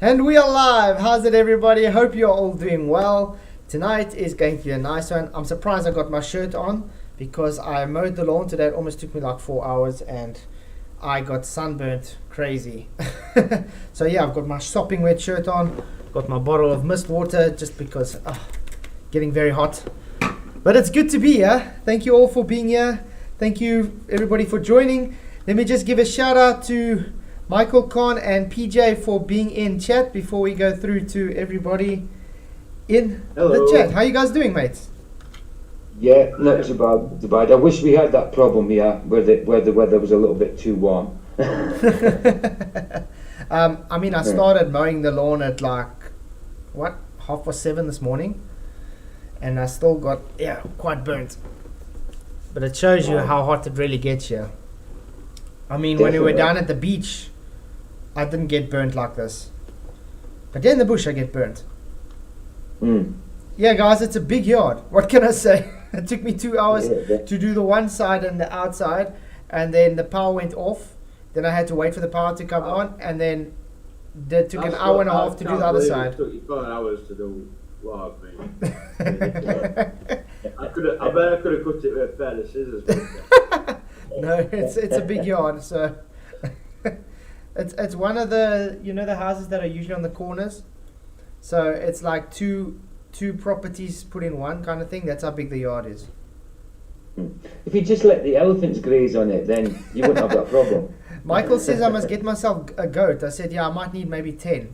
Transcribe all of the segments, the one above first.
And we are live. How's it, everybody? I hope you're all doing well. Tonight is going to be a nice one. I'm surprised I got my shirt on because I mowed the lawn today. It almost took me like 4 hours and I got sunburnt crazy. So yeah, I've got my sopping wet shirt on. Got my bottle of mist water just because getting very hot. But it's good to be here. Thank you all for being here. Thank you everybody for joining. Let me just give a shout out to Michael Khan and PJ for being in chat before we go through to everybody in the chat. How you guys doing, mates? Yeah, not too bad. Too bad. I wish we had that problem here where the weather was a little bit too warm. I mean, I started mowing the lawn at like 7:30 this morning, and I still got quite burnt. But it shows you how hot it really gets here. I mean, when we were down at the beach, I didn't get burnt like this. But then in the bush, I get burnt. Yeah, guys, it's a big yard. What can I say? It took me 2 hours to do the one side and the outside, and then the power went off. Then I had to wait for the power to come on, and then it took an hour and a half to do the other side. It took you 4 hours to do log, mate. I bet I could have cut it with a pair of scissors. No, it's a big yard, so it's one of the the houses that are usually on the corners. So it's like two properties put in one kind of thing. That's how big the yard is. If you just let the elephants graze on it, then you wouldn't have that problem. Michael says I must get myself a goat. I said, yeah, I might need maybe 10.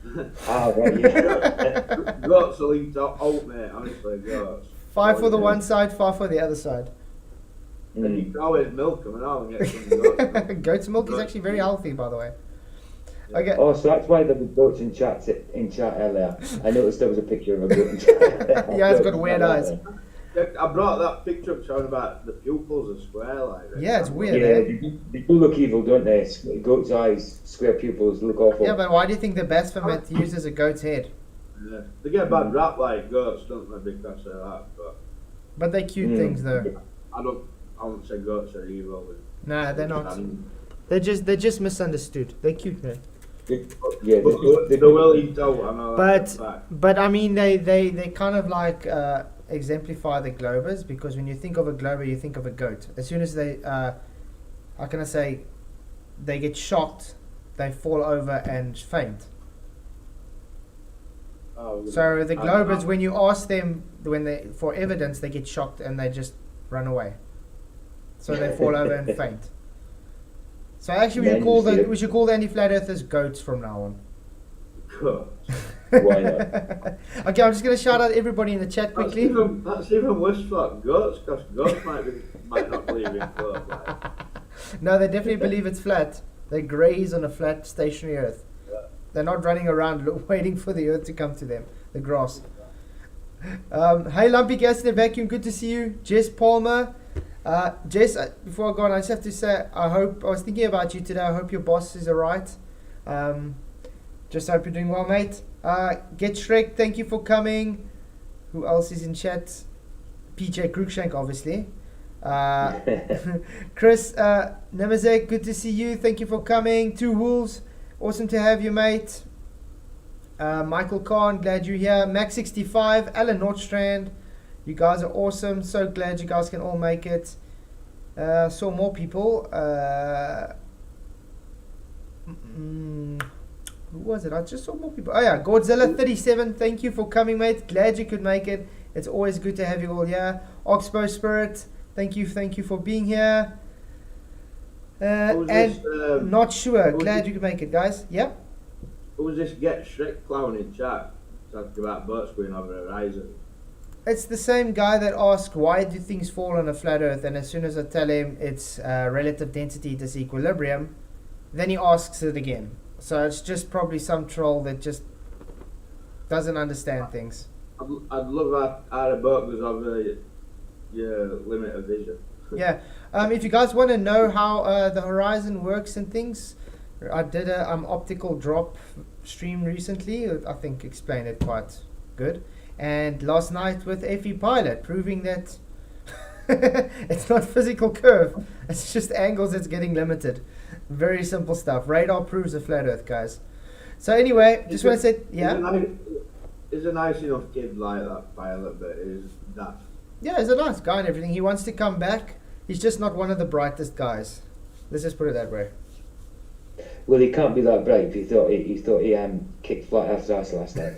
Right, yeah. Goats will eat out, mate, honestly, goats. 5 for the one side, 5 for the other side. And you can always milk them and all and get some goats. Goat's milk is actually very healthy, by the way. Okay. Oh, so that's why there was goats in chat earlier. I noticed there was a picture of a goat in chat. Yeah, it's got weird eyes. I brought that picture up showing about the pupils are square like. Yeah, it's weird. Yeah, they do look evil, don't they? Goat's eyes, square pupils look awful. Yeah, but why do you think the Baphomet uses a goat's head? Yeah. They get a bad rap like goats, don't they? Because of that, but they're cute things, though. I wouldn't say goats are evil. Nah, they're not. They're just misunderstood. They're cute, man. Yeah, they will eat out. I know but I mean, they kind of like exemplify the Globers, because when you think of a Glober, you think of a goat. As soon as they, how can I say, they get shocked, they fall over and faint. So the Globers, when you ask them for evidence, they get shocked and they just run away. So they fall over and faint. So actually, we should call the anti-flat earthers goats from now on. Why not? Okay, I'm just going to shout out everybody in the chat quickly. That's even worse for goats, because goats might not believe in flat. Like. No, they definitely believe it's flat. They graze on a flat, stationary earth. Yeah. They're not running around waiting for the earth to come to them, the grass. Hey, Lumpy Gas in the Vacuum, good to see you. Jess Palmer. Jess, before I go on, I just have to say, I was thinking about you today. I hope your boss is alright. Just hope you're doing well, mate. Get Shrek, thank you for coming. Who else is in chat? PJ Cruikshank, obviously. Chris Nemazek, good to see you. Thank you for coming. Two Wolves, awesome to have you, mate. Michael Khan, glad you're here. Max65, Alan Nordstrand, you guys are awesome. So glad you guys can all make it. Saw more people. Who was it? I just saw more people. Oh yeah, Godzilla37, thank you for coming, mate. Glad you could make it. It's always good to have you all here. Oxbow Spirit, thank you for being here. Not sure. Glad you could make it, guys. Yep. Who was this Get Shrek clown in chat? Talking about boats going over the horizon. It's the same guy that asked why do things fall on a flat earth, and as soon as I tell him it's relative density disequilibrium, then he asks it again. So it's just probably some troll that just doesn't understand things. I'd love how a boat goes over your limit of vision. Yeah. If you guys want to know how the horizon works and things, I did a optical drop stream recently. I think explained it quite good. And last night with FE Pilot, proving that it's not physical curve. It's just angles that's getting limited. Very simple stuff. Radar proves a flat earth, guys. So anyway, just want to say, He's a yeah, nice, he's a nice enough kid like that pilot, but he's daft. yeah, he's a nice guy and everything. He wants to come back. He's just not one of the brightest guys. Let's just put it that way. Well, he can't be that brave. He thought he kicked flight after us last night.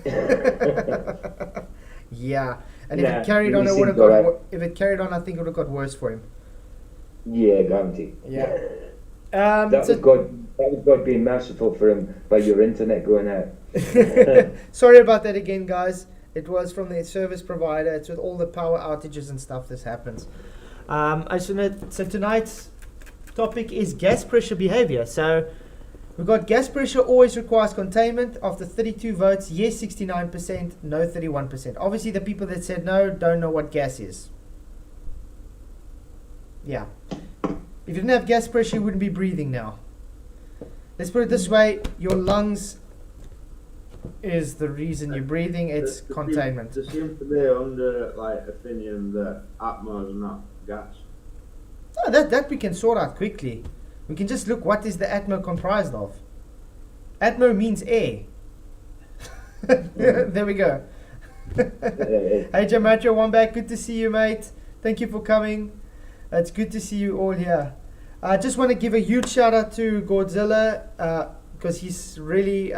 Yeah, and Nah, if it carried on, he it would have seemed got. alright. If it carried on, I think it would have got worse for him. Yeah, guaranteed. Yeah. That So- was God. That was God being merciful for him by your internet going out. Sorry about that again, guys. It was from the service provider. It's with all the power outages and stuff. This happens. So tonight's topic is gas pressure behavior. So we've got gas pressure always requires containment. After 32 votes, yes 69%, no 31%. Obviously, the people that said no don't know what gas is. Yeah. If you didn't have gas pressure, you wouldn't be breathing now. Let's put it this way: your lungs is the reason you're breathing. It's containment. There seems to be under like opinion that Atmos are not gas. Oh, that we can sort out quickly. We can just look what is the atmo comprised of. Atmo means air. There we go. Hey Jamacho, one back. Good to see you, mate. Thank you for coming. It's good to see you all here. I just want to give a huge shout out to Godzilla because he's really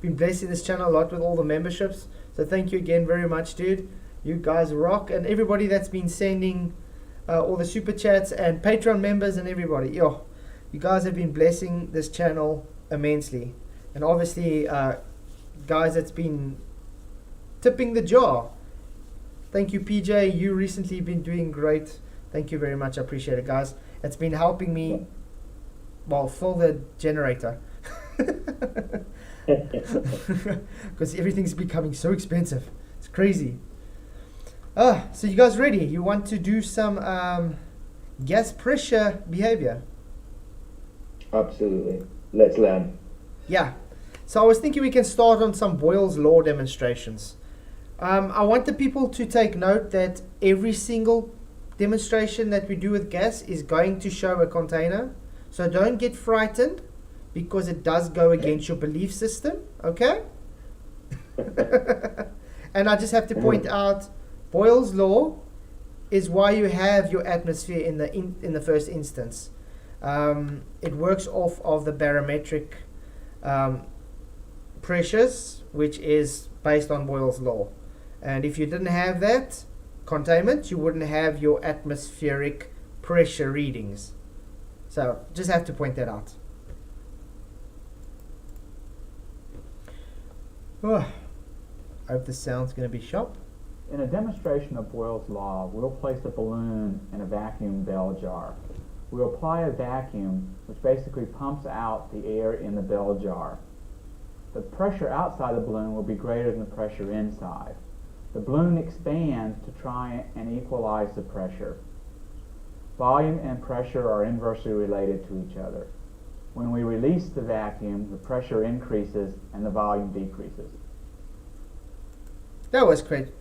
been blessing this channel a lot with all the memberships. So thank you again very much, dude. You guys rock. And everybody that's been sending all the super chats and Patreon members and everybody. Yo, you guys have been blessing this channel immensely. And obviously, guys that's been tipping the jar. Thank you, PJ. You recently been doing great. Thank you very much. I appreciate it, guys. It's been helping me, well, fill the generator. Because everything's becoming so expensive. It's crazy. So you guys ready? You want to do some gas pressure behavior? Absolutely. Let's learn. Yeah. So I was thinking we can start on some Boyle's Law demonstrations. I want the people to take note that every single demonstration that we do with gas is going to show a container. So don't get frightened because it does go against your belief system, okay? And I just have to point out Boyle's Law is why you have your atmosphere in the first instance. It works off of the barometric pressures, which is based on Boyle's Law. And if you didn't have that containment, you wouldn't have your atmospheric pressure readings. So just have to point that out. I hope the sound's going to be sharp. In a demonstration of Boyle's Law, we'll place a balloon in a vacuum bell jar. We'll apply a vacuum, which basically pumps out the air in the bell jar. The pressure outside the balloon will be greater than the pressure inside. The balloon expands to try and equalize the pressure. Volume and pressure are inversely related to each other. When we release the vacuum, the pressure increases and the volume decreases. That was great.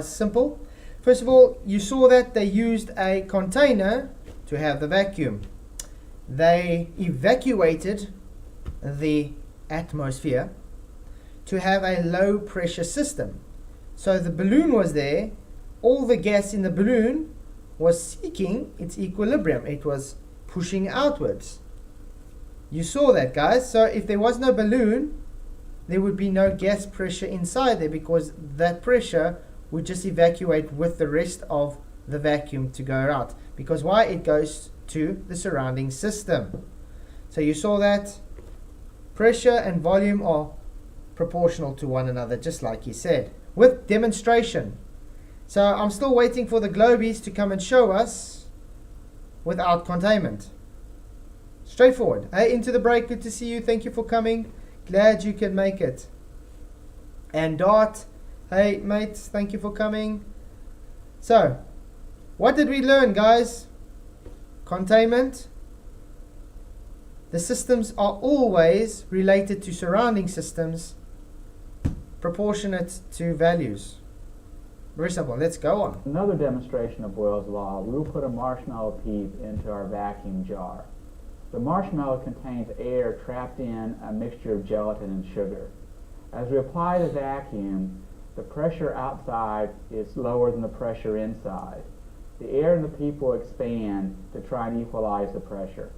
Simple. First of all, you saw that they used a container to have the vacuum. They evacuated the atmosphere to have a low pressure system. So the balloon was there, all the gas in the balloon was seeking its equilibrium. It was pushing outwards. You saw that, guys. So if there was no balloon, there would be no gas pressure inside there because that pressure would just evacuate with the rest of the vacuum to go out. Because why? It goes to the surrounding system. So you saw that pressure and volume are proportional to one another, just like he said. With demonstration. So I'm still waiting for the Globies to come and show us without containment. Straightforward. Hey, into the break. Good to see you. Thank you for coming. Glad you can make it. And Dart. Hey, mate. Thank you for coming. So, what did we learn, guys? Containment. The systems are always related to surrounding systems, proportionate to values. Very simple. Let's go on. Another demonstration of Boyle's Law, we will put a marshmallow peep into our vacuum jar. The marshmallow contains air trapped in a mixture of gelatin and sugar. As we apply the vacuum, the pressure outside is lower than the pressure inside. The air in the peep will expand to try and equalize the pressure.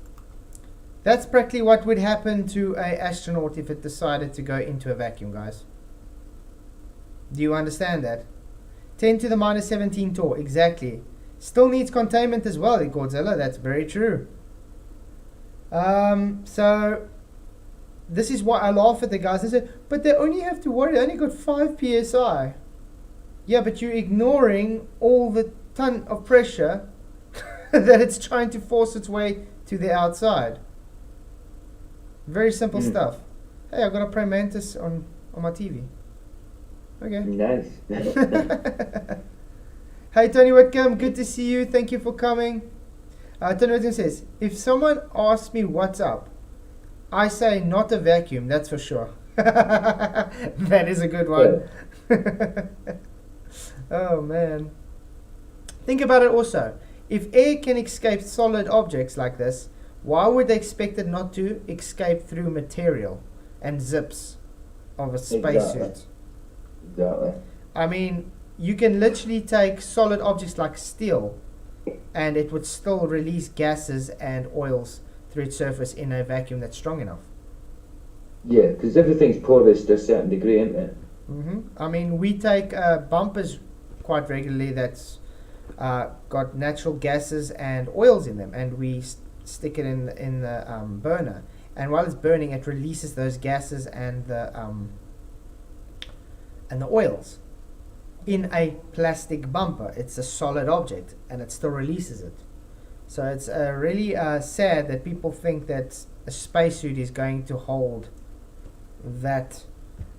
That's practically what would happen to an astronaut if it decided to go into a vacuum, guys. Do you understand that? 10 to the minus 17 torr, exactly. Still needs containment as well, Godzilla, that's very true. So, this is why I laugh at the guys. They say, but they only have to worry, they only got 5 psi. Yeah, but you're ignoring all the ton of pressure that it's trying to force its way to the outside. Very simple stuff. Hey, I got a praying mantis on my TV. Okay. Nice. Hey, Tony Whitcomb, good to see you. Thank you for coming. Tony Whitcomb says, if someone asks me what's up, I say not a vacuum, that's for sure. That is a good one. Oh, man. Think about it also. If air can escape solid objects like this, why would they expect it not to escape through material and zips of a spacesuit? Exactly. I mean, you can literally take solid objects like steel and it would still release gases and oils through its surface in a vacuum that's strong enough. Yeah, because everything's porous to a certain degree, isn't it? I mean, we take bumpers quite regularly that's got natural gases and oils in them, and we stick it in the burner, and while it's burning, it releases those gases and the oils in a plastic bumper. It's a solid object, and it still releases it. So it's really sad that people think that a spacesuit is going to hold that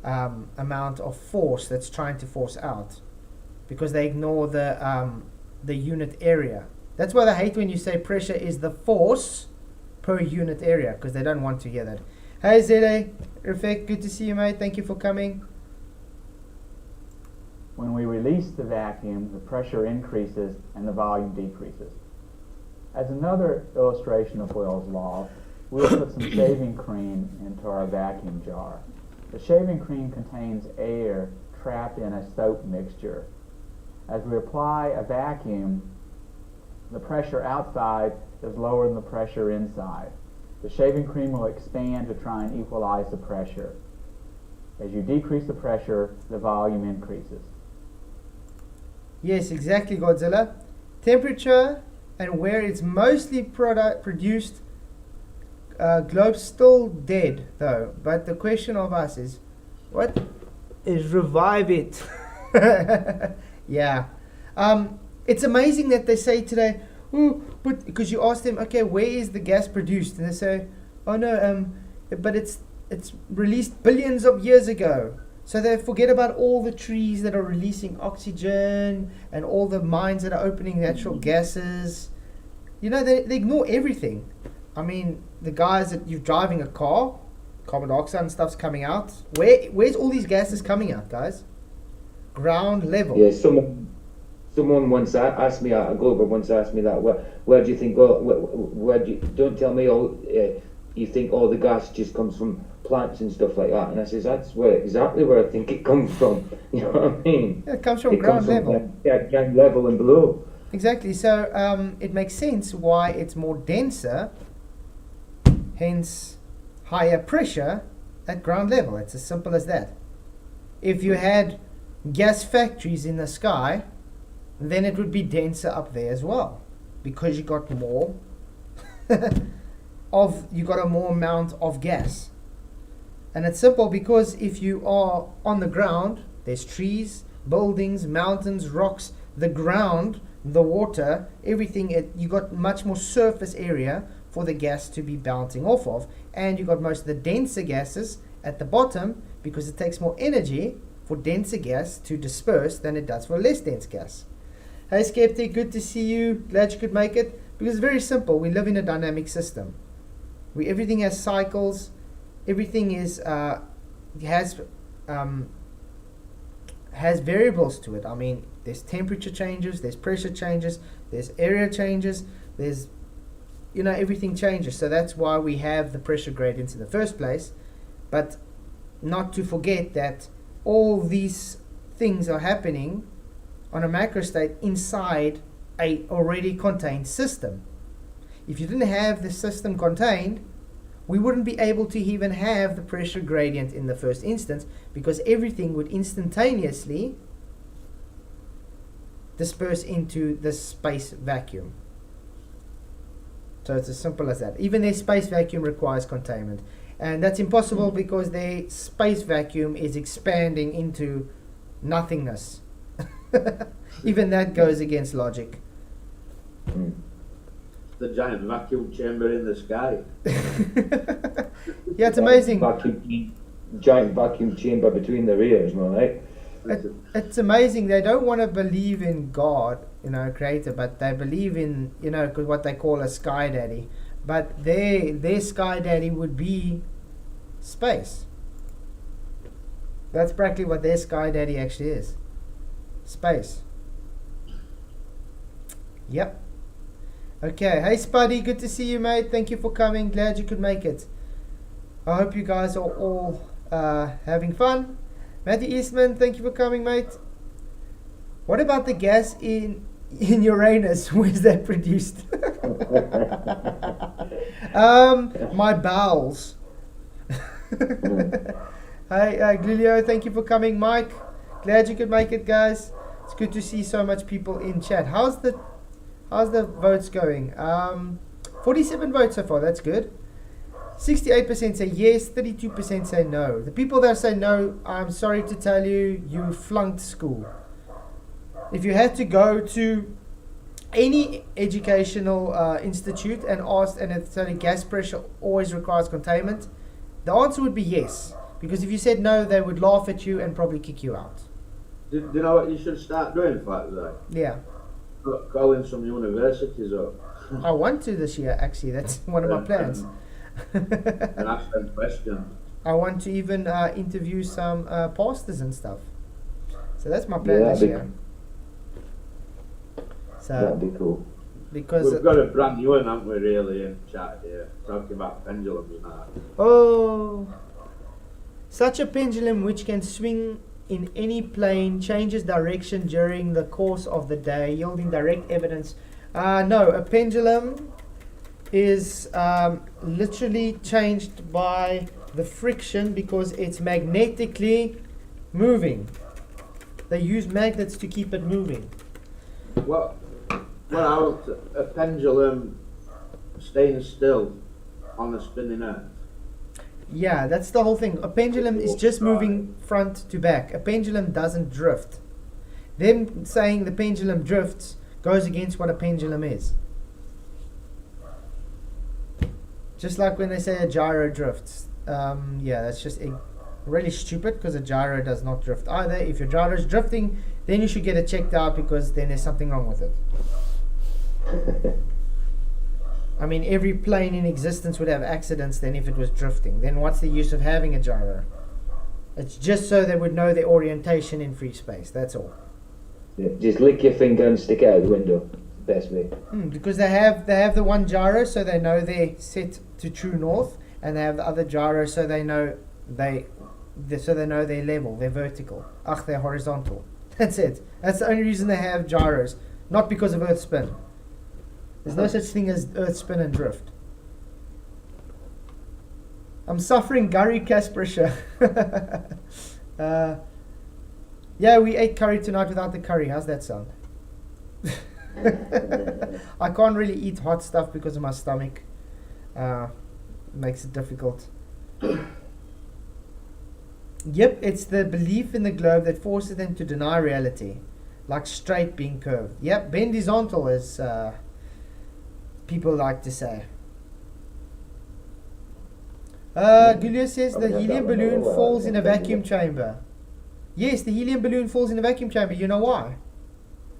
amount of force that's trying to force out, because they ignore the unit area. That's why they hate when you say pressure is the force per unit area, because they don't want to hear that. Hey Zele, Rafik, good to see you, mate. Thank you for coming. When we release the vacuum, the pressure increases and the volume decreases. As another illustration of Boyle's law, we'll put some shaving cream into our vacuum jar. The shaving cream contains air trapped in a soap mixture. As we apply a vacuum, the pressure outside is lower than the pressure inside. The shaving cream will expand to try and equalize the pressure. As you decrease the pressure, the volume increases. Yes, exactly, Godzilla. Temperature and where it's mostly produced, globe's still dead though. But the question of us is, what is revive it? Yeah. It's amazing that they say today, oh, but because you ask them, okay, where is the gas produced? And they say, oh no, but it's released billions of years ago. So they forget about all the trees that are releasing oxygen and all the mines that are opening natural gases. You know, they ignore everything. I mean, the guys that you're driving a car, carbon dioxide and stuff's coming out. Where's all these gases coming out, guys? Ground level. Yeah, someone once asked me, a Glober once asked me that, where do you think, don't tell me you think all the gas just comes from plants and stuff like that. And I says, that's exactly where I think it comes from. You know what I mean? Yeah, it comes from ground level. Ground level and below. Exactly. So it makes sense why it's more denser, hence higher pressure at ground level. It's as simple as that. If you had gas factories in the sky, then it would be denser up there as well, because you got more you got a more amount of gas. And it's simple because if you are on the ground, there's trees, buildings, mountains, rocks, the ground, the water, everything. You got much more surface area for the gas to be bouncing off of, and you got most of the denser gases at the bottom, because it takes more energy for denser gas to disperse than it does for less dense gas. Hey Skeptic, good to see you. Glad you could make it. Because it's very simple. We live in a dynamic system. Everything has cycles. Everything has variables to it. I mean, there's temperature changes, there's pressure changes, there's area changes, there's everything changes. So that's why we have the pressure gradients in the first place. But not to forget that all these things are happening on a macro state inside a already contained system. If you didn't have the system contained, we wouldn't be able to even have the pressure gradient in the first instance, because everything would instantaneously disperse into the space vacuum. So it's as simple as that. Even their space vacuum requires containment. And that's impossible because their space vacuum is expanding into nothingness. Even that goes against logic. The giant vacuum chamber in the sky. Yeah, it's amazing. Giant vacuum chamber between their ears, man, right? It's amazing. They don't want to believe in God, creator, but they believe in, what they call a sky daddy. But their sky daddy would be space. That's practically what their sky daddy actually is. Space. Yep. Okay. Hey, Spuddy, good to see you, mate. Thank you for coming. Glad you could make it. I hope you guys are all having fun. Matthew Eastman, thank you for coming, mate. What about the gas in Uranus? Where's that produced? My bowels. Hey, Glilio, thank you for coming. Mike, glad you could make it, guys. It's good to see so much people in chat. How's the votes going? 47 votes so far. That's good. 68% say yes, 32% say no. The people that say no, I'm sorry to tell you, you flunked school. If you had to go to any educational institute and asked, and it's only gas pressure always requires containment, the answer would be yes. Because if you said no, they would laugh at you and probably kick you out. Do you know what you should start doing, Fat Zach? Yeah. Calling some universities up. I want to this year, actually. That's one of my plans. And ask them questions. I want to even interview some pastors and stuff. So that's my plan this year. So That'd be cool. Because we've got a brand new one, haven't we, really, in chat here, talking about pendulums and that. Oh, such a pendulum which can swing in any plane changes direction during the course of the day, yielding direct evidence. No, a pendulum is literally changed by the friction because it's magnetically moving. They use magnets to keep it moving. What about a pendulum staying still on a spinning earth? Yeah, that's the whole thing. A pendulum is just moving front to back. A pendulum doesn't drift. Them saying the pendulum drifts goes against what a pendulum is. Just like when they say a gyro drifts. Yeah, that's just really stupid because a gyro does not drift either. If your gyro is drifting, then you should get it checked out because then there's something wrong with it. I mean, every plane in existence would have accidents then if it was drifting. Then what's the use of having a gyro? It's just so they would know their orientation in free space. That's all. Yeah, just lick your finger and stick it out the window. Best way. Because they have the one gyro, so they know they're set to true north, and they have the other gyro, so they know their level, they're vertical. They're horizontal. That's it. That's the only reason they have gyros, not because of Earth spin. There's no such thing as Earth spin and drift. I'm suffering Gary gas pressure. Yeah, we ate curry tonight without the curry. How's that sound? I can't really eat hot stuff because of my stomach. Makes it difficult. Yep, it's the belief in the globe that forces them to deny reality, like straight being curved. Yep, bendizontal as people like to say. Gulio says the helium balloon falls in a vacuum chamber. Yes, the helium balloon falls in a vacuum chamber. You know why?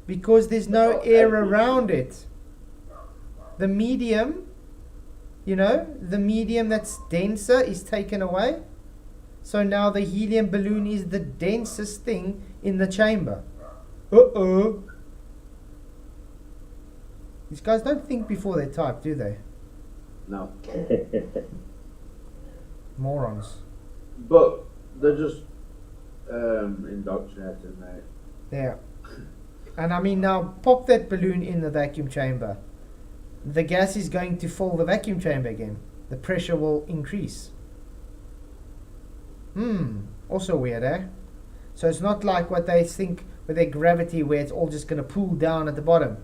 Because there's no air around it. The medium, the medium that's denser is taken away. So now the helium balloon is the densest thing in the chamber. Uh-oh. These guys don't think before they type, do they? No. Morons. But they're just indoctrinated, mate. Yeah. And I mean, now pop that balloon in the vacuum chamber. The gas is going to fill the vacuum chamber again. The pressure will increase. Also weird, eh? So it's not like what they think with their gravity, where it's all just going to pull down at the bottom.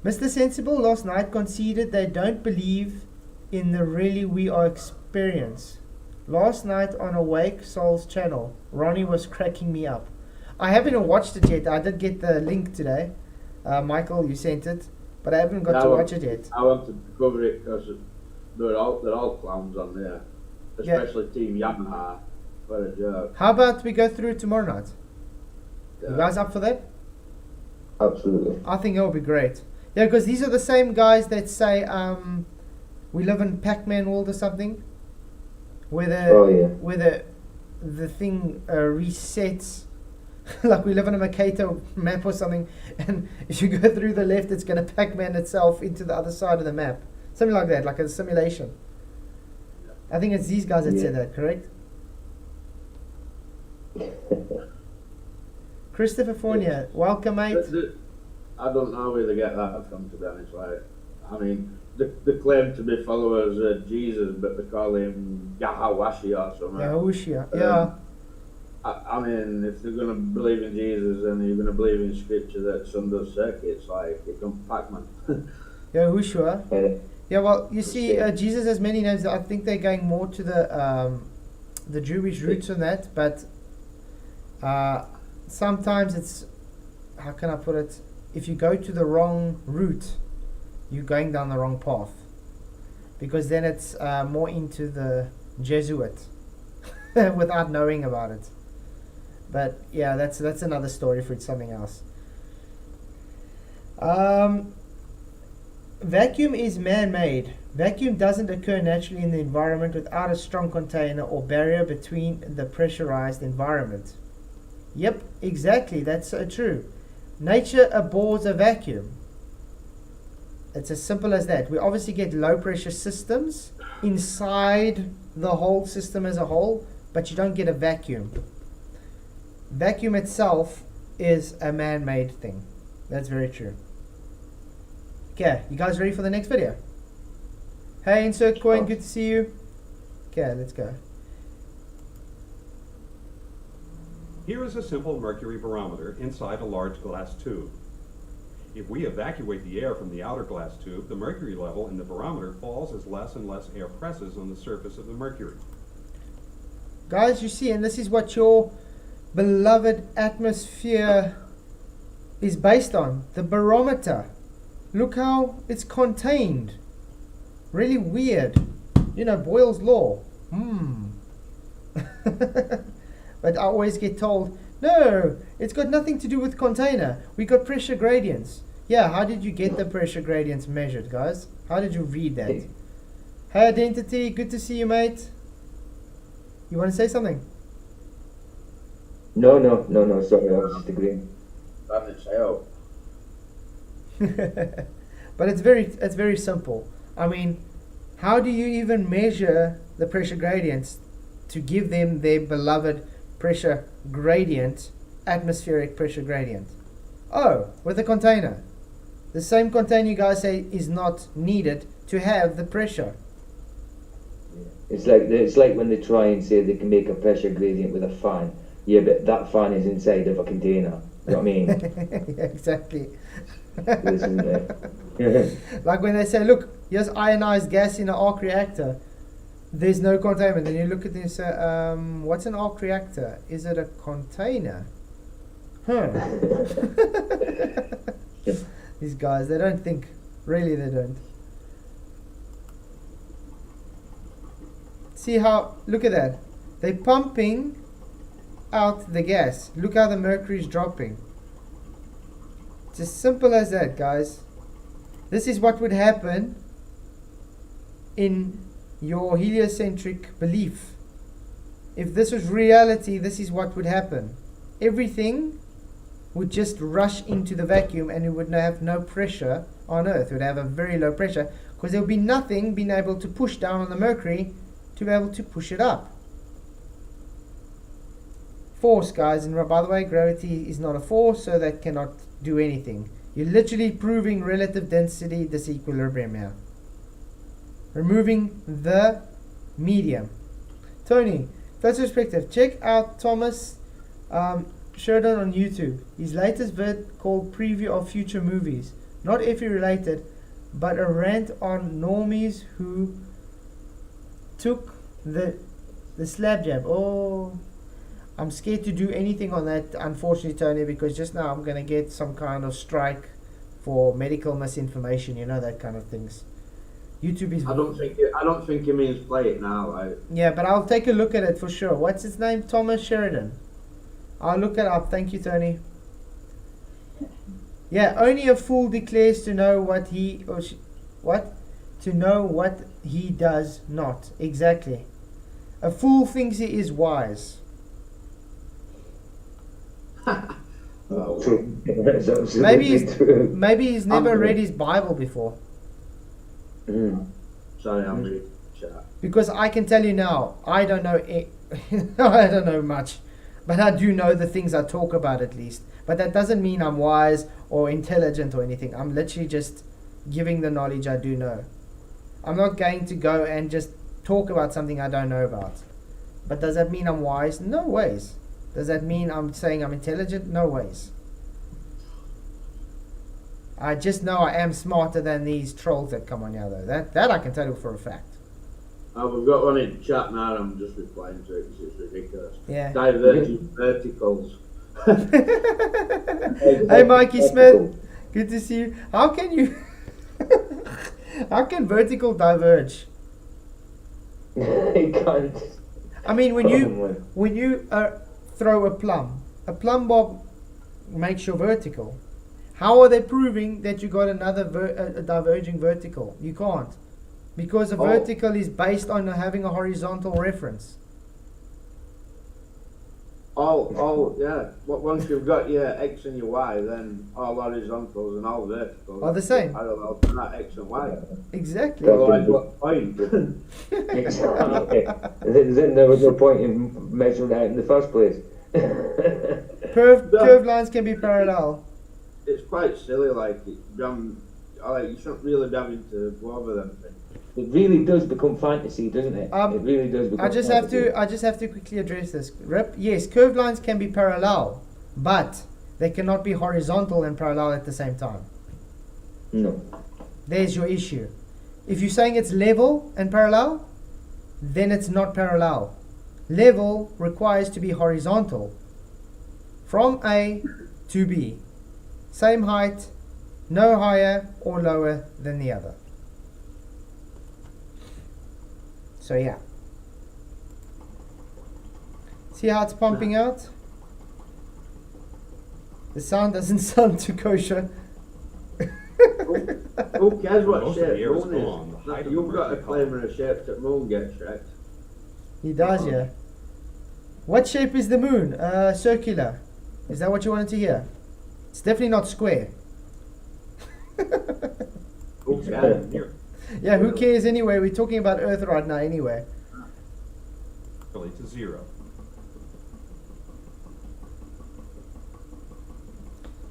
Mr. Sensible last night conceded they don't believe in the really we are experience. Last night on Awake Soul's channel, Ronnie was cracking me up. I haven't watched it yet. I did get the link today. Michael, you sent it, but I haven't got to watch it yet. I wanted to cover it because they're all clowns on there, especially Team Yamaha. What a joke. How about we go through it tomorrow night? You guys up for that? Absolutely. I think it'll be great. Yeah, because these are the same guys that say we live in Pac-Man world or something, where the thing resets. Like we live in a Mercator map or something, and if you go through the left, it's going to Pac-Man itself into the other side of the map. Something like that, like a simulation. I think it's these guys that said that, correct? Christopher Fournier, welcome, mate. I don't know where they get that from, to be honest. Like, I mean, they claim to be followers of Jesus, but they call him Yahawashi or something. Yahushua, yeah. I mean, if they're going to believe in Jesus and you're going to believe in scripture that sun does circuits, like, it comes Pac-Man. Yahushua. Yeah, well, you see, Jesus has many names. I think they're going more to the Jewish roots on that, but sometimes it's, how can I put it? If you go to the wrong route, you're going down the wrong path, because then it's more into the Jesuit without knowing about it. But yeah, that's another story for something else. Vacuum is man-made. Vacuum doesn't occur naturally in the environment without a strong container or barrier between the pressurized environment. Yep, exactly, that's so true. Nature abhors a vacuum. It's as simple as that. We obviously get low pressure systems inside the whole system as a whole, but you don't get a vacuum. Vacuum itself is a man-made thing. That's very true. Okay, you guys ready for the next video? Hey, Insert Coin, good to see you. Okay, let's go. Here is a simple mercury barometer inside a large glass tube. If we evacuate the air from the outer glass tube, the mercury level in the barometer falls as less and less air presses on the surface of the mercury. Guys, you see, and this is what your beloved atmosphere is based on, the barometer. Look how it's contained. Really weird. You know, Boyle's law. But I always get told, no, it's got nothing to do with container. We got pressure gradients. Yeah, how did you get the pressure gradients measured, guys? How did you read that? Hey, Identity, good to see you, mate. You want to say something? No, sorry, I was just agreeing. But it's very simple. I mean, how do you even measure the pressure gradients to give them their beloved pressure gradient, atmospheric pressure gradient? Oh, with a container. The same container you guys say is not needed to have the pressure. It's like when they try and say they can make a pressure gradient with a fan. Yeah, but that fan is inside of a container. You know what I mean? Yeah, exactly. This isn't it. Like when they say, look, here's ionized gas in an arc reactor. There's no containment. Then you look at it and say, what's an arc reactor? Is it a container? These guys, they don't think. Really, they don't. See how, look at that. They're pumping out the gas. Look how the mercury is dropping. It's as simple as that, guys. This is what would happen in your heliocentric belief. If this was reality, this is what would happen. Everything would just rush into the vacuum and it would have no pressure on Earth. It would have a very low pressure because there would be nothing being able to push down on the mercury to be able to push it up. Force, guys, and by the way, gravity is not a force, so that cannot do anything. You're literally proving relative density disequilibrium here. Removing the medium. Tony, first perspective, check out Thomas Sheridan on YouTube. His latest vid called Preview of Future Movies. Not Effie related, but a rant on normies who took the slab jab. Oh, I'm scared to do anything on that, unfortunately, Tony, because just now I'm going to get some kind of strike for medical misinformation, you know, that kind of things. YouTube is... I don't think he means play it now, right? Yeah, but I'll take a look at it for sure. What's his name? Thomas Sheridan. I'll look it up. Thank you, Tony. Yeah, only a fool declares to know what he or she... What? To know what he does not. Exactly. A fool thinks he is wise. Oh, True. That's absolutely true. Maybe he's never read his Bible before. sorry, I'm reading chat. Because I can tell you now, I don't know I don't know much, but I do know the things I talk about at least. But that doesn't mean I'm wise or intelligent or anything. I'm literally just giving the knowledge I do know. I'm not going to go and just talk about something I don't know about. But does that mean I'm wise? No ways. Does that mean I'm saying I'm intelligent? No ways. I just know I am smarter than these trolls that come on here, though. That I can tell you for a fact. We've got one in chat now, I'm just replying to it because it's ridiculous. Yeah. Divergent verticals. Hey, Mikey Smith. Good to see you. How can you... How can vertical diverge? You can't. I mean, when you throw a plumb bob makes your vertical. How are they proving that you got another a diverging vertical? You can't, because a vertical is based on having a horizontal reference. Yeah. Once you've got your x and your y, then all horizontals and all verticals Are the same. Parallel to that x and y. Exactly. Otherwise, what's the point? Exactly. Then there was no point in measuring that in the first place. Curved lines can be parallel. It's quite silly, like you shouldn't really be having to go over them things. It really does become fantasy, doesn't it? It really does become I just have to quickly address this. Yes, curved lines can be parallel, but they cannot be horizontal and parallel at the same time. No. There's your issue. If you're saying it's level and parallel, then it's not parallel. Level requires to be horizontal from A to B. Same height, no higher or lower than the other. So yeah. See how it's pumping out? The sound doesn't sound too kosher. Who cares what Most of the shape air is moon gone. The height is? of You've the got a mercury claim of a shape that moon gets wrecked. He does, yeah. What shape is the moon? Circular. Is that what you wanted to hear? It's definitely not square. Who cares? Here, Yeah, who cares anyway? We're talking about Earth right now anyway. really to zero.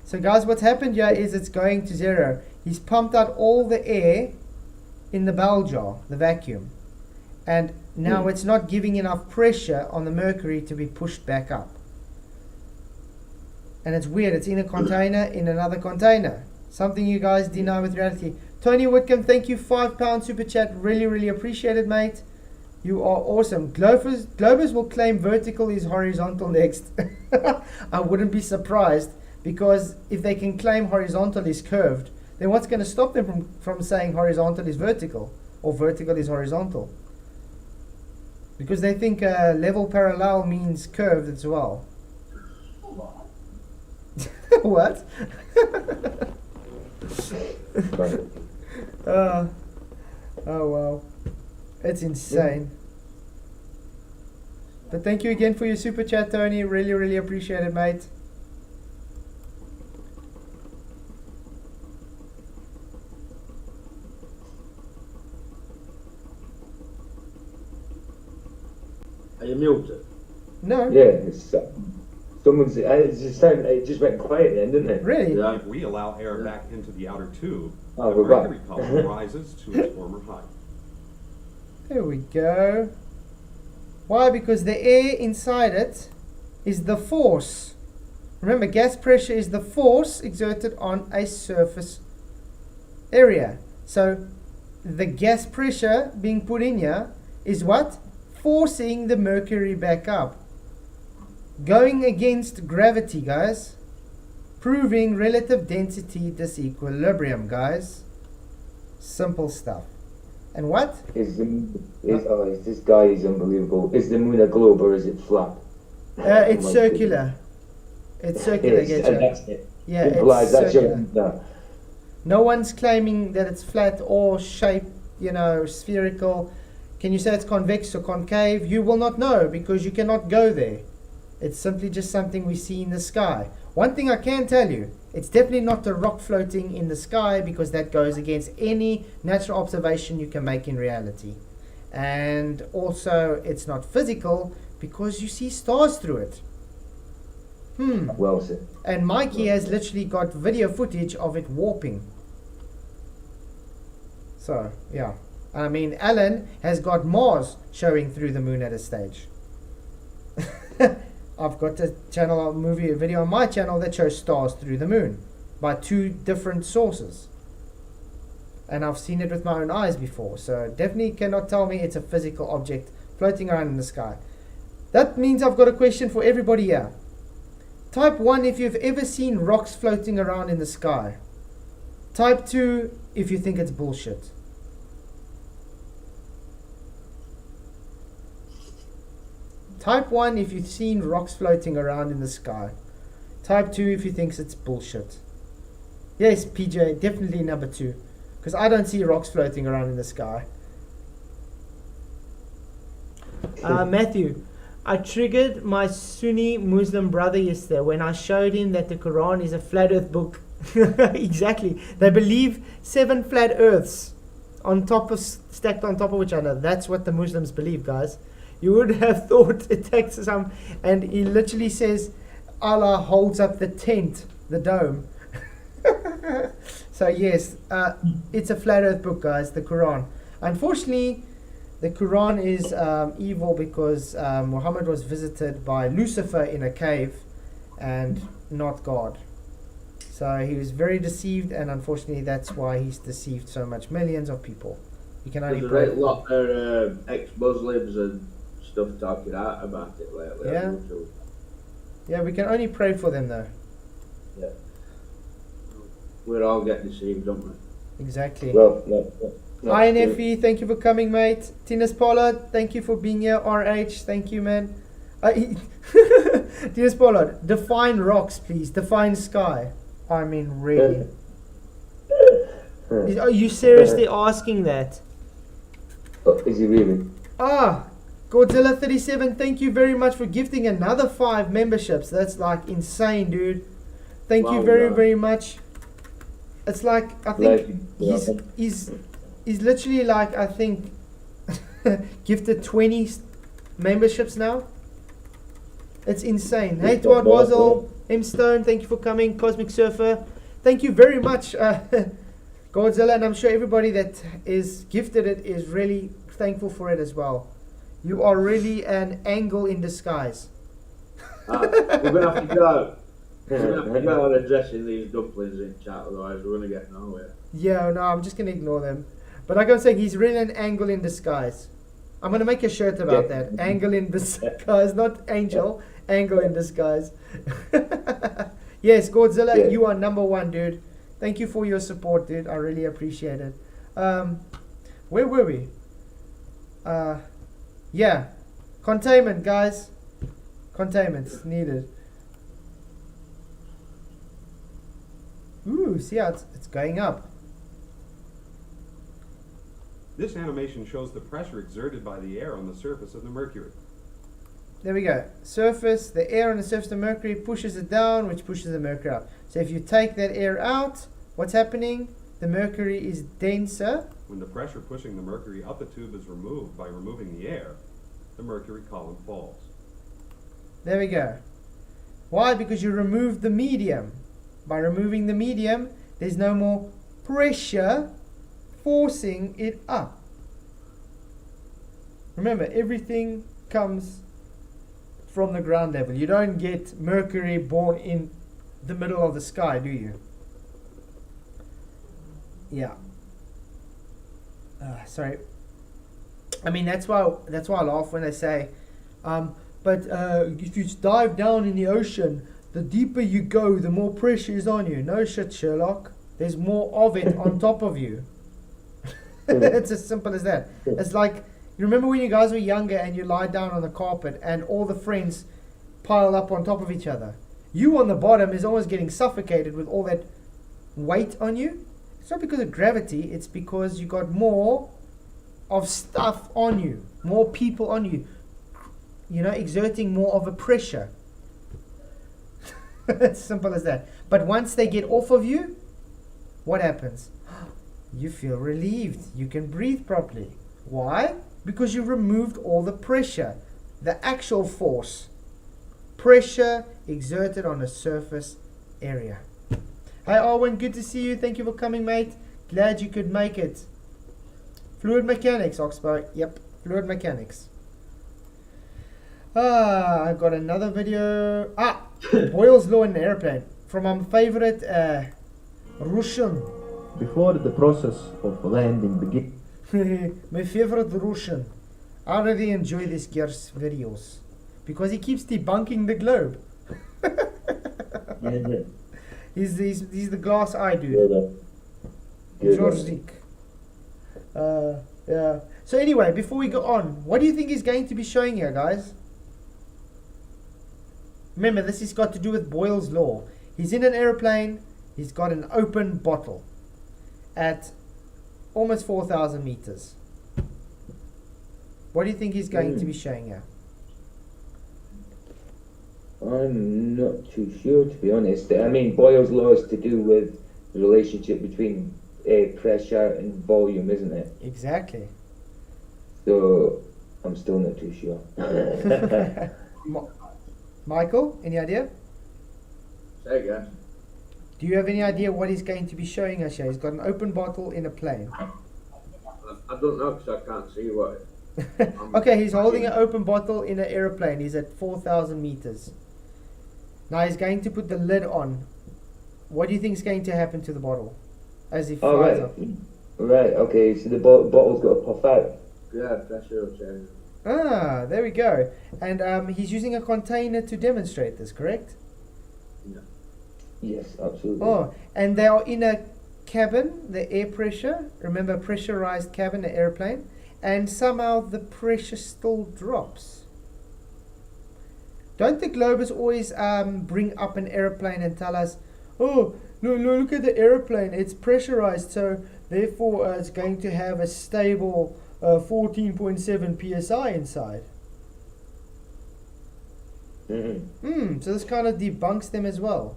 So guys, what's happened here is it's going to zero. He's pumped out all the air in the bell jar, the vacuum. And now it's not giving enough pressure on the mercury to be pushed back up. And it's weird, it's in a container, in another container. Something you guys deny with reality. Tony Whitcomb, thank you, £5 super chat. Really, really appreciate it, mate. You are awesome. Globus will claim vertical is horizontal next. I wouldn't be surprised, because if they can claim horizontal is curved, then what's going to stop them from saying horizontal is vertical or vertical is horizontal? Because they think level parallel means curved as well. What? Oh wow, it's insane. But thank you again for your super chat, Tony. Really, really appreciate it, mate. Are you muted? No, Yeah, it's someone's. It just went quiet then, didn't it? really. Yeah. If we allow air back into the outer tube, Oh, the we're back. mercury column rises to its former height. There we go. Why? Because the air inside it is the force. Remember, gas pressure is the force exerted on a surface area. So the gas pressure being put in here is what? Forcing the mercury back up. Going against gravity, guys. Proving relative density disequilibrium, guys. Simple stuff. And what? Is this guy is unbelievable. Is the moon a globe or is it flat? It's Oh my circular. It's circular, goodness. Getcha. That's it. Yeah, Implies it's that's your circular. no. No one's claiming that it's flat or shaped, spherical. Can you say it's convex or concave? You will not know because you cannot go there. It's simply just something we see in the sky. One thing I can tell you, it's definitely not a rock floating in the sky because that goes against any natural observation you can make in reality. And also, it's not physical because you see stars through it. Well said. And Mikey has literally got video footage of it warping. So, yeah. I mean, Alan has got Mars showing through the moon at a stage. I've got a video on my channel that shows stars through the moon by 2 different sources. And I've seen it with my own eyes before. So definitely cannot tell me it's a physical object floating around in the sky. That means I've got a question for everybody here. Type 1 if you've ever seen rocks floating around in the sky. Type 2 if you think it's bullshit. Type 1 if you've seen rocks floating around in the sky. Type 2 if you think it's bullshit. Yes, PJ, definitely number 2. Because I don't see rocks floating around in the sky. Matthew, I triggered my Sunni Muslim brother yesterday when I showed him that the Quran is a flat earth book. Exactly. They believe 7 flat earths stacked on top of each other. That's what the Muslims believe, guys. You would have thought it takes some, and he literally says Allah holds up the tent, the dome. So yes, it's a flat earth book, guys, the Quran. Unfortunately, the Quran is evil because Muhammad was visited by Lucifer in a cave and not God. So he was very deceived, and unfortunately that's why he's deceived so much millions of people. You can only There's pray. a lot of ex-Muslims and stuff talking out about it lately. Yeah. Yeah, we can only pray for them though. Yeah. We're all getting deceived, don't we? Exactly. Well, no, Hi Neffy, thank you for coming, mate. Tinas Pollard, thank you for being here. RH, thank you, man. Tinas Pollard, define rocks, please. Define sky. I mean, really. Are you seriously asking that? Is he really? Godzilla 37, thank you very much for gifting another 5 memberships. That's like insane, dude. Thank you very, very much. It's like, I think he's literally like, I think, gifted 20 memberships now. It's insane. Hey, Twad Wazzle, M Stone, thank you for coming. Cosmic Surfer, thank you very much, Godzilla, and I'm sure everybody that is gifted it is really thankful for it as well. You are really an angle in disguise. We're going to have to go. We're going to have to go on addressing these dumplings in chat, otherwise we're going to get nowhere. Yeah, no, I'm just going to ignore them. But like I was saying, he's really an angle in disguise. I'm going to make a shirt about that. Angle in disguise, not angel. Angle in disguise. Yes, Godzilla, you are number 1, dude. Thank you for your support, dude. I really appreciate it. Where were we? Yeah. Containment, guys. Containment's needed. Ooh, see how it's going up. This animation shows the pressure exerted by the air on the surface of the Mercury. There we go. Surface, the air on the surface of Mercury pushes it down, which pushes the Mercury up. So if you take that air out, what's happening? The Mercury is denser. When the pressure pushing the Mercury up the tube is removed by removing the air, the mercury column falls. There we go. Why? Because you removed the medium. By removing the medium, there's no more pressure forcing it up. Remember, everything comes from the ground level. You don't get Mercury born in the middle of the sky, do you? Yeah. Sorry. I mean, that's why I laugh when they say, but if you dive down in the ocean, the deeper you go, the more pressure is on you. No shit, Sherlock. There's more of it on top of you. It's as simple as that. It's like, you remember when you guys were younger and you lie down on the carpet and all the friends pile up on top of each other? You on the bottom is almost getting suffocated with all that weight on you. It's not because of gravity, it's because you got more of stuff on you, more people on you, exerting more of a pressure. It's simple as that. But once they get off of you, what happens? You feel relieved. You can breathe properly. Why? Because you removed all the pressure, the actual force. Pressure exerted on a surface area. Hi Owen, good to see you. Thank you for coming, mate. Glad you could make it. Fluid mechanics, Oxbow. Yep, fluid mechanics. I've got another video. Boyle's Law in an airplane. From my favorite Russian. Before the process of landing begins, My favorite Russian. I really enjoy this guy's videos because he keeps debunking the globe. He's the glass eye dude. George Dick. Yeah. So anyway, before we go on, what do you think he's going to be showing here, guys? Remember, this has got to do with Boyle's Law. He's in an airplane. He's got an open bottle at almost 4,000 meters. What do you think he's going to be showing here? I'm not too sure, to be honest. I mean, Boyle's law is to do with the relationship between pressure and volume, isn't it? Exactly. So I'm still not too sure. Michael, any idea? Say again. Do you have any idea what he's going to be showing us here? He's got an open bottle in a plane. I don't know because I can't see what. Okay, he's holding an open bottle in an airplane. He's at 4,000 meters. Now he's going to put the lid on. What do you think is going to happen to the bottle as he flies up? Right, okay, so the bottle's got to puff out. Yeah, pressure will change. There we go. And he's using a container to demonstrate this, correct? Yes, absolutely. Oh, and they are in a cabin, the air pressure. Remember, pressurized cabin, the airplane. And somehow the pressure still drops. Don't the Globers always bring up an airplane and tell us, oh, look at the airplane, it's pressurized, so therefore it's going to have a stable 14.7 psi inside. So this kind of debunks them as well.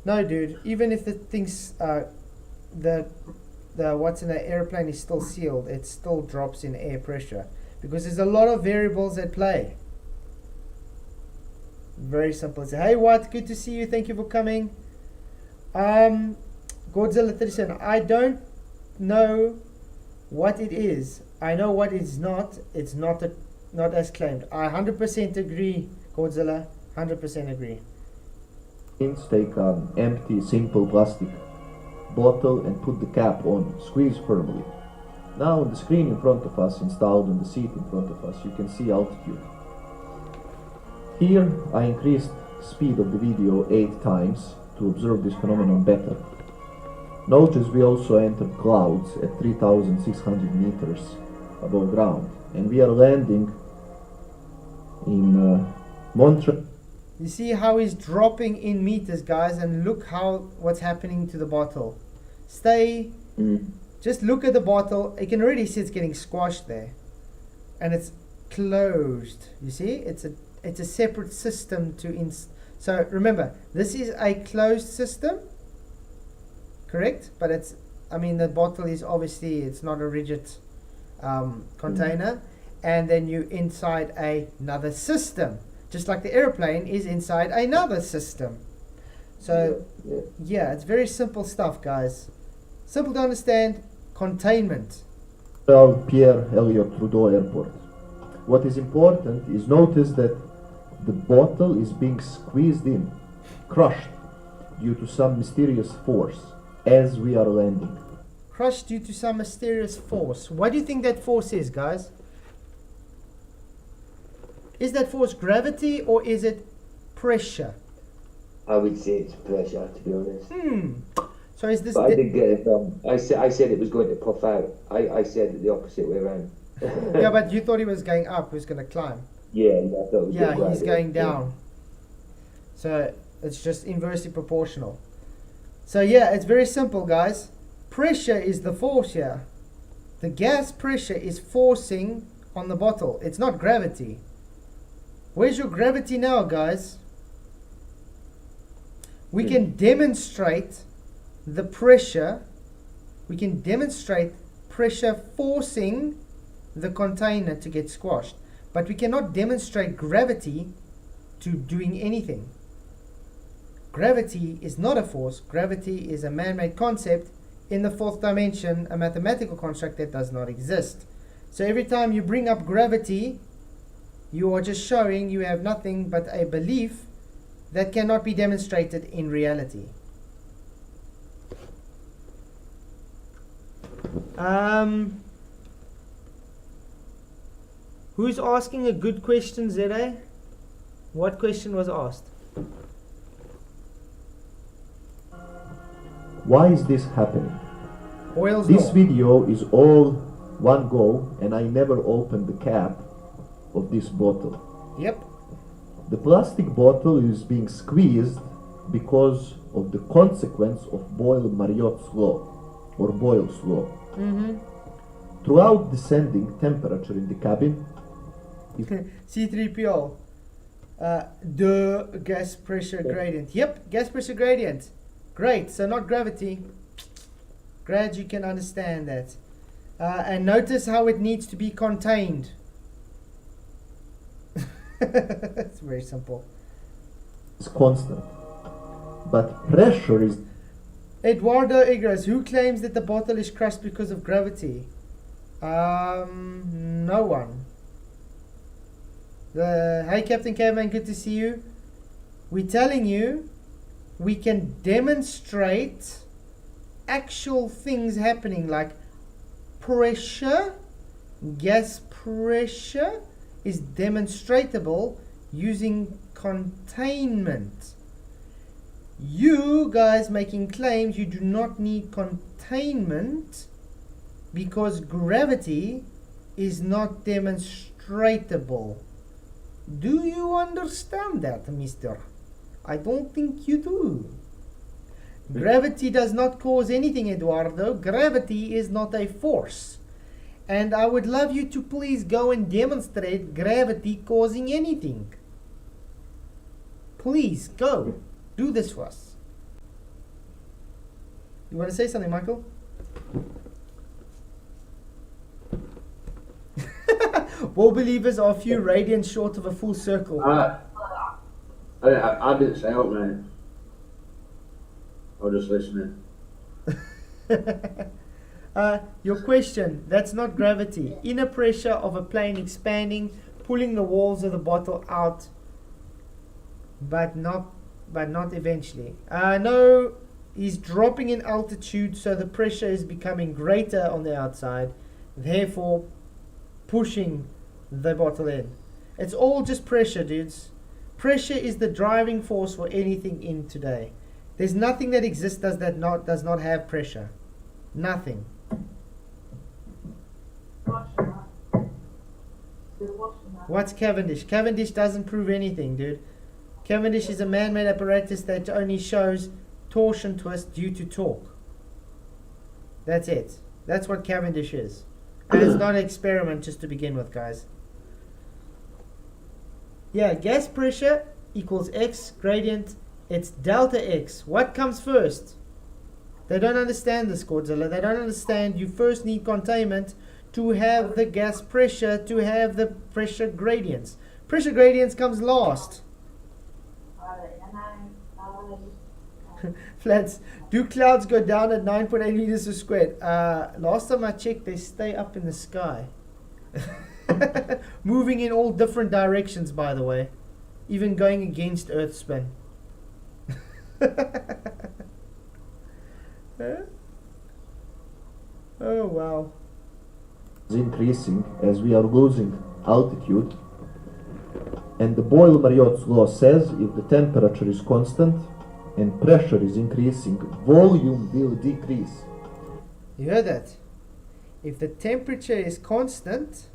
No, dude, even if the thing's, the what's in the airplane is still sealed, it still drops in air pressure because there's a lot of variables at play. Very simple. So, hey Watt, good to see you. Thank you for coming. Godzilla 37. I don't know what it is. I know what it's not. It's not as claimed. I 100% agree, Godzilla. 100% agree. take an empty, simple plastic bottle and put the cap on. Squeeze firmly. Now on the screen in front of us, installed on the seat in front of us, you can see altitude. Here I increased speed of the video 8 times to observe this phenomenon better. Notice we also entered clouds at 3,600 meters above ground, and we are landing in Montreal. You see how he's dropping in meters, guys, and look what's happening to the bottle. Just look at the bottle. You can already see it's getting squashed there, and it's closed. You see, it's a separate system so remember, this is a closed system, correct? But the bottle is obviously, it's not a rigid container, and then you inside another system, just like the airplane is inside another system. So Yeah. yeah, it's very simple stuff, guys. Simple to understand. Containment. Pierre Elliott Trudeau Airport. What is important is notice that the bottle is being squeezed in, crushed, due to some mysterious force as we are landing. Crushed due to some mysterious force. What do you think that force is, guys? Is that force gravity or is it pressure? I would say it's pressure, to be honest. So is this... But I did get it wrong. I said it was going to puff out. I said it the opposite way around. Yeah, but you thought he was going up, he was going to climb. Yeah, I thought it was Yeah, going he's right, going yeah. down. So it's just inversely proportional. So yeah, it's very simple, guys. Pressure is the force here. The gas pressure is forcing on the bottle. It's not gravity. Where's your gravity now, guys? We can demonstrate the pressure. We can demonstrate pressure forcing the container to get squashed. But we cannot demonstrate gravity to doing anything. Gravity is not a force. Gravity is a man-made concept in the fourth dimension, a mathematical construct that does not exist. So every time you bring up gravity, you are just showing you have nothing but a belief that cannot be demonstrated in reality. Who's asking a good question, Zede? What question was asked? Why is this happening? Oil's This law. video is all one go and I never opened the cap of this bottle. Yep. The plastic bottle is being squeezed because of the consequence of Boyle-Mariotte's law, or Boyle's law. Throughout descending temperature in the cabin, C3PO. The gas pressure gradient. Yep, gas pressure gradient. Great, so not gravity. Glad you can understand that. And notice how it needs to be contained. It's very simple. is constant. But pressure is Eduardo Igras, who claims that the bottle is crushed because of gravity? No one. Hey Captain Caveman, good to see you. We're telling you we can demonstrate actual things happening like pressure, gas pressure is demonstratable using containment. You guys making claims you do not need containment because gravity is not demonstratable. Do you understand that, mister? I don't think you do. Gravity does not cause anything, Eduardo. Gravity is not a force. And I would love you to please go and demonstrate gravity causing anything. Please, go. Do this for us. You want to say something, Michael? All believers are a few radians short of a full circle. I didn't say out, mate. I was just listening. Your question, that's not gravity. Inner pressure of a plane expanding, pulling the walls of the bottle out, but not eventually. No, he's dropping in altitude, so the pressure is becoming greater on the outside, therefore pushing the bottle in. It's all just pressure, dudes. Pressure is the driving force for anything in today. There's nothing that exists does not have pressure. Nothing. What's Cavendish? Cavendish doesn't prove anything, dude. Cavendish is a man-made apparatus that only shows torsion twist due to torque. That's it. That's what Cavendish is. And it's not an experiment just to begin with, guys. Yeah, gas pressure equals X gradient. It's delta X. What comes first? They don't understand this, Godzilla. They don't understand you first need containment to have the gas pressure, to have the pressure gradients. Pressure gradients comes last. Flats. Do clouds go down at 9.8 meters per squared? Last time I checked, they stay up in the sky. Moving in all different directions, by the way. Even going against Earth spin. Oh, wow. Is increasing as we are losing altitude. And the Boyle-Mariott's law says if the temperature is constant and pressure is increasing, volume will decrease. You heard that? If the temperature is constant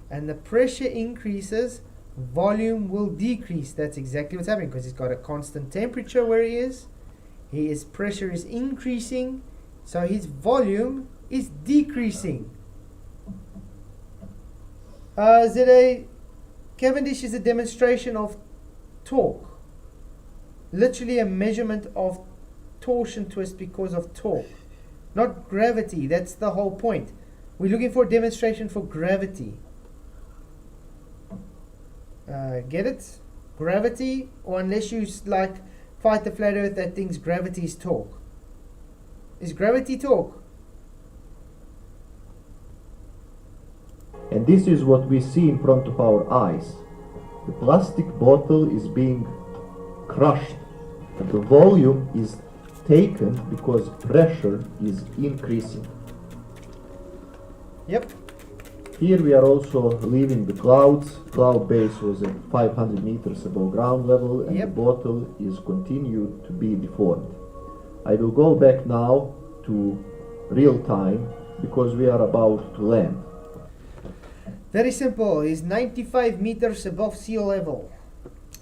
and the pressure increases, volume will decrease. That's exactly what's happening because he's got a constant temperature where he is. His pressure is increasing, so his volume is decreasing. Cavendish is a demonstration of torque. Literally a measurement of torsion twist because of torque. Not gravity, that's the whole point. We're looking for a demonstration for gravity. Get it? Gravity, or unless you like fight the flat earth that thinks gravity is torque. Is gravity torque? And this is what we see in front of our eyes. The plastic bottle is being crushed. And the volume is taken because pressure is increasing. Yep. Here we are also leaving the clouds. Cloud base was at 500 meters above ground level and Yep. the bottle is continued to be deformed. I will go back now to real time because we are about to land. Very simple. He's 95 meters above sea level.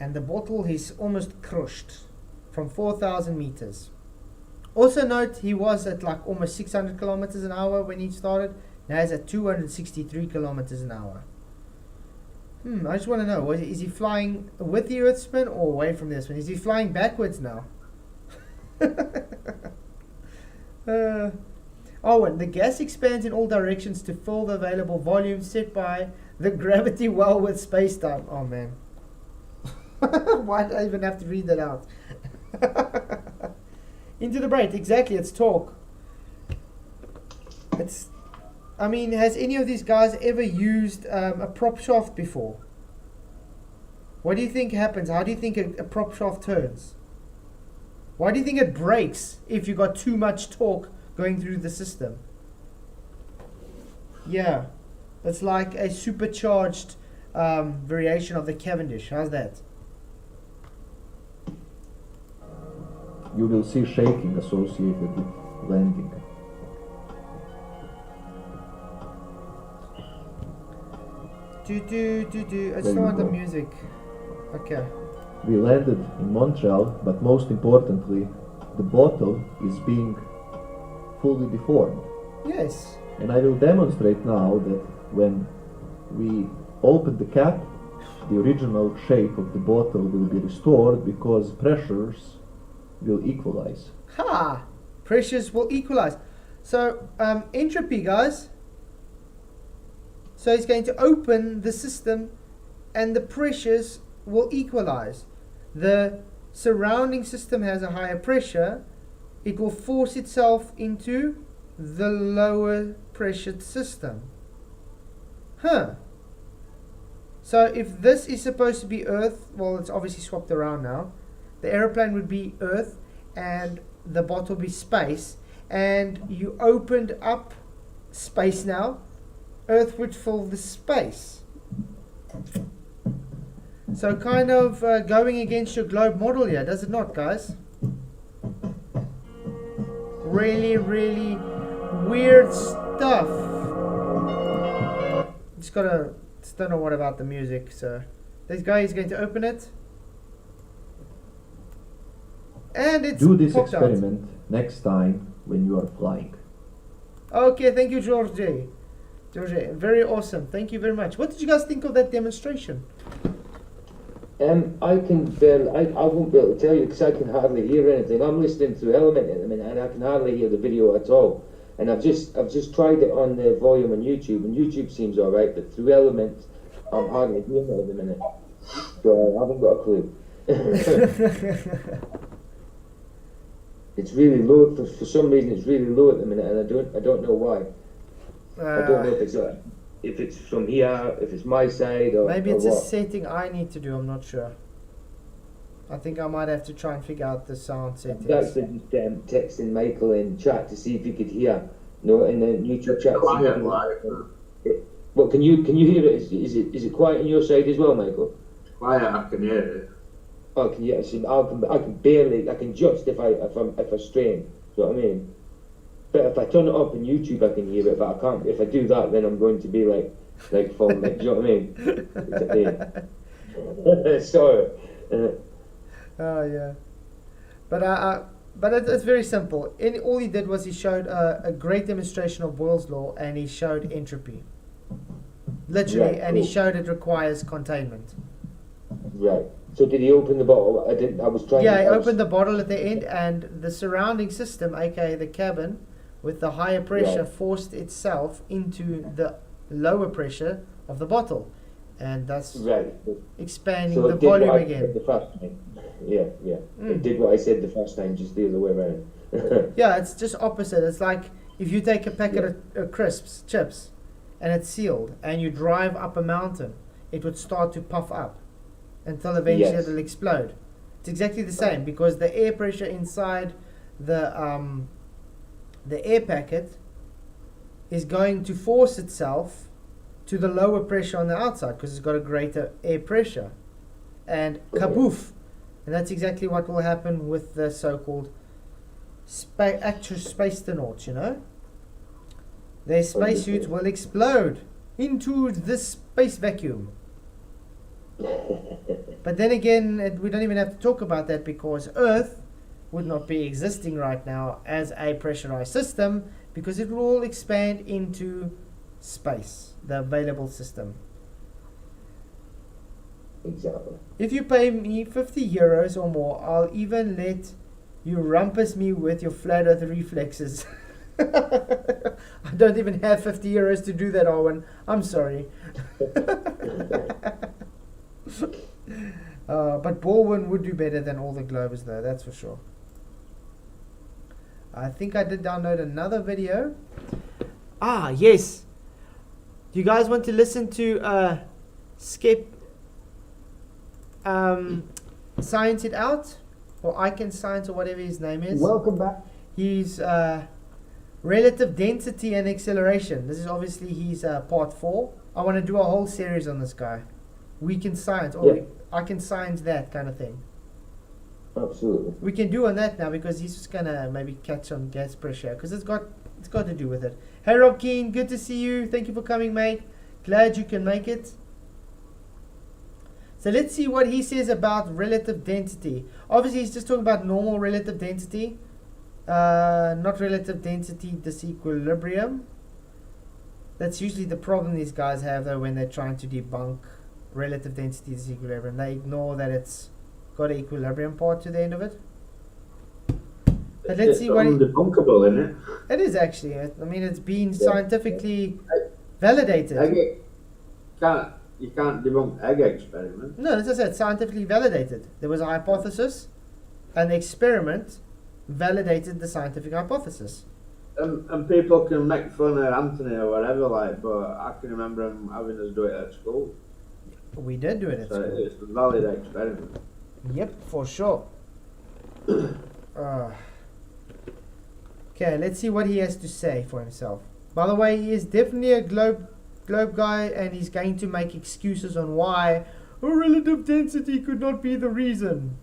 And the bottle is almost crushed from 4,000 meters. Also note he was at like almost 600 kilometers an hour when he started. Now he's at 263 kilometers an hour. I just want to know, is he flying with the Earth spin or away from the Earth spin? Is he flying backwards now? And the gas expands in all directions to fill the available volume set by the gravity well with space-time. Oh man. Why did I even have to read that out? Into the braid, exactly, it's torque. Has any of these guys ever used a prop shaft before? What do you think happens? How do you think a prop shaft turns? Why do you think it breaks if you got too much torque going through the system? Yeah, it's like a supercharged variation of the Cavendish. How's that? You will see shaking associated with landing. I just There you want the go. music. Okay. We landed in Montreal, but most importantly, the bottle is being fully deformed. Yes. And I will demonstrate now that when we open the cap, the original shape of the bottle will be restored because pressures will equalize. Ha! Pressures will equalize. So, entropy, guys. So he's going to open the system and the pressures will equalize. The surrounding system has a higher pressure. It will force itself into the lower pressured system. So if this is supposed to be Earth, well, it's obviously swapped around now. The aeroplane would be Earth and the bottle be space. And you opened up space now. Earth would fill the space. So kind of going against your globe model here, does it not, guys? Really, really weird stuff. Just don't know what about the music. So this guy is going to open it. And it's Do this popped out. experiment next time when you are flying. Okay, thank you, George. Very awesome. Thank you very much. What did you guys think of that demonstration? I won't be able to tell you because I can hardly hear anything. I'm listening to Element at the minute and I can hardly hear the video at all. and I've just tried it on the volume on YouTube, and YouTube seems all right, but through Element, I'm hardly doing it at the minute, so I haven't got a clue. It's really low for some reason. It's really low at the minute, and I don't know why. I don't know if it's from here, if it's my side, or maybe or it's a what. setting I need to do. I'm not sure. I think I might have to try and figure out the sound settings. That's just texting Michael in chat to see if you could hear. No, in the YouTube chat. Quiet like. Well, can you hear it? Is it quiet on your side as well, Michael? Quiet, I can hear it. Oh, can you? See, I can just if I strain. Do you know what I mean? But if I turn it up on YouTube, I can hear it. But I can't. If I do that, then I'm going to be like falling. Do you know what I mean? Sorry. Oh yeah, but it's very simple. All he did was he showed a great demonstration of Boyle's law, and he showed entropy, literally, Yeah, and he cool. showed it requires containment. Right. So did he open the bottle? I didn't. I was trying. Yeah, he I was- opened the bottle at the end, and the surrounding system, aka the cabin, with the higher pressure, Right. forced itself into the lower pressure of the bottle, and that's Right. expanding So the it did volume what I again. said the first time. Yeah. Mm. It did what I said the first time, just the other way around. Yeah, it's just opposite. It's like if you take a packet of crisps, chips, and it's sealed, and you drive up a mountain, it would start to puff up until eventually Yes. it'll explode. It's exactly the same because the air pressure inside the air packet is going to force itself to the lower pressure on the outside because it's got a greater air pressure, and kaboof. And that's exactly what will happen with the so-called actual spacenauts, you know? Their spacesuits will explode into this space vacuum. But then again, we don't even have to talk about that because Earth would not be existing right now as a pressurized system because it will all expand into space, the available system. Exactly. If you pay me 50 euros or more, I'll even let you rumpus me with your flat earth reflexes. I don't even have 50 euros to do that, Owen. I'm sorry. But Baldwin would do better than all the Glovers, though, that's for sure. I think I did download another video. Ah, yes. Do you guys want to listen to Skip Science It Out? Or I Can Science, or whatever his name is. Welcome back. He's relative density and acceleration. This is obviously his part 4. I want to do a whole series on this guy. We can science, or Yeah. I can science that kind of thing. Absolutely. We can do on that now because he's just gonna maybe catch on gas pressure because it's got to do with it. Hey Rob Keen, good to see you. Thank you for coming, mate. Glad you can make it. So let's see what he says about relative density. Obviously, he's just talking about normal relative density, not relative density disequilibrium. That's usually the problem these guys have, though, when they're trying to debunk relative density disequilibrium. They ignore that it's got an equilibrium part to the end of it. But let's see what undebunkable, isn't it? it is actually. I mean, it's been scientifically validated. You can't debunk egg experiment. No, as I said, scientifically validated. There was a hypothesis, an experiment validated the scientific hypothesis. And people can make fun of Anthony or whatever, like, but I can remember him having us do it at school. We did do it at So school. it's a valid experiment. Yep, for sure. Okay, let's see what he has to say for himself. By the way, he is definitely a globe guy, and he's going to make excuses on why relative density could not be the reason.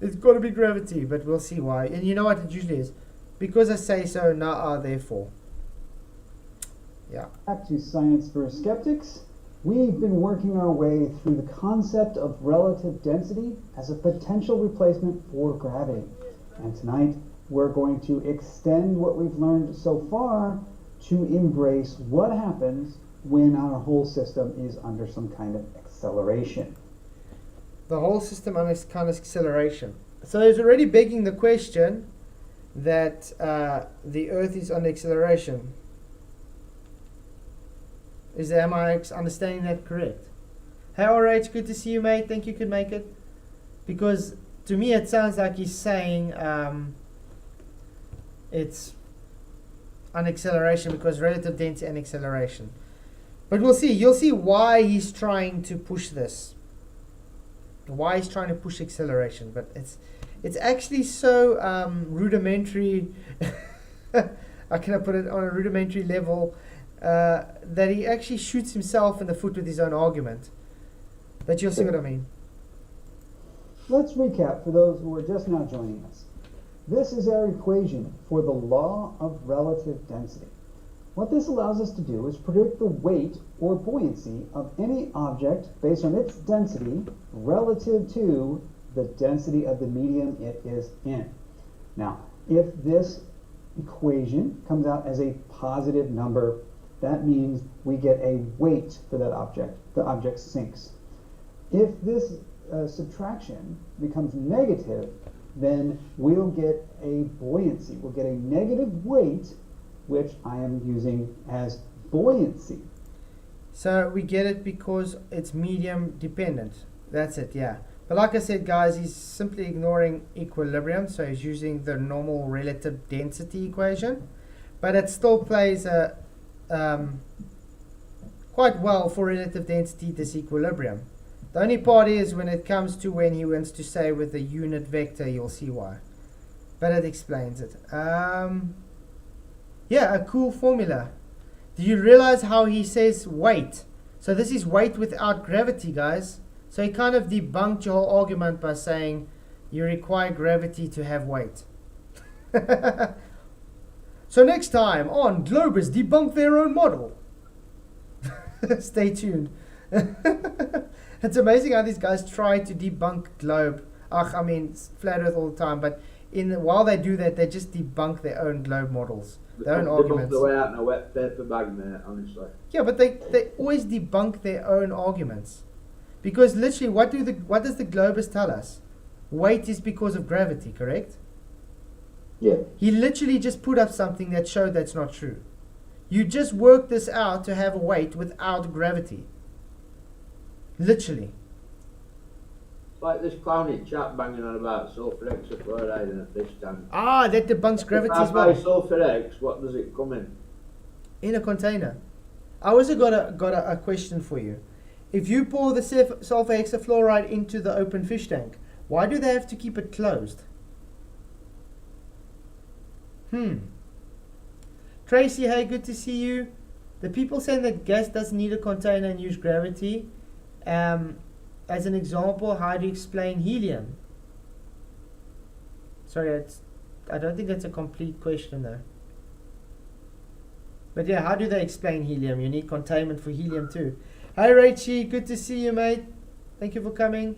It's got to be gravity, but we'll see why. And you know what it usually is? Because I say so, now therefore. Yeah. Back to Science for Skeptics. We've been working our way through the concept of relative density as a potential replacement for gravity. And tonight, we're going to extend what we've learned so far to embrace what happens when our whole system is under some kind of acceleration. The whole system under kind of acceleration. So it's already begging the question, that the Earth is on acceleration. Am I understanding that correct? Hey, RH, good to see you, mate. Think you could make it? Because to me it sounds like he's saying it's on acceleration because relative density and acceleration. But we'll see. You'll see why he's trying to push this. Why he's trying to push acceleration. But it's actually so rudimentary. How can I put it, on a rudimentary level, that he actually shoots himself in the foot with his own argument. But you'll see what I mean. Let's recap for those who are just now joining us. This is our equation for the law of relative density. What this allows us to do is predict the weight or buoyancy of any object based on its density relative to the density of the medium it is in. Now, if this equation comes out as a positive number, that means we get a weight for that object. The object sinks. If this subtraction becomes negative, then we'll get a buoyancy. We'll get a negative weight, which I am using as buoyancy. So we get it because it's medium dependent. That's it, yeah. But like I said, guys, he's simply ignoring equilibrium, so he's using the normal relative density equation. But it still plays quite well for relative density disequilibrium. The only part is when it comes to when he wants to say with the unit vector, you'll see why. But it explains it. Yeah, a cool formula. Do you realize how he says weight? So this is weight without gravity, guys. So he kind of debunked your whole argument by saying you require gravity to have weight. So next time on Globus debunk their own model. Stay tuned. It's amazing how these guys try to debunk globe. Flat Earth all the time, but while they do that, they just debunk their own globe models, their own arguments. The way out in a wet paper bag, mate, honestly. Yeah, but they always debunk their own arguments, because literally, what does the globus tell us? Weight is because of gravity, correct? Yeah. He literally just put up something that showed that's not true. You just worked this out to have a weight without gravity. Literally. It's like this clowny chap banging on about sulfur hexafluoride in a fish tank. That debunks gravity as If I buy well. sulfur X, what does it come in? In a container. I also got a question for you. If you pour the sulfur hexafluoride into the open fish tank, why do they have to keep it closed? Tracy, hey, good to see you. The people saying that gas doesn't need a container and use gravity. As an example, how do you explain helium? Sorry, I don't think that's a complete question though. But yeah, how do they explain helium? You need containment for helium too. Hi Rachie, good to see you, mate. Thank you for coming.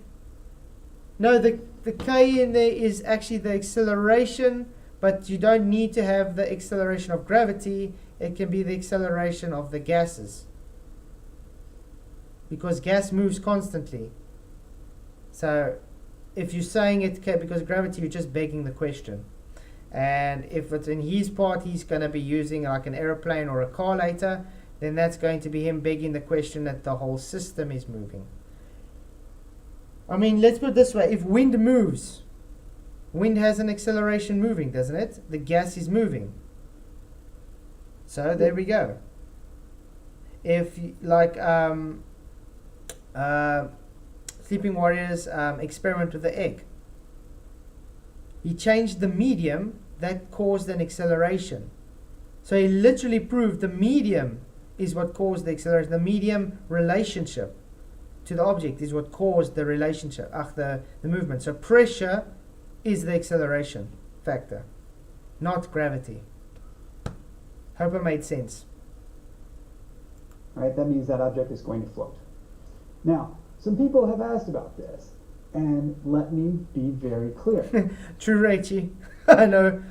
No, the K in there is actually the acceleration, but you don't need to have the acceleration of gravity. It can be the acceleration of the gases, because gas moves constantly. So if you're saying it because of gravity, you're just begging the question. And if it's in his part, he's going to be using like an aeroplane or a car later, then that's going to be him begging the question that the whole system is moving. I mean, let's put it this way. If wind moves, wind has an acceleration moving, doesn't it? The gas is moving. So there we go. If like Sleeping Warriors experiment with the egg, he changed the medium that caused an acceleration. So he literally proved the medium is what caused the acceleration. The medium relationship to the object is what caused the relationship, the movement. So pressure is the acceleration factor, not gravity. Hope it made sense. Right, that means that object is going to float. Now, some people have asked about this, and let me be very clear. True, Rachie. I know.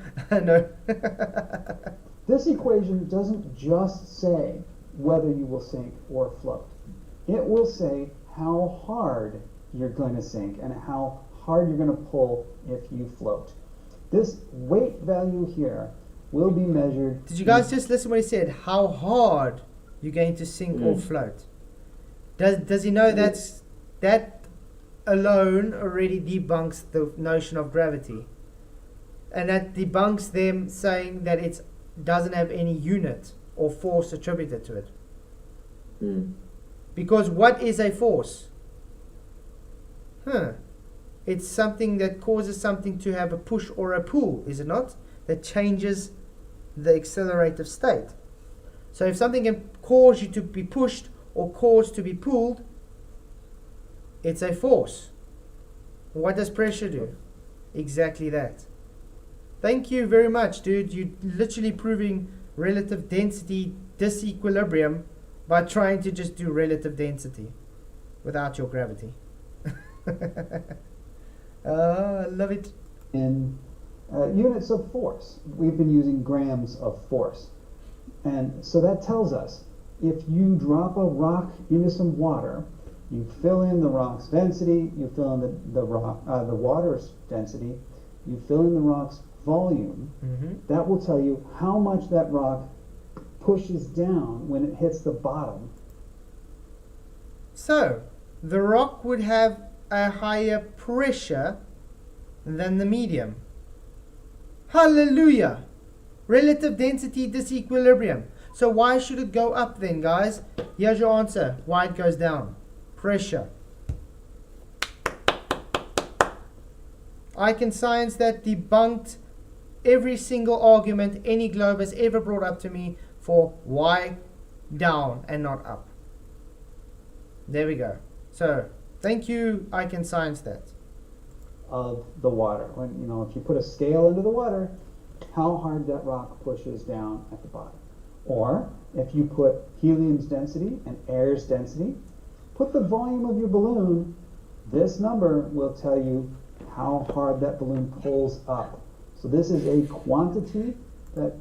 This equation doesn't just say whether you will sink or float. It will say how hard you're going to sink and how hard you're going to pull if you float. This weight value here will be measured. Did you guys just listen what he said? How hard you're going to sink or float? Does he know that alone already debunks the notion of gravity? And that debunks them saying that it doesn't have any unit or force attributed to it. Because what is a force? It's something that causes something to have a push or a pull, is it not? That changes the accelerative state. So if something can cause you to be pushed or cause to be pulled, it's a force. What does pressure do? Exactly that. Thank you very much, dude. You're literally proving relative density disequilibrium by trying to just do relative density without your gravity. I love it. In units of force. We've been using grams of force. And so that tells us if you drop a rock into some water, you fill in the rock's density, you fill in the water's density, you fill in the rock's volume, that will tell you how much that rock pushes down when it hits the bottom. So, the rock would have a higher pressure than the medium. Hallelujah! Relative density disequilibrium. So why should it go up then, guys? Here's your answer. Why it goes down. Pressure. I Can Science that debunked every single argument any globe has ever brought up to me for why down and not up. There we go. So, thank you, I Can Science that. Of the water. When, if you put a scale into the water, how hard that rock pushes down at the bottom. Or, if you put helium's density and air's density, put the volume of your balloon, this number will tell you how hard that balloon pulls up. So this is a quantity that...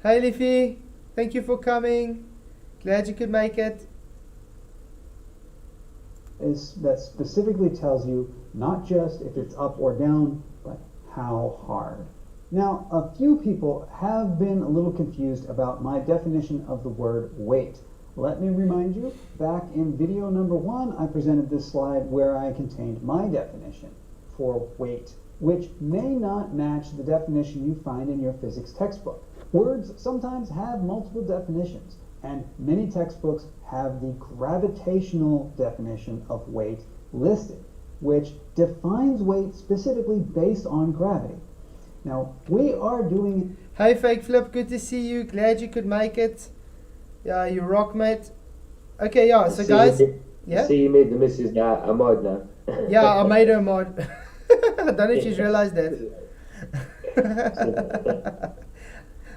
Hey Leafy, thank you for coming. Glad you could make it. That specifically tells you not just if it's up or down, but how hard. Now, a few people have been a little confused about my definition of the word weight. Let me remind you, back in video number 1, I presented this slide where I contained my definition for weight, which may not match the definition you find in your physics textbook. Words sometimes have multiple definitions, and many textbooks have the gravitational definition of weight listed, which defines weight specifically based on gravity. Now, we are doing... Hey Fake Flip, good to see you. Glad you could make it. Yeah, you rock, mate. Okay, yeah, so guys... Yeah? See, you made the missus a mod now. Yeah, I made her a mod. I don't know if she's realized that.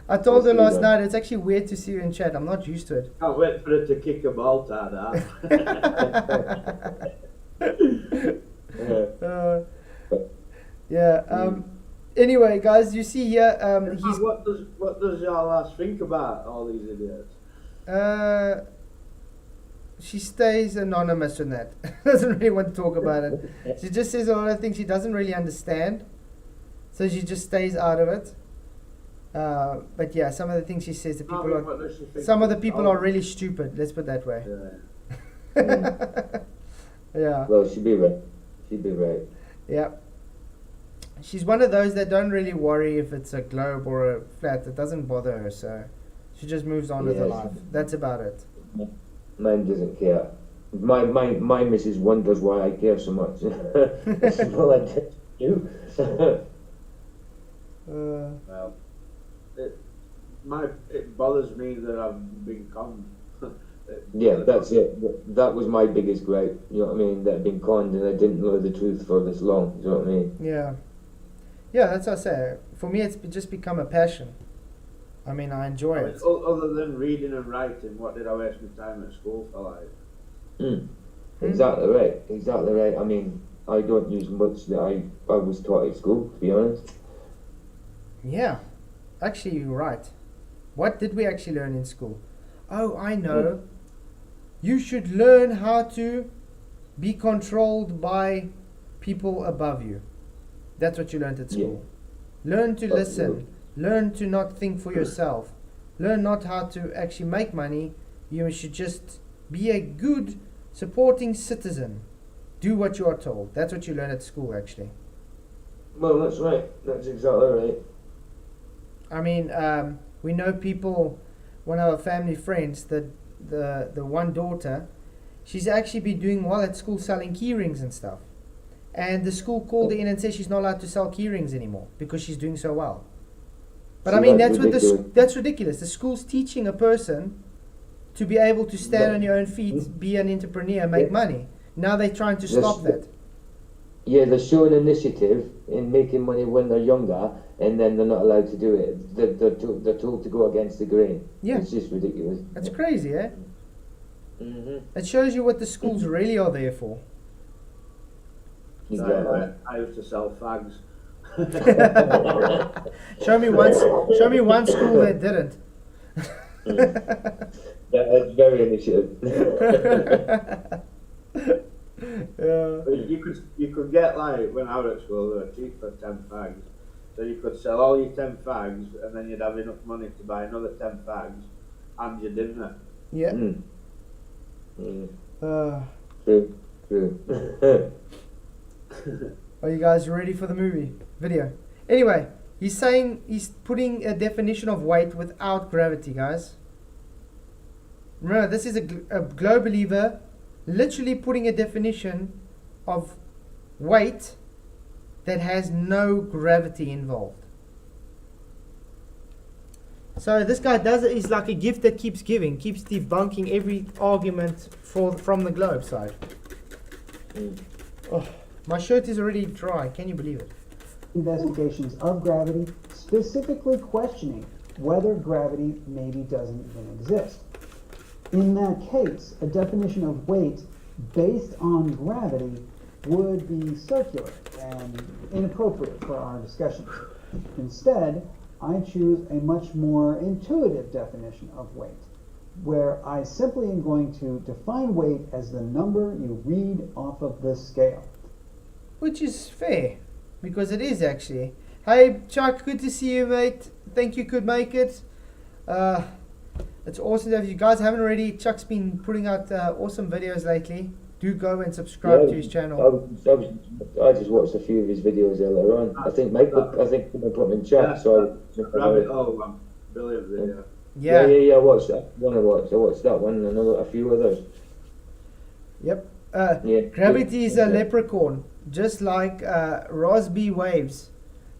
I told her last night, it's actually weird to see you in chat. I'm not used to it. Can't wait for it to kick a ball to that. Anyway, guys, you see here, he's... What does y'all lads think about all these idiots? She stays anonymous in that. Doesn't really want to talk about it. She just says a lot of things she doesn't really understand. So she just stays out of it. But yeah, some of the things she says, some of the people are really stupid. Let's put it that way. Yeah. Yeah. Well, she'd be right. She'd be right. Yeah. She's one of those that don't really worry if it's a globe or a flat. It doesn't bother her, so she just moves on with her life. That's about it. Mine doesn't care. My missus wonders why I care so much. Well, I did you. Well, it bothers me that I've been conned. Yeah, that's it. That was my biggest gripe. You know what I mean? That I'd been conned and I didn't know the truth for this long. You know what I mean? Yeah. Yeah, that's what I say. For me, it's just become a passion. I mean, I enjoy it. Other than reading and writing, what did I waste my time at school for, like? Exactly right. Exactly right. I mean, I don't use much that I was taught at school, to be honest. Yeah. Actually, you're right. What did we actually learn in school? Oh, I know. You should learn how to be controlled by people above you. That's what you learned at school. Learn to listen. Absolutely. Learn to not think for yourself. Learn not how to actually make money. You should just be a good supporting citizen. Do what you are told. That's what you learn at school, actually. Well, that's right. That's exactly right. I mean, we know people, one of our family friends, the one daughter, she's actually been doing well at school selling key rings and stuff. And the school called her in and said she's not allowed to sell key rings anymore because she's doing so well. But See, I mean, that's that's what ridiculous. that's ridiculous. The school's teaching a person to be able to stand But- on your own feet, be an entrepreneur, make money. Now they're trying to stop that. Yeah, they're showing initiative in making money when they're younger, and then they're not allowed to do it. They're told to go against the grain. Yeah. It's just ridiculous. That's crazy, eh? Mm-hmm. It shows you what the schools really are there for. Exactly. I used to sell fags. Show me one school that didn't. That's very initiative. Yeah. But you could get, like, when I was at school, they were cheap for 10 fags. So you could sell all your 10 fags, and then you'd have enough money to buy another 10 fags and your dinner. Yeah. Mm. Mm. Uh, True. are you guys ready for the video? Anyway, he's saying he's putting a definition of weight without gravity, guys. Remember, this is a globe believer literally putting a definition of weight that has no gravity involved. So this guy does it is like a gift that keeps giving, keeps debunking every argument from the globe side. Mm. Oh, my shirt is already dry. Can you believe it? Investigations of gravity, specifically questioning whether gravity maybe doesn't even exist. In that case, a definition of weight based on gravity would be circular and inappropriate for our discussions. Instead, I choose a much more intuitive definition of weight, where I simply am going to define weight as the number you read off of the scale. Which is fair, because it is actually. Hey Chuck, good to see you, mate. Think you could make it. It's awesome that if you guys haven't already, Chuck's been putting out awesome videos lately. Do go and subscribe to his channel. I just watched a few of his videos earlier on. I think Michael put them in chat. So Rabbit hole one. Brilliant video. Yeah. I watched that one. I watched that one and a few others. Yep. Yeah. Gravity is a leprechaun, just like Rosby waves.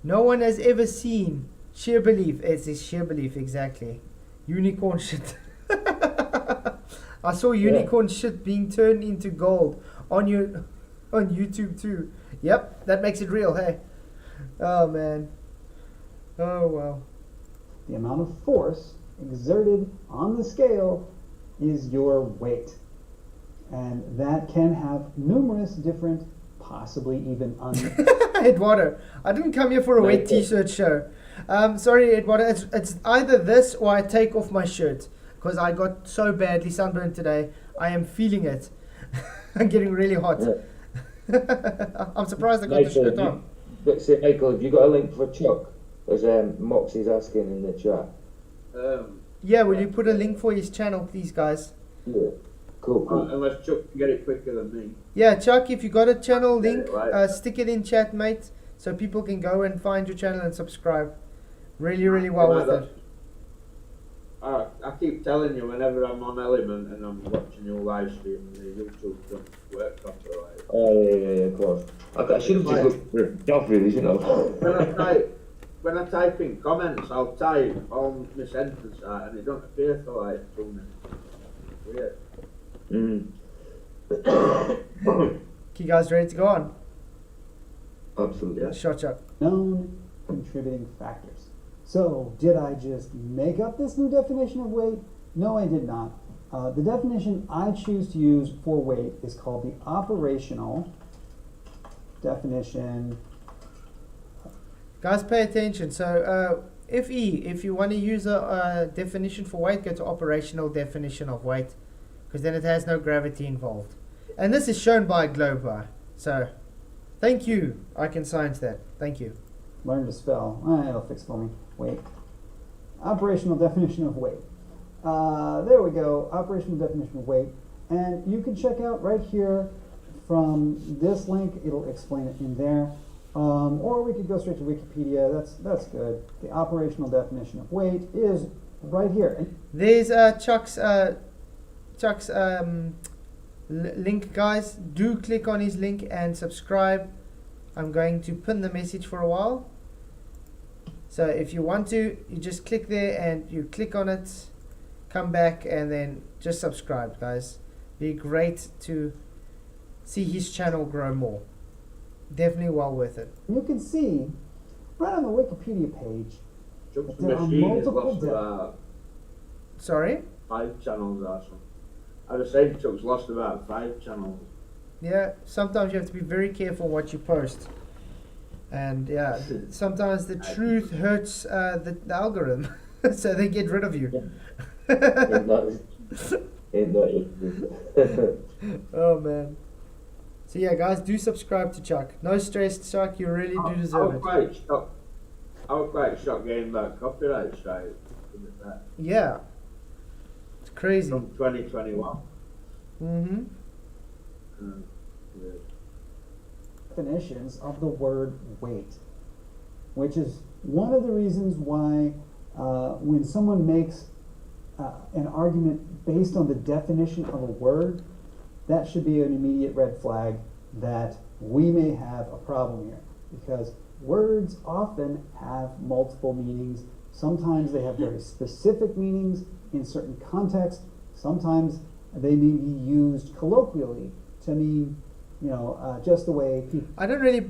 No one has ever seen sheer belief. It's a sheer belief, exactly. Unicorn shit. I saw unicorn shit being turned into gold on YouTube too. Yep, that makes it real, hey. Oh man. Oh wow. The amount of force exerted on the scale is your weight. And that can have numerous different, possibly even Eduardo, I didn't come here for a wet t-shirt show. Sorry, Eduardo, it's either this or I take off my shirt. Because I got so badly sunburned today. I am feeling it. I'm getting really hot. Yeah. I'm surprised I got the shirt on. But say, Michael, have you got a link for Chuck? As Moxie's asking in the chat. Yeah, will you put a link for his channel, please, guys? Yeah. Cool. Unless Chuck can get it quicker than me. Yeah, Chuck, if you got a channel link, Right. stick it in chat, mate, so people can go and find your channel and subscribe. Really, really well with it. I keep telling you whenever I'm on Element and I'm watching your live stream, the YouTube don't work properly. Oh yeah, of course. I should have just looked for stuff really, you know. When I type in comments, I'll type on my sentence out and it don't appear for like 2 minutes. Weird. You guys ready to go on? Absolutely. Shot Chuck. known contributing factors. So, did I just make up this new definition of weight? No, I did not. The definition I choose to use for weight is called the operational definition. Guys, pay attention. So, if you want to use a definition for weight, go to operational definition of weight, because then it has no gravity involved. And this is shown by Globar. So, thank you. I can science that. Thank you. learn to spell. It'll fix for me. Weight. Operational definition of weight. There we go. Operational definition of weight. And you can check out right here from this link. It'll explain it in there. Or we could go straight to Wikipedia. That's good. The operational definition of weight is right here. And There's Chuck's link, guys. Do click on his link and subscribe. I'm going to pin the message for a while. So if you want to, you just click there and you click on it, come back and then just subscribe, guys. Be great to see his channel grow more. Definitely well worth it. you can see right on the Wikipedia page Chuck's there are machine is multiple lost about Sorry? 5 channels or something. I was saying Chuck's lost about 5 channels. Yeah, sometimes you have to be very careful what you post. And yeah, sometimes the truth hurts the algorithm. So they get rid of you. Ain't not Oh man. So yeah, guys, do subscribe to Chuck. No stress, Chuck. You really do deserve it. I was quite shocked getting that copyright strike Yeah. It's crazy. from 2021. Mm-hmm. Yeah. definitions of the word weight, which is one of the reasons why when someone makes an argument based on the definition of a word, that should be an immediate red flag that we may have a problem here, because words often have multiple meanings. Sometimes they have very specific meanings in certain contexts. Sometimes they may be used colloquially to mean, just the way people. I don't really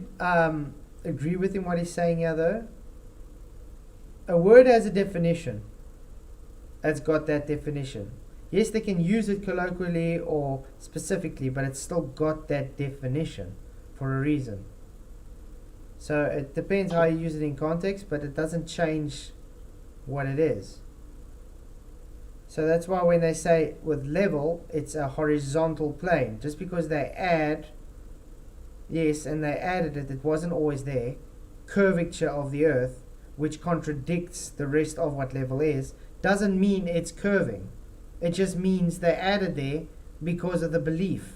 agree with him what he's saying here, though. A word has a definition. It's got that definition. Yes, they can use it colloquially or specifically, but it's still got that definition for a reason. So it depends how you use it in context, but it doesn't change what it is. So that's why when they say with level, it's a horizontal plane. Just because they add, yes, and they added it, it wasn't always there, curvature of the earth, which contradicts the rest of what level is, doesn't mean it's curving. It just means they added there because of the belief.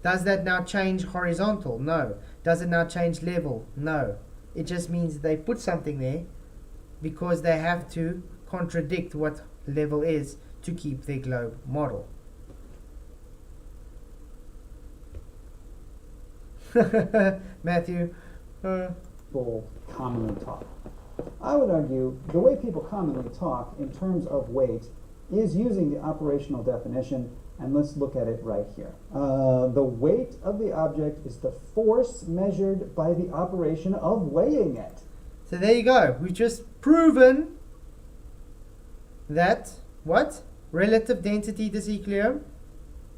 Does that now change horizontal? No. Does it now change level? No. It just means they put something there because they have to contradict what level is to keep their globe model. Matthew. People commonly talk. I would argue the way people commonly talk in terms of weight is using the operational definition, and let's look at it right here. The weight of the object is the force measured by the operation of weighing it. So there you go. We've just proven that what? Relative density disequilibrium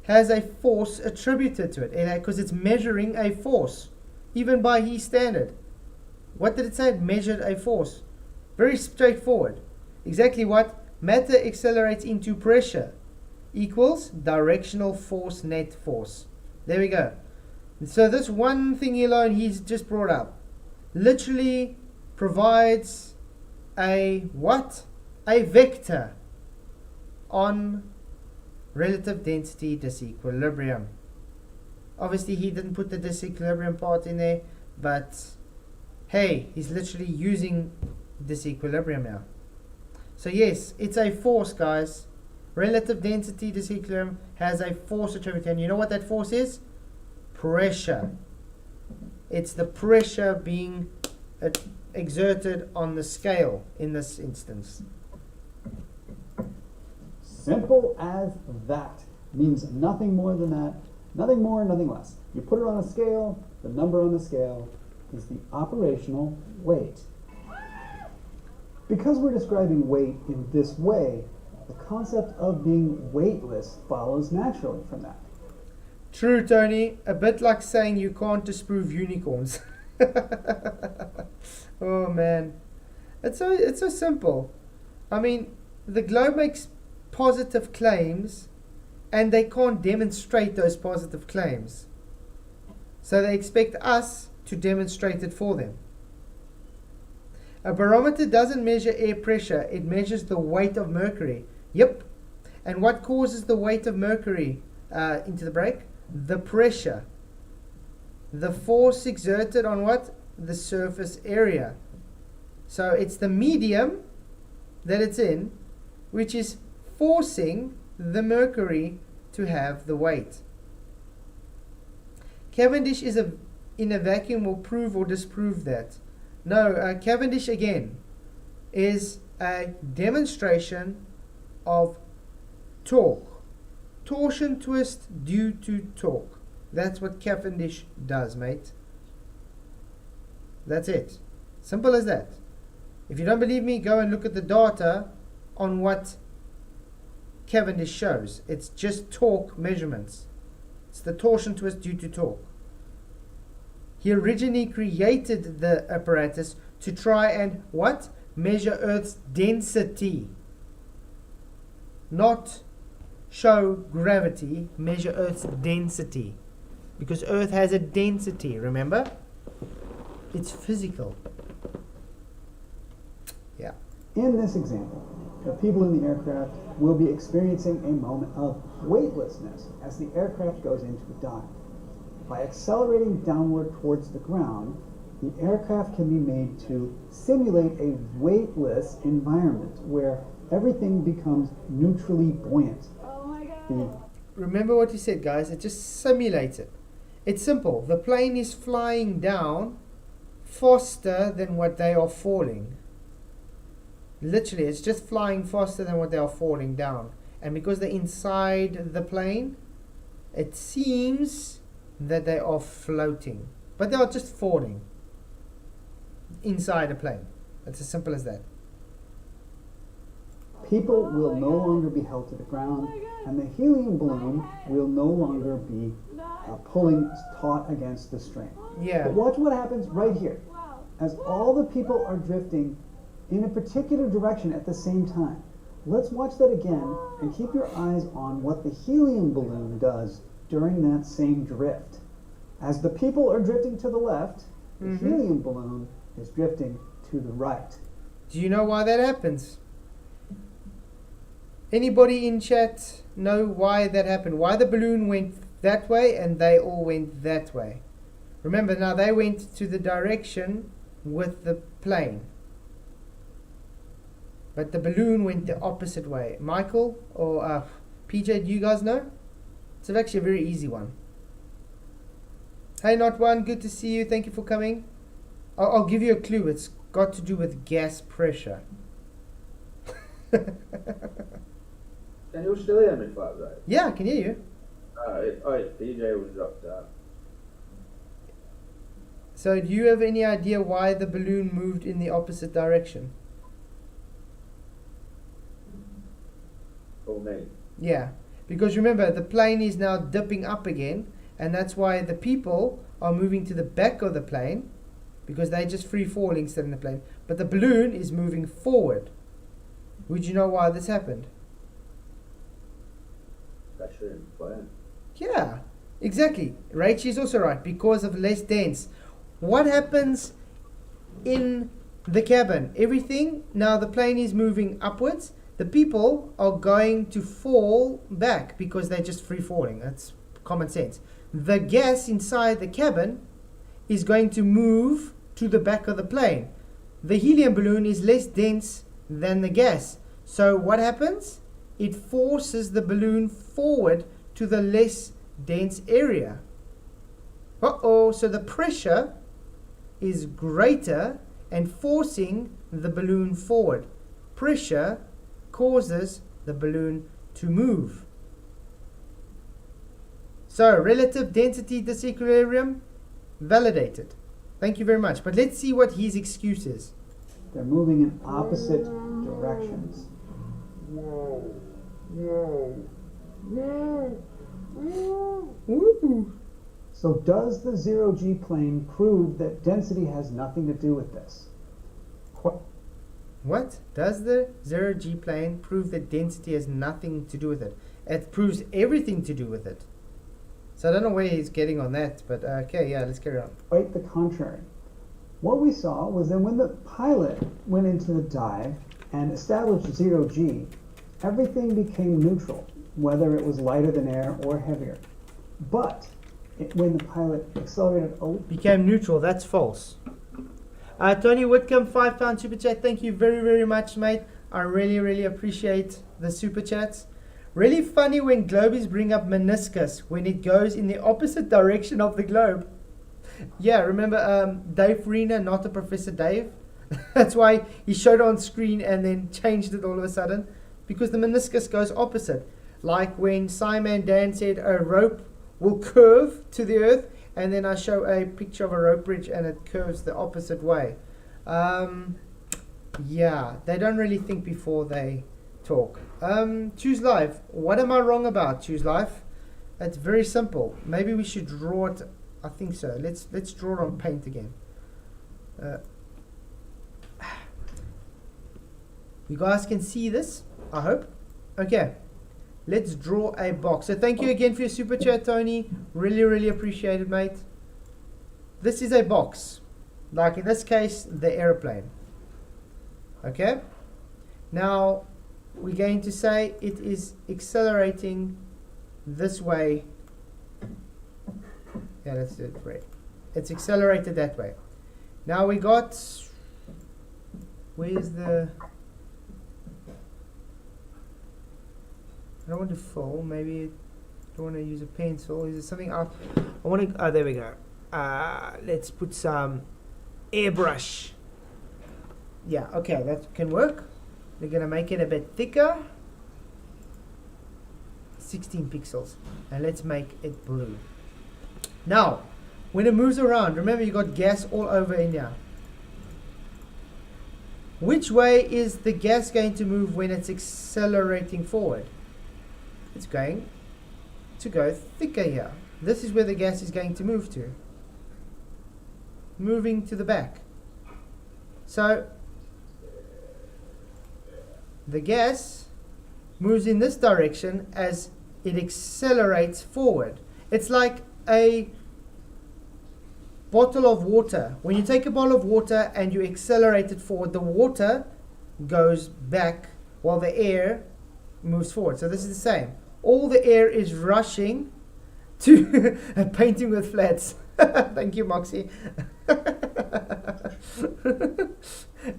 has a force attributed to it, because it's measuring a force, even by his standard. What did it say? It measured a force. Very straightforward. Exactly what? Matter accelerates into pressure equals directional force net force. There we go. So this one thing alone he's just brought up literally provides a what? A vector on relative density disequilibrium. Obviously he didn't put the disequilibrium part in there, but hey, he's literally using disequilibrium now. So yes, it's a force, guys. Relative density disequilibrium has a force attributed, and you know what that force is? Pressure. It's the pressure being exerted on the scale in this instance. Simple as that. Means nothing more than that. Nothing more, nothing less. You put it on a scale, the number on the scale is the operational weight. Because we're describing weight in this way, the concept of being weightless follows naturally from that. True, Tony. A bit like saying you can't disprove unicorns. Oh man, it's so simple. I mean, the globe makes positive claims, and they can't demonstrate those positive claims. So they expect us to demonstrate it for them. A barometer doesn't measure air pressure, it measures the weight of mercury. Yep. And what causes the weight of mercury into the break? The pressure. The force exerted on what? The surface area. So it's the medium that it's in which is forcing the mercury to have the weight. Cavendish in a vacuum will prove or disprove that. No, Cavendish again is a demonstration of torque. Torsion twist due to torque. That's what Cavendish does, mate. That's it. Simple as that. If you don't believe me, go and look at the data on what Cavendish shows. It's just torque measurements. It's the torsion twist due to torque. He originally created the apparatus to try and what? Measure Earth's density. Not show gravity, measure Earth's density. Because Earth has a density, remember? It's physical. Yeah. In this example, the people in the aircraft will be experiencing a moment of weightlessness as the aircraft goes into a dive. By accelerating downward towards the ground, the aircraft can be made to simulate a weightless environment where everything becomes neutrally buoyant. Remember what he said, guys. It just simulates it. It's simple. The plane is flying down faster than what they are falling. Literally, it's just flying faster than what they are falling down. And because they're inside the plane, it seems that they are floating. But they are just falling inside a plane. It's as simple as that. People will no longer be held to the ground, and the helium balloon will no longer be pulling taut against the string. Yeah. But watch what happens right here. As all the people are drifting in a particular direction at the same time. Let's watch that again and keep your eyes on what the helium balloon does during that same drift. As the people are drifting to the left, the helium balloon is drifting to the right. Do you know why that happens? Anybody in chat know why that happened? Why the balloon went that way and they all went that way? Remember, now they went to the direction with the plane. But the balloon went the opposite way. Michael or PJ, do you guys know? It's actually a very easy one. Hey, Not One, good to see you. Thank you for coming. I'll give you a clue. It's got to do with gas pressure. Can you still hear me, Flat Right? Yeah, I can hear you. It's DJ was dropped out. So do you have any idea why the balloon moved in the opposite direction? For me. Yeah, because remember, the plane is now dipping up again, and that's why the people are moving to the back of the plane, because they're just free falling instead in the plane. But the balloon is moving forward. Would you know why this happened? Pressure in the plane. Yeah, exactly. Rach is also right, because of less dense. What happens in the cabin? Everything, now the plane is moving upwards. The people are going to fall back because they're just free falling. That's common sense. The gas inside the cabin is going to move to the back of the plane. The helium balloon is less dense than the gas. So what happens? It forces the balloon forward to the less dense area. So the pressure is greater and forcing the balloon forward. Pressure causes the balloon to move. So, relative density disequilibrium, validated. Thank you very much. But let's see what his excuse is. They're moving in opposite directions. Woo. So does the zero-G plane prove that density has nothing to do with this? What? Does the zero-G plane prove that density has nothing to do with it? It proves everything to do with it. So I don't know where he's getting on that, but okay, yeah, let's carry on. Quite the contrary. What we saw was that when the pilot went into the dive and established 0G, everything became neutral, whether it was lighter than air or heavier. But when the pilot accelerated Became neutral. That's false. Tony Whitcomb, £5 super chat. Thank you very, very much, mate. I really, really appreciate the super chats. Really funny when globies bring up meniscus when it goes in the opposite direction of the globe. Yeah, remember Dave Farina, not the Professor Dave? That's why he showed on screen and then changed it all of a sudden. Because the meniscus goes opposite. Like when Simon Dan said a rope will curve to the earth, and then I show a picture of a rope bridge and it curves the opposite way. Yeah, they don't really think before they talk. Choose Life. What am I wrong about, Choose Life? It's very simple. Maybe we should draw it. I think so. Let's draw it on paint again. You guys can see this, I hope. Okay. Let's draw a box. So thank you again for your super chat, Tony. Really, really appreciate it, mate. This is a box. Like in this case, the airplane. Okay? Now, we're going to say it is accelerating this way. Yeah, let's do it right. It's accelerated that way. Now we got... Where's the... I don't want to fill. Maybe I don't want to use a pencil. Is there something else? I want to. Oh, there we go. Let's put some airbrush. Yeah, okay, that can work. We're gonna make it a bit thicker. 16 pixels, and let's make it blue. Now, when it moves around, remember you got gas all over in here. Which way is the gas going to move when it's accelerating forward? It's going to go thicker here. This is where the gas is going to move to. Moving to the back. So the gas moves in this direction as it accelerates forward. It's like a bottle of water. When you take a bottle of water and you accelerate it forward, the water goes back while the air moves forward. So this is the same. All the air is rushing to painting with flats. Thank you, Moxie.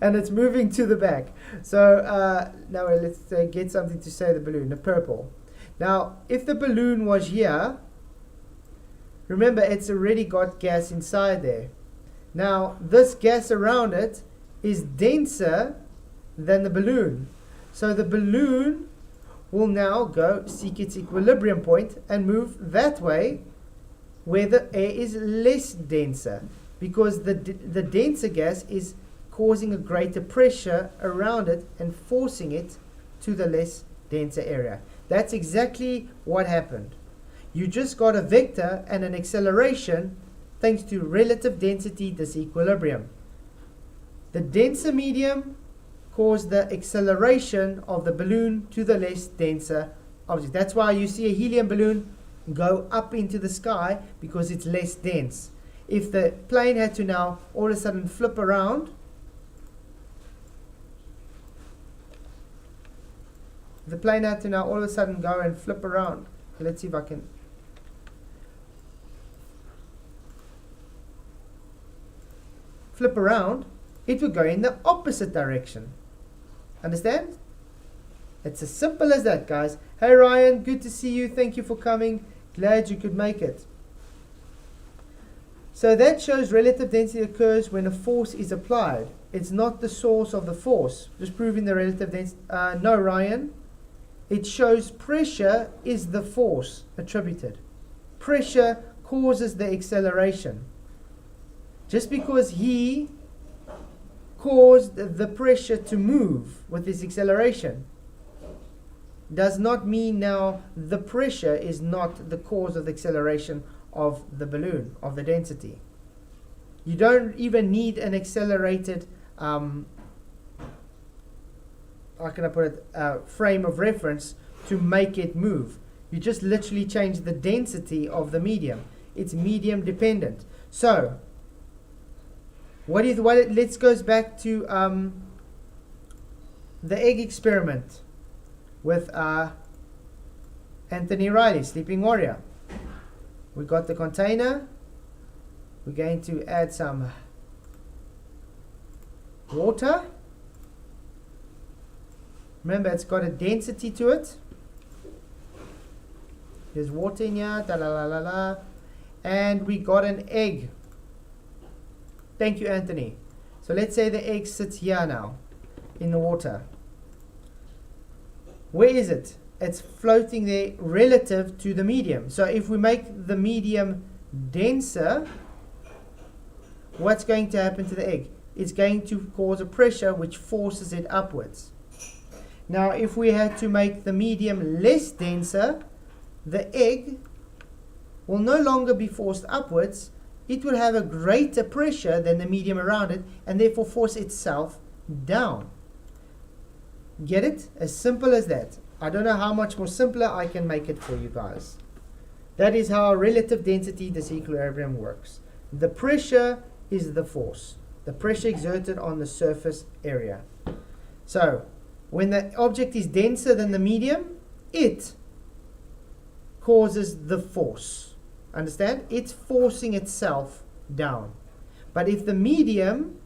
And it's moving to the back. So now let's get something to say the balloon, the purple. Now, if the balloon was here, remember it's already got gas inside there. Now, this gas around it is denser than the balloon. So the balloon will now go seek its equilibrium point and move that way where the air is less denser, because the denser gas is causing a greater pressure around it and forcing it to the less denser area. That's exactly what happened. You just got a vector and an acceleration thanks to relative density disequilibrium. The denser medium caused the acceleration of the balloon to the less denser object. That's why you see a helium balloon go up into the sky, because it's less dense. If the plane had to now all of a sudden flip around, go and flip around. Let's see if I can. Flip around, it would go in the opposite direction. Understand? It's as simple as that, guys. Hey Ryan, good to see you. Thank you for coming. Glad you could make it. So that shows relative density occurs when a force is applied. It's not the source of the force. Just proving the relative density. No, Ryan. It shows pressure is the force attributed. Pressure causes the acceleration. Just because he caused the pressure to move with this acceleration does not mean now the pressure is not the cause of the acceleration of the balloon, of the density. You don't even need an accelerated how can I put it, frame of reference to make it move. You just literally change the density of the medium. It's medium dependent. So Let's goes back to the egg experiment with Anthony Riley, Sleeping Warrior. We got the container. We're going to add some water. Remember, it's got a density to it. There's water in here, da la la la la. And we got an egg. Thank you, Anthony. So let's say the egg sits here now in the water. Where is it? It's floating there relative to the medium. So if we make the medium denser, what's going to happen to the egg? It's going to cause a pressure which forces it upwards. Now, if we had to make the medium less denser, the egg will no longer be forced upwards. It will have a greater pressure than the medium around it and therefore force itself down. Get it? As simple as that. I don't know how much more simpler I can make it for you guys. That is how relative density disequilibrium works. The pressure is the force. The pressure exerted on the surface area. So, when the object is denser than the medium, it causes the force. Understand? It's forcing itself down. But if the medium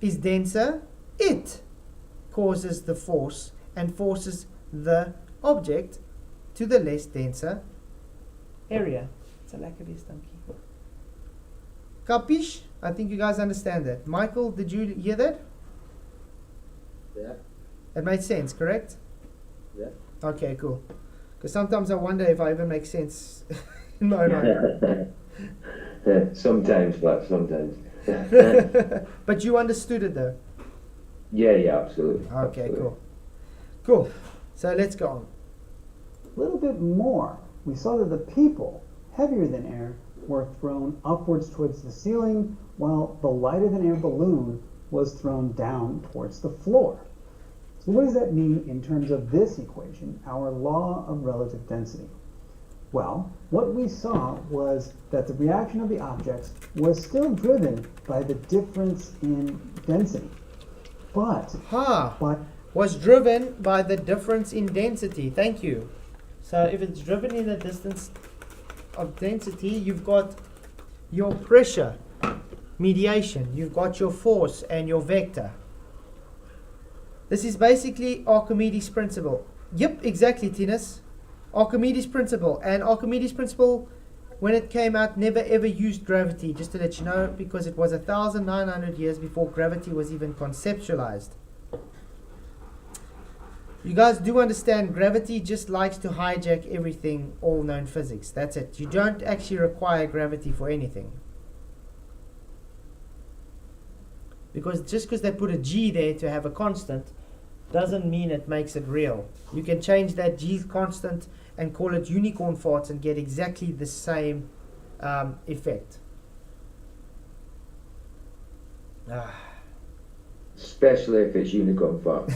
is denser, it causes the force and forces the object to the less denser area. It's a lack of donkey. Capish? I think you guys understand that. Michael, did you hear that? Yeah. It made sense, correct? Yeah. Okay, cool. Because sometimes I wonder if I even make sense in my own mind. Sometimes, but sometimes. But you understood it though. Yeah, absolutely. Okay, absolutely. cool. So let's go on. A little bit more, we saw that the people, heavier than air, were thrown upwards towards the ceiling, while the lighter than air balloon was thrown down towards the floor. So what does that mean in terms of this equation, our law of relative density? Well, what we saw was that the reaction of the objects was still driven by the difference in density. But Was driven by the difference in density. Thank you. So if it's driven in the distance of density, you've got your pressure mediation, you've got your force and your vector. This is basically Archimedes' principle. Yep, exactly, Tinas. Archimedes' principle. And Archimedes' principle, when it came out, never ever used gravity, just to let you know, because it was 1,900 years before gravity was even conceptualized. You guys do understand gravity just likes to hijack everything, all known physics. That's it. You don't actually require gravity for anything. Because just because they put a G there to have a constant doesn't mean it makes it real. You can change that G constant and call it unicorn farts and get exactly the same effect. Especially if it's unicorn fart.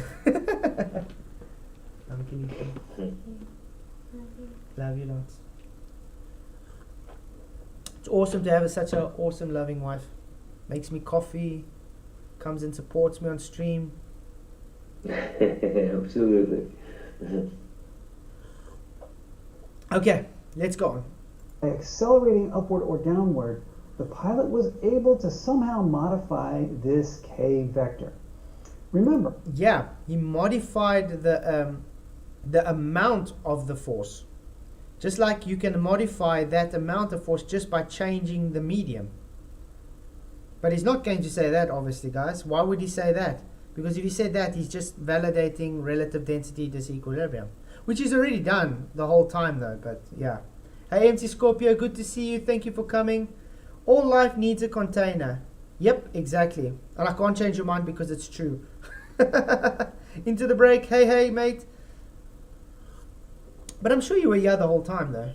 Love you lots. It's awesome to have such an awesome, loving wife. Makes me coffee, comes and supports me on stream. Absolutely. Okay, let's go on. by accelerating upward or downward, the pilot was able to somehow modify this k vector. Remember, Yeah, he modified the amount of the force. Just like you can modify that amount of force just by changing the medium. But he's not going to say that, obviously, guys. Why would he say that? Because if he said that, he's just validating relative density disequilibrium, which is already done the whole time, though. But yeah. Hey, MC Scorpio, good to see you. Thank you for coming. All life needs a container. Yep, exactly. And I can't change your mind because it's true. Into the break. Hey, mate. But I'm sure you were here the whole time, though.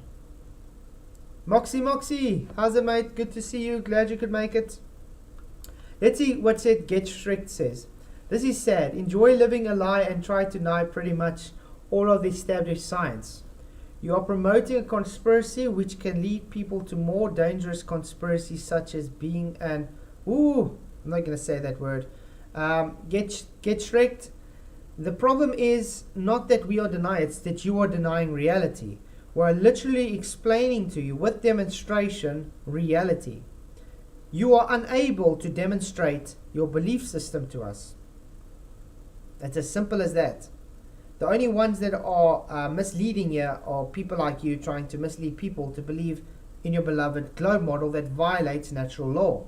Moxie, how's it, mate? Good to see you. Glad you could make it. Let's see what said Get Strict says. This is sad. Enjoy living a lie and try to deny pretty much all of the established science. You are promoting a conspiracy which can lead people to more dangerous conspiracies, such as being an I'm not going to say that word. Get Shreked. The problem is not that we are denying, it's that you are denying reality. We're literally explaining to you with demonstration reality. You are unable to demonstrate your belief system to us. It's as simple as that. The only ones that are misleading here are people like you trying to mislead people to believe in your beloved globe model that violates natural law.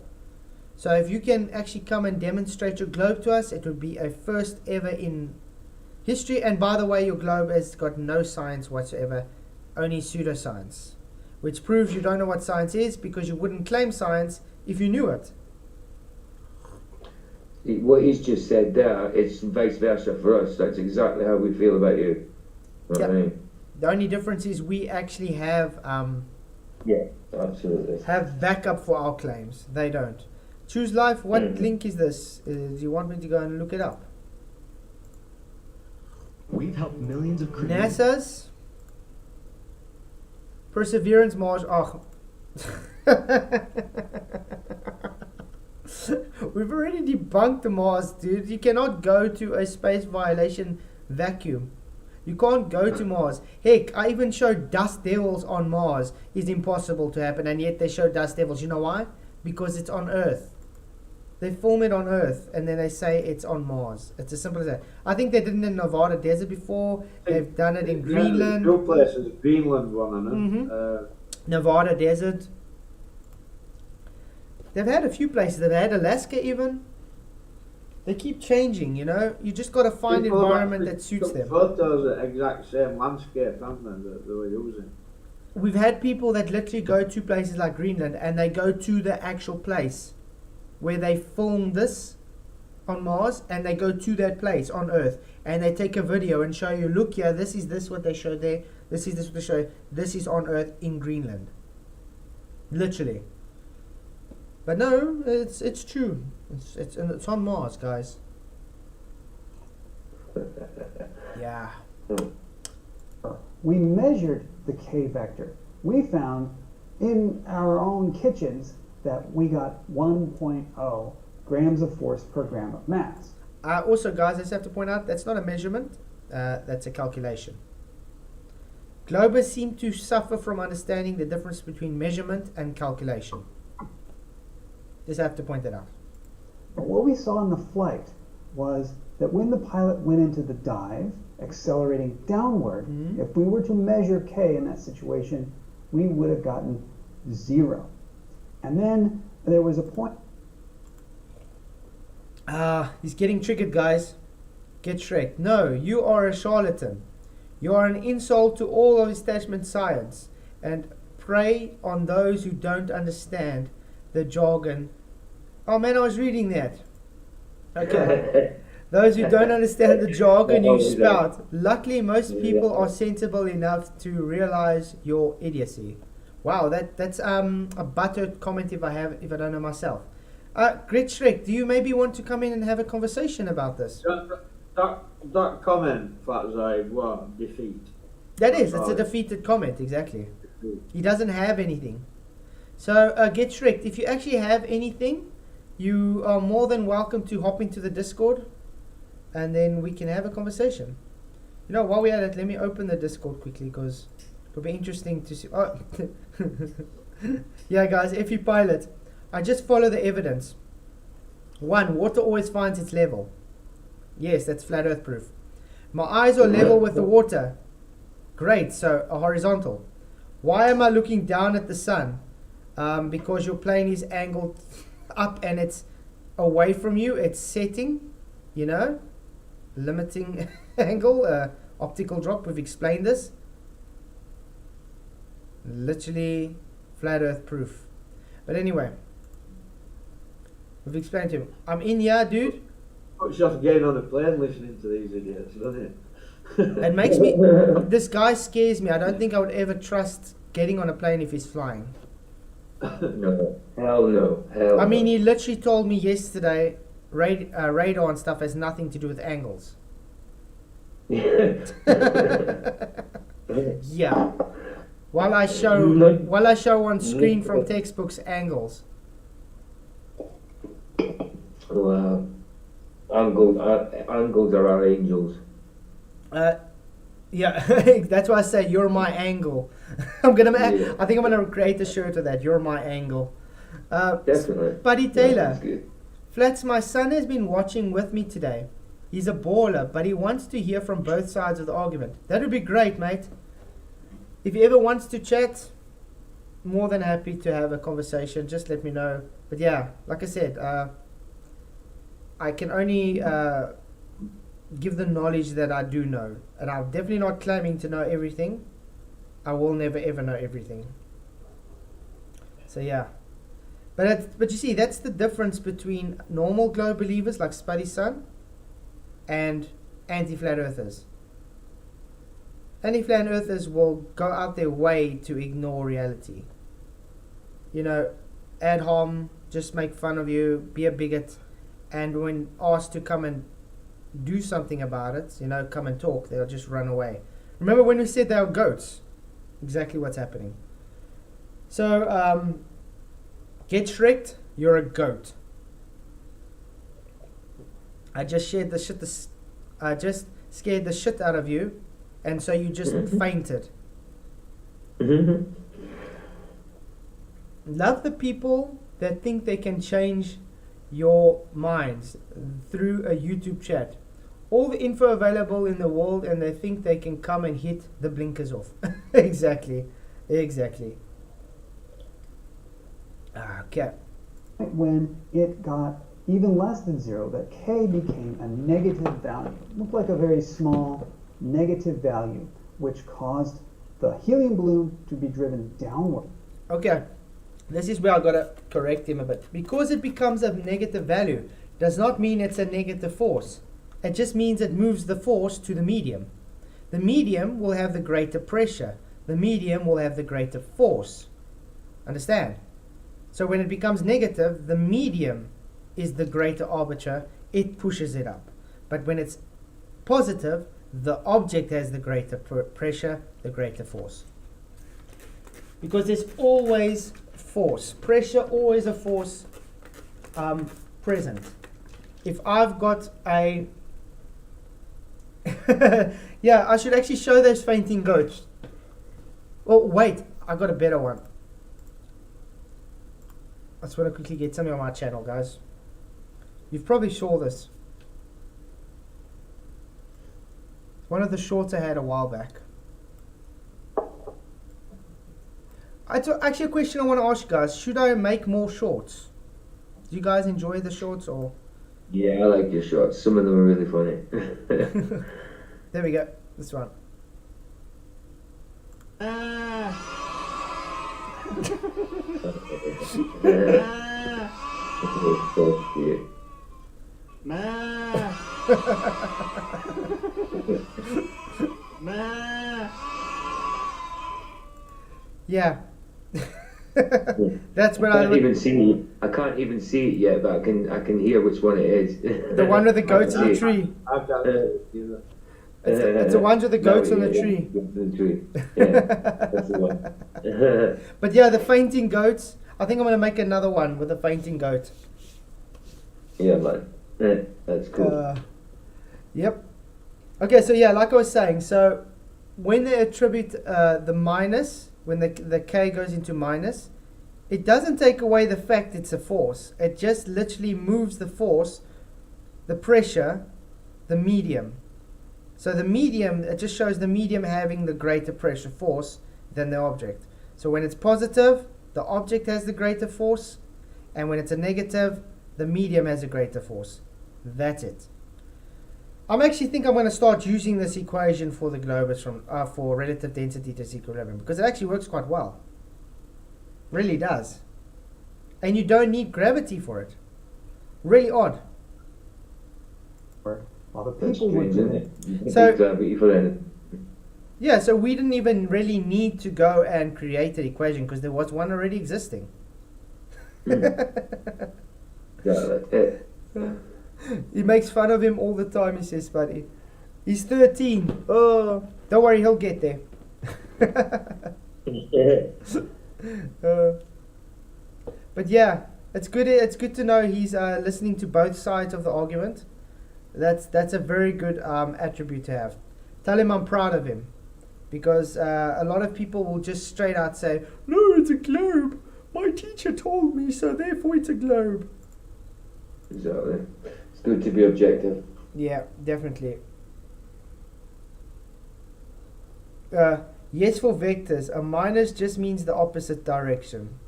So if you can actually come and demonstrate your globe to us, it would be a first ever in history. And by the way, your globe has got no science whatsoever, only pseudoscience, which proves you don't know what science is, because you wouldn't claim science if you knew it. What he's just said there, it's vice versa for us. That's exactly how we feel about you. You know what I mean? The only difference is we actually have Yeah, absolutely. have backup for our claims. They don't. Choose Life, what link is this? Do you want me to go and look it up? We've helped millions of creators. NASA's Perseverance Mars. Oh. We've already debunked the Mars, dude. You cannot go to a space violation vacuum. You can't go to Mars. Heck, I even showed dust devils on Mars. It's impossible to happen, and yet they show dust devils. You know why? Because it's on Earth. They film it on Earth, and then they say it's on Mars. It's as simple as that. I think they did it in the Nevada desert before. They've done it in Greenland. Two places, Greenland one, I know. Nevada desert. They've had a few places. They've had Alaska even. They keep changing, you know. You just got to find an environment that suits them. Photos of the exact same landscape, haven't they, that they were using. We've had people that literally go to places like Greenland, and they go to the actual place where they filmed this on Mars, and they go to that place on Earth, and they take a video and show you, look here, this is what they showed there, this is what they showed, this is on Earth in Greenland. Literally. But no, it's true. It's on Mars, guys. Yeah. We measured the K vector. We found in our own kitchens that we got 1.0 grams of force per gram of mass. Also, guys, I just have to point out, that's not a measurement, that's a calculation. Globers seem to suffer from understanding the difference between measurement and calculation. Just have to point that out. But what we saw in the flight was that when the pilot went into the dive, accelerating downward, if we were to measure K in that situation, we would have gotten 0. And then there was a point. He's getting triggered, guys. Get Shrek. No, you are a charlatan. You are an insult to all of establishment science, and prey on those who don't understand the jargon. Oh man, I was reading that. Okay. Those who don't understand the jargon you spout. Luckily, most people are sensible enough to realize your idiocy. Wow, that's a buttered comment if I don't know myself. Grit Shrek, do you maybe want to come in and have a conversation about this? That comment, Fatzai, what? Defeat. It's a defeated comment, exactly. He doesn't have anything. So, Get Shrek, if you actually have anything, you are more than welcome to hop into the Discord, and then we can have a conversation. You know, while we're at it, let me open the Discord quickly, because it'll be interesting to see. Oh. Yeah, guys, if you pilot, I just follow the evidence. 1, water always finds its level. Yes, that's flat earth proof. My eyes are level with the water. Great, so a horizontal. Why am I looking down at the sun? Because your plane is angled up and it's away from you. It's setting, you know, limiting angle, optical drop. We've explained this. Literally flat earth proof. But anyway, we've explained to him. I'm in here, dude. It's just getting on a plane listening to these idiots, doesn't it? It makes me. This guy scares me. I don't think I would ever trust getting on a plane if he's flying. No, hell no, hell. I mean, he literally told me yesterday, radar and stuff has nothing to do with angles. no. Yeah. while I show on screen from textbooks angles. Well, angles are our angels. Yeah, that's why I say you're my angle. I think I'm gonna create a shirt of that. You're my angle. Definitely. Buddy Taylor, That's good. Flats, my son has been watching with me today. He's a baller, but he wants to hear from both sides of the argument. That would be great, mate. If he ever wants to chat, more than happy to have a conversation. Just let me know. But yeah, like I said, I can only give the knowledge that I do know. And I'm definitely not claiming to know everything. I will never ever know everything. So yeah. But you see, that's the difference between normal globe believers like Spuddy's son and anti-flat earthers. Anti-flat earthers will go out their way to ignore reality. You know, ad hom, just make fun of you, be a bigot, and when asked to come and do something about it, you know, come and talk, they'll just run away. Remember when we said they were goats? Exactly what's happening. So, get shreked, you're a goat. I just scared the shit out of you, and so you just fainted. Love the people that think they can change your minds through a YouTube chat. All the info available in the world, and they think they can come and hit the blinkers off. Exactly. Okay. When it got even less than zero, that K became a negative value. It looked like a very small negative value, which caused the helium balloon to be driven downward. Okay. This is where I gotta correct him a bit. Because it becomes a negative value does not mean it's a negative force. It just means it moves the force to the medium. The medium will have the greater pressure. The medium will have the greater force. Understand? So when it becomes negative, the medium is the greater arbiter. It pushes it up. But when it's positive, the object has the greater pressure, the greater force. Because there's always force. Pressure, always a force present. If I've got a... yeah, I should actually show those fainting goats. Oh, wait. I got a better one. I just want to quickly get something on my channel, guys. You've probably saw this. One of the shorts I had a while back. Actually, a question I want to ask you guys. Should I make more shorts? Do you guys enjoy the shorts or? Yeah, I like your shorts. Some of them are really funny. There we go. This one. So cute. Yeah. That's when I can't even see it yet, but I can hear which one it is. The one with the goats in the tree. I've done it. You know. It's the one with the goats on the tree. The tree. Yeah, that's the one. But yeah, the fainting goats. I think I'm gonna make another one with a fainting goat. Yeah, man. That's cool. Yep. Okay, so yeah, like I was saying, so when they attribute the minus, when the K goes into minus, it doesn't take away the fact it's a force. It just literally moves the force, the pressure, the medium. So the medium, it just shows the medium having the greater pressure force than the object. So when it's positive, the object has the greater force, and when it's a negative, the medium has a greater force. That's it. I actually think I'm going to start using this equation for the globus for relative density disequilibrium, because it actually works quite well. Really does. And you don't need gravity for it. Really odd. While the That's people were strange, doing isn't it. it? So- Gravity for anything. Yeah, so we didn't even really need to go and create an equation because there was one already existing. He makes fun of him all the time, he says, buddy. He's 13. Oh, don't worry, he'll get there. But yeah, it's good. It's good to know he's listening to both sides of the argument. That's a very good attribute to have. Tell him I'm proud of him, because a lot of people will just straight out say, "No, it's a globe. My teacher told me, so therefore it's a globe." Exactly. It's good to be objective. Yeah, definitely. Yes, for vectors, a minus just means the opposite direction.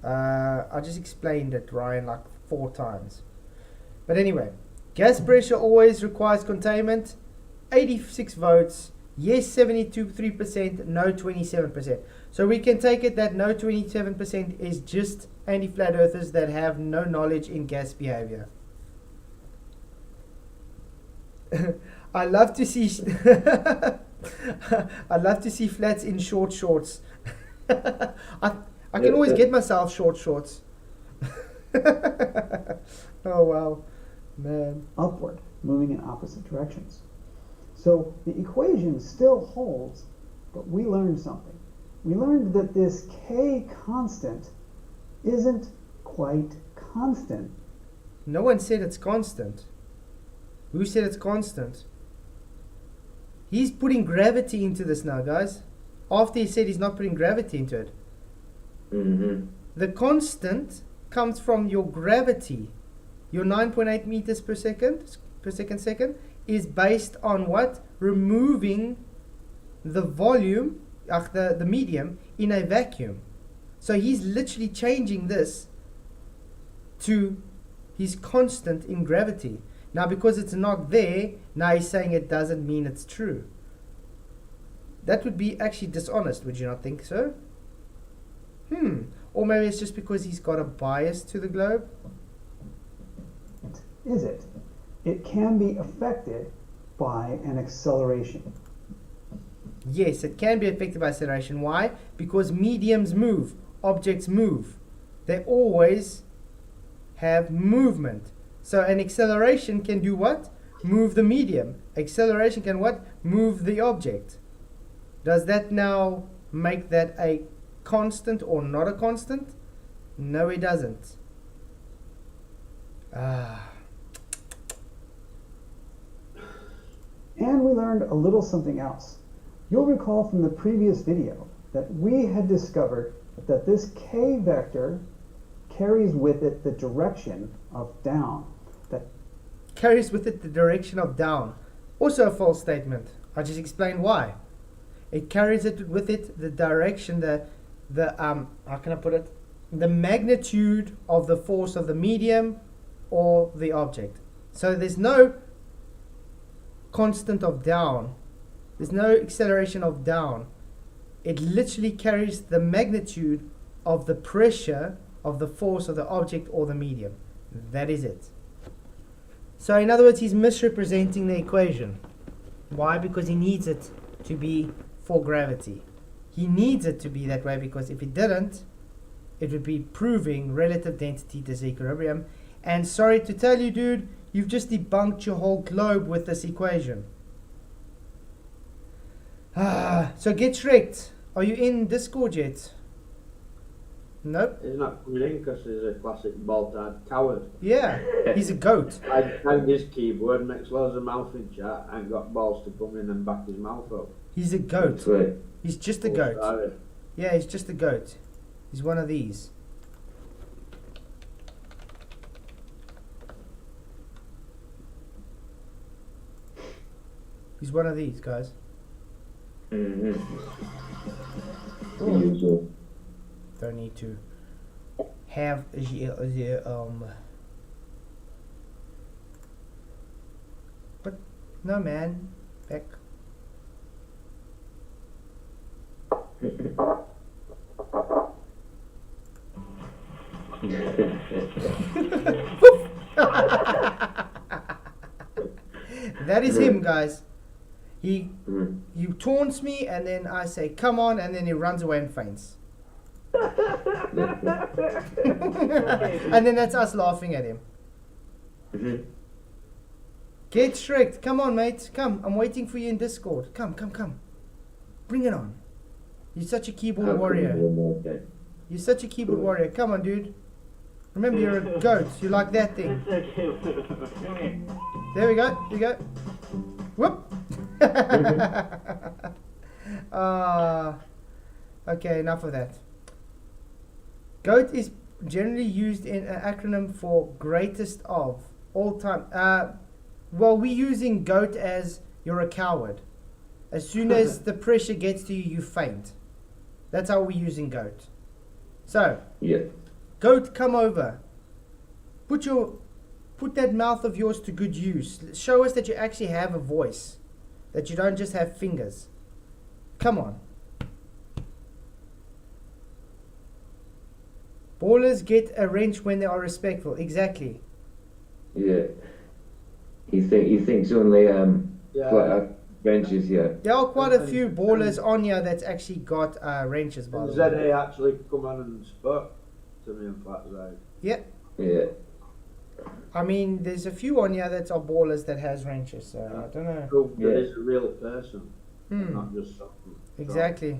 I just explained it, Ryan, like 4 times. But anyway, gas pressure always requires containment. 86 votes. Yes, 72.3%. No, 27%. So we can take it that no 27% is just anti-flat earthers that have no knowledge in gas behavior. I love to see I love to see flats in short shorts. I can always get myself short shorts. Oh wow, man. Upward, moving in opposite directions. So the equation still holds, but we learned something. We learned that this K constant isn't quite constant. No one said it's constant. Who said it's constant? He's putting gravity into this now, guys. After he said he's not putting gravity into it. Mm-hmm. The constant comes from your gravity. Your 9.8 meters per second is based on what? Removing the volume, the medium, in a vacuum. So he's literally changing this to his constant in gravity. Now because it's not there, now he's saying it doesn't mean it's true. That would be actually dishonest, would you not think so? Or maybe it's just because he's got a bias to the globe. Is it? It can be affected by an acceleration. Yes, it can be affected by acceleration. Why? Because mediums move, objects move. They always have movement. So an acceleration can do what? Move the medium. Acceleration can what? Move the object. Does that now make that a constant or not a constant? No, it doesn't. And we learned a little something else. You'll recall from the previous video that we had discovered that this K vector carries with it the direction of down. That carries with it the direction of down. Also a false statement. I just explained why. It carries it with it the direction, the how can I put it? The magnitude of the force of the medium or the object. So there's no constant of down. There's no acceleration of down. It literally carries the magnitude of the pressure of the force of the object or the medium. That is it. So in other words, he's misrepresenting the equation. Why? Because he needs it to be for gravity. He needs it to be that way because if it didn't, it would be proving relative density disequilibrium. And sorry to tell you, dude, you've just debunked your whole globe with this equation. So get Shrek. Are you in Discord yet? Nope. He's not coming in because he's a classic bald-eyed coward. Yeah, he's a goat. I found his keyboard, makes loads of mouth in chat, and got balls to come in and back his mouth up. He's a goat. Right. He's just a goat. Sorry. Yeah, he's just a goat. He's one of these. He's one of these, guys. Mm-hmm. The usual. Don't need to have But no, man. Back. That is him, guys. He taunts me, and then I say, "Come on," and then he runs away and faints. And then that's us laughing at him. Get Shrek. Come on, mate. Come. I'm waiting for you in Discord. Come. Bring it on. You're such a keyboard How come warrior. you're more dead? You're such a keyboard warrior. Come on, dude. Remember, you're a goat. You like that thing. There we go. Here we go. Whoop. Okay, enough of that. GOAT is generally used in an acronym for greatest of all time. Well, we're using GOAT as you're a coward. As soon as the pressure gets to you, you faint. That's how we're using GOAT. So, Yeah. GOAT, come over. Put that mouth of yours to good use. Show us that you actually have a voice. That you don't just have fingers. Come on. Ballers get a wrench when they are respectful. Exactly. Yeah. He thinks only Yeah. flat wrenches. Yeah. There are quite a few ballers on here that's actually got wrenches, by And the way. ZA actually come on and spoke to me on Flat Side. Yeah. Yeah. I mean, there's a few on here that are ballers that has wrenches, so I don't know. Prove that Yeah. he's a real person, not just something. Exactly.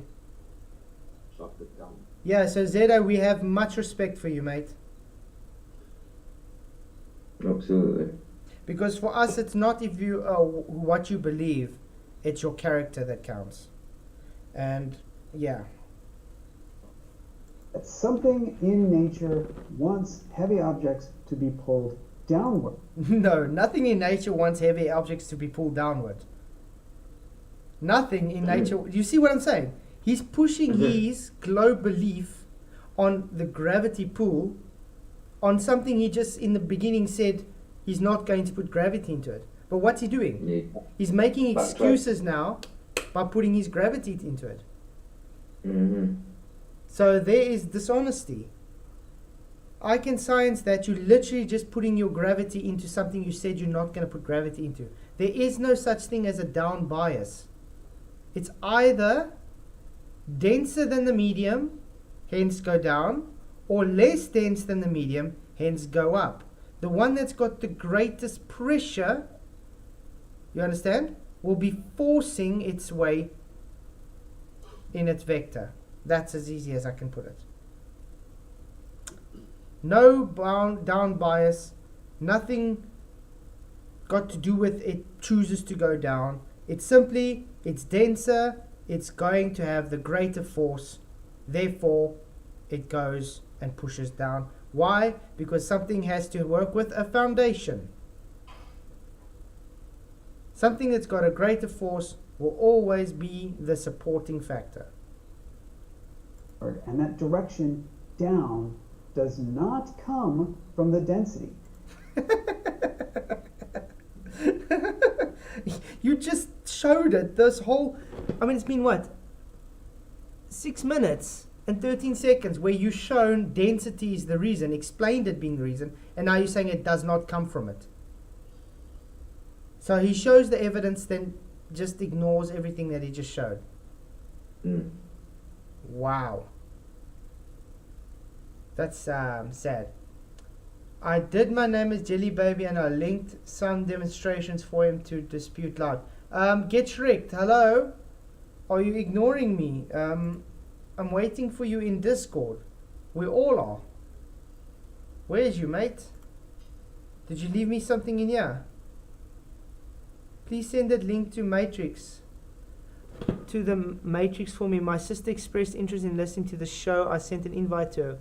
Soft it down. Yeah, so Zeda, we have much respect for you, mate. Absolutely. Because for us, it's not if you what you believe, it's your character that counts. And yeah, Something in nature wants heavy objects to be pulled downward. no, nothing in nature wants heavy objects to be pulled downward. Nothing in nature. You see what I'm saying? He's pushing his globe belief on the gravity pull on something he just in the beginning said he's not going to put gravity into it. But what's he doing? Yeah. He's making Backtrack. excuses now by putting his gravity into it. Mhm. So there is dishonesty. I can science that you're literally just putting your gravity into something you said you're not going to put gravity into. There is no such thing as a down bias. It's either denser than the medium, hence go down, or less dense than the medium, hence go up. The one that's got the greatest pressure, you understand, will be forcing its way in its vector. That's as easy as I can put it. No down bias, nothing got to do with it chooses to go down. It's simply, it's denser, it's going to have the greater force, therefore it goes and pushes down. Why? Because something has to work with a foundation. Something that's got a greater force will always be the supporting factor. And that direction down does not come from the density. You just showed it this whole, I mean, it's been what, 6 minutes and 13 seconds where you shown density is the reason, explained it being the reason, and now you're saying it does not come from it. So he shows the evidence, then just ignores everything that he just showed. Mm. Wow. That's sad. I did my name is Jelly Baby and I linked some demonstrations for him to dispute loud. Get Shreked, hello? Are you ignoring me? I'm waiting for you in Discord. We all are. Where's you, mate? Did you leave me something in here? Please send that link to Matrix. To the Matrix for me. My sister expressed interest in listening to the show. I sent an invite to her.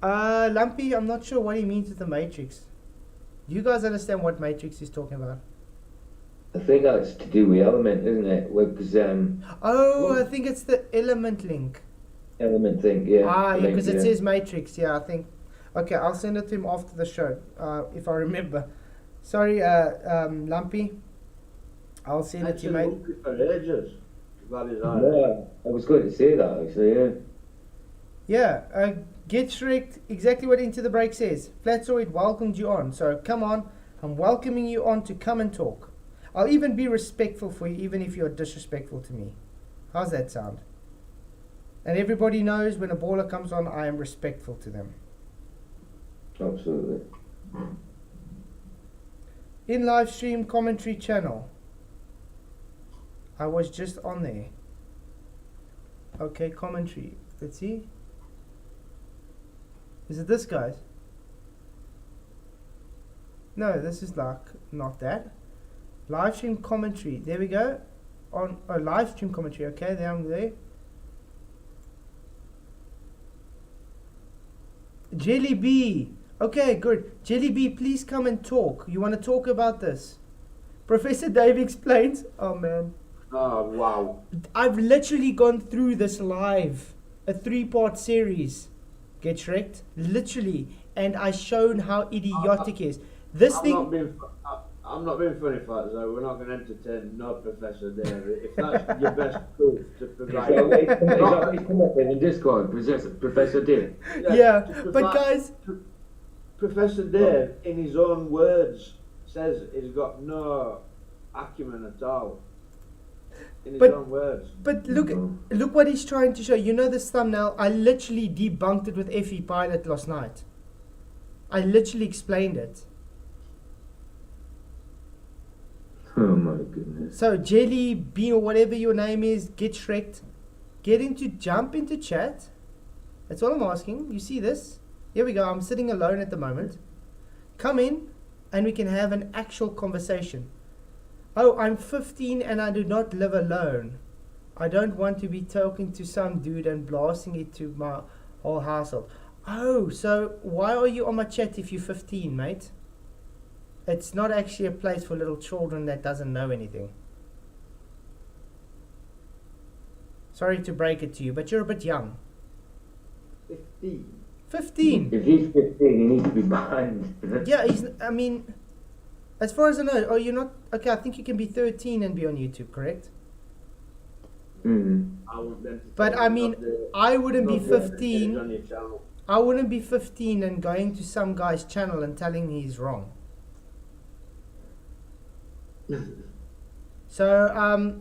Lumpy, I'm not sure what he means with the Matrix. Do you guys understand what Matrix is talking about? I think that's to do with element, isn't it? Because Oh, I think it's the element link. element thing, yeah. Ah, yeah, link, because it yeah. says Matrix. Yeah, I think. Okay, I'll send it to him after the show, if I remember. Sorry, Lumpy. I'll send it to you, mate. Actually, for ages. That is all. Yeah, I was going to say that actually. Yeah. Yeah, Get Shrek, exactly what Into the Break says. Flatsoid welcomed you on, so come on. I'm welcoming you on to come and talk. I'll even be respectful for you, even if you're disrespectful to me. How's that sound? And everybody knows when a baller comes on, I am respectful to them. Absolutely. In live stream commentary channel. I was just on there. Okay, commentary. Let's see. Is it this, guys? No, this is like not that. Live stream commentary. There we go. On a live stream commentary. Okay, there I'm there. Jelly B. Okay, good. Jelly B, please come and talk. You want to talk about this? Professor Dave explains. Oh man. Oh, wow. I've literally gone through this live. A 3-part series. Get Shrek. Literally. And I shown how idiotic it is. This I'm thing. I'm not being funny, Fat, so we're not going to entertain no Professor Dave. If that's your best proof to provide. So he's come up with in Discord, Professor Dave. Yeah, but guys. Professor Dave, in his own words, says he's got no acumen at all. In his own words. But look what he's trying to show. You know this thumbnail? I literally debunked it with FE Pilot last night. I literally explained it. Oh my goodness. So Jelly Bean or whatever your name is, get Shreked. Jump into chat. That's all I'm asking. You see this? Here we go. I'm sitting alone at the moment. Come in and we can have an actual conversation. Oh, I'm 15 and I do not live alone. I don't want to be talking to some dude and blasting it to my whole household. Oh, so why are you on my chat if you're 15, mate? It's not actually a place for little children that doesn't know anything. Sorry to break it to you, but you're a bit young. 15. 15? If he's 15, he needs to be banned. Yeah, I mean, as far as I know, you're not, okay, I think you can be 13 and be on YouTube, correct? Mm-hmm. But I mean, I wouldn't be 15. I wouldn't be 15 and going to some guy's channel and telling him he's wrong. So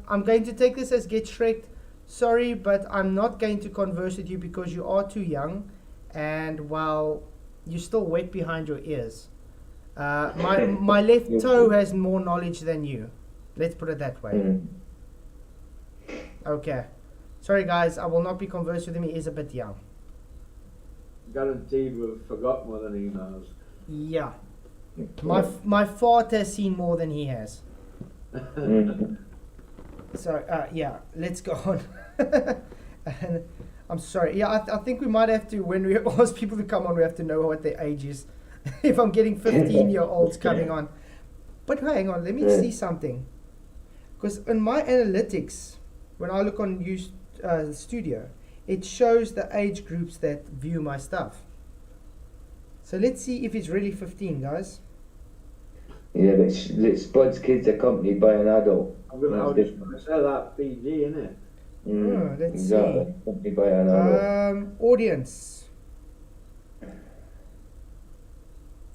I'm going to take this as get Shreked. Sorry, but I'm not going to converse with you because you are too young, and well, you're still wet behind your ears. My left toe has more knowledge than you. Let's put it that way. Okay. Sorry guys, I will not be conversing with him. He is a bit young. Guaranteed we've forgot more than he knows. Yeah. My fart has seen more than he has. So yeah, let's go on. And I'm sorry. Yeah, I think we might have to, when we ask people to come on, we have to know what their age is. If I'm getting 15-year-olds coming on. But hang on, let me see something. Because in my analytics, when I look on Studio, it shows the age groups that view my stuff. So let's see if it's really 15, guys. Yeah, but Spud's kid's accompanied by an adult. I'm going to say that PG, innit? Let's exactly. see. Accompanied by an adult. Audience.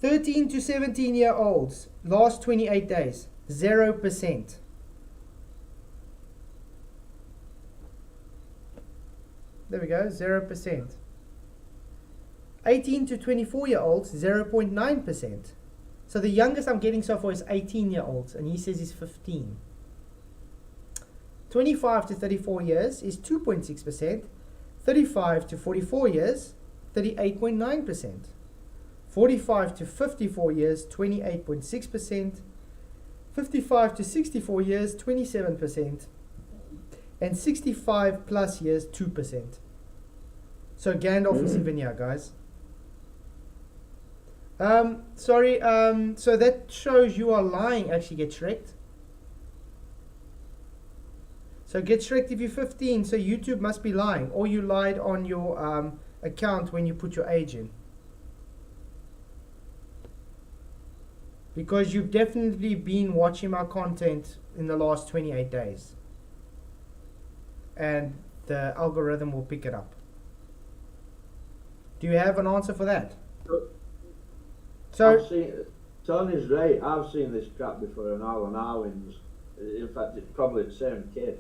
13 to 17-year-olds, last 28 days, 0%. There we go, 0%. 18 to 24-year-olds, 0.9%. So the youngest I'm getting so far is 18-year-olds, and he says he's 15. 25 to 34 years is 2.6%. 35 to 44 years, 38.9%. 45 to 54 years, 28.6%. 55 to 64 years, 27%. And 65 plus years, 2%. So Gandalf is even here, guys. Sorry, so that shows you are lying, actually, Get Shreked. So Get Shreked if you're 15, so YouTube must be lying. Or you lied on your account when you put your age in. Because you've definitely been watching my content in the last 28 days. And the algorithm will pick it up. Do you have an answer for that? So Tony's right. I've seen this crap before in Alan Arwin's. In fact, it's probably the same kid.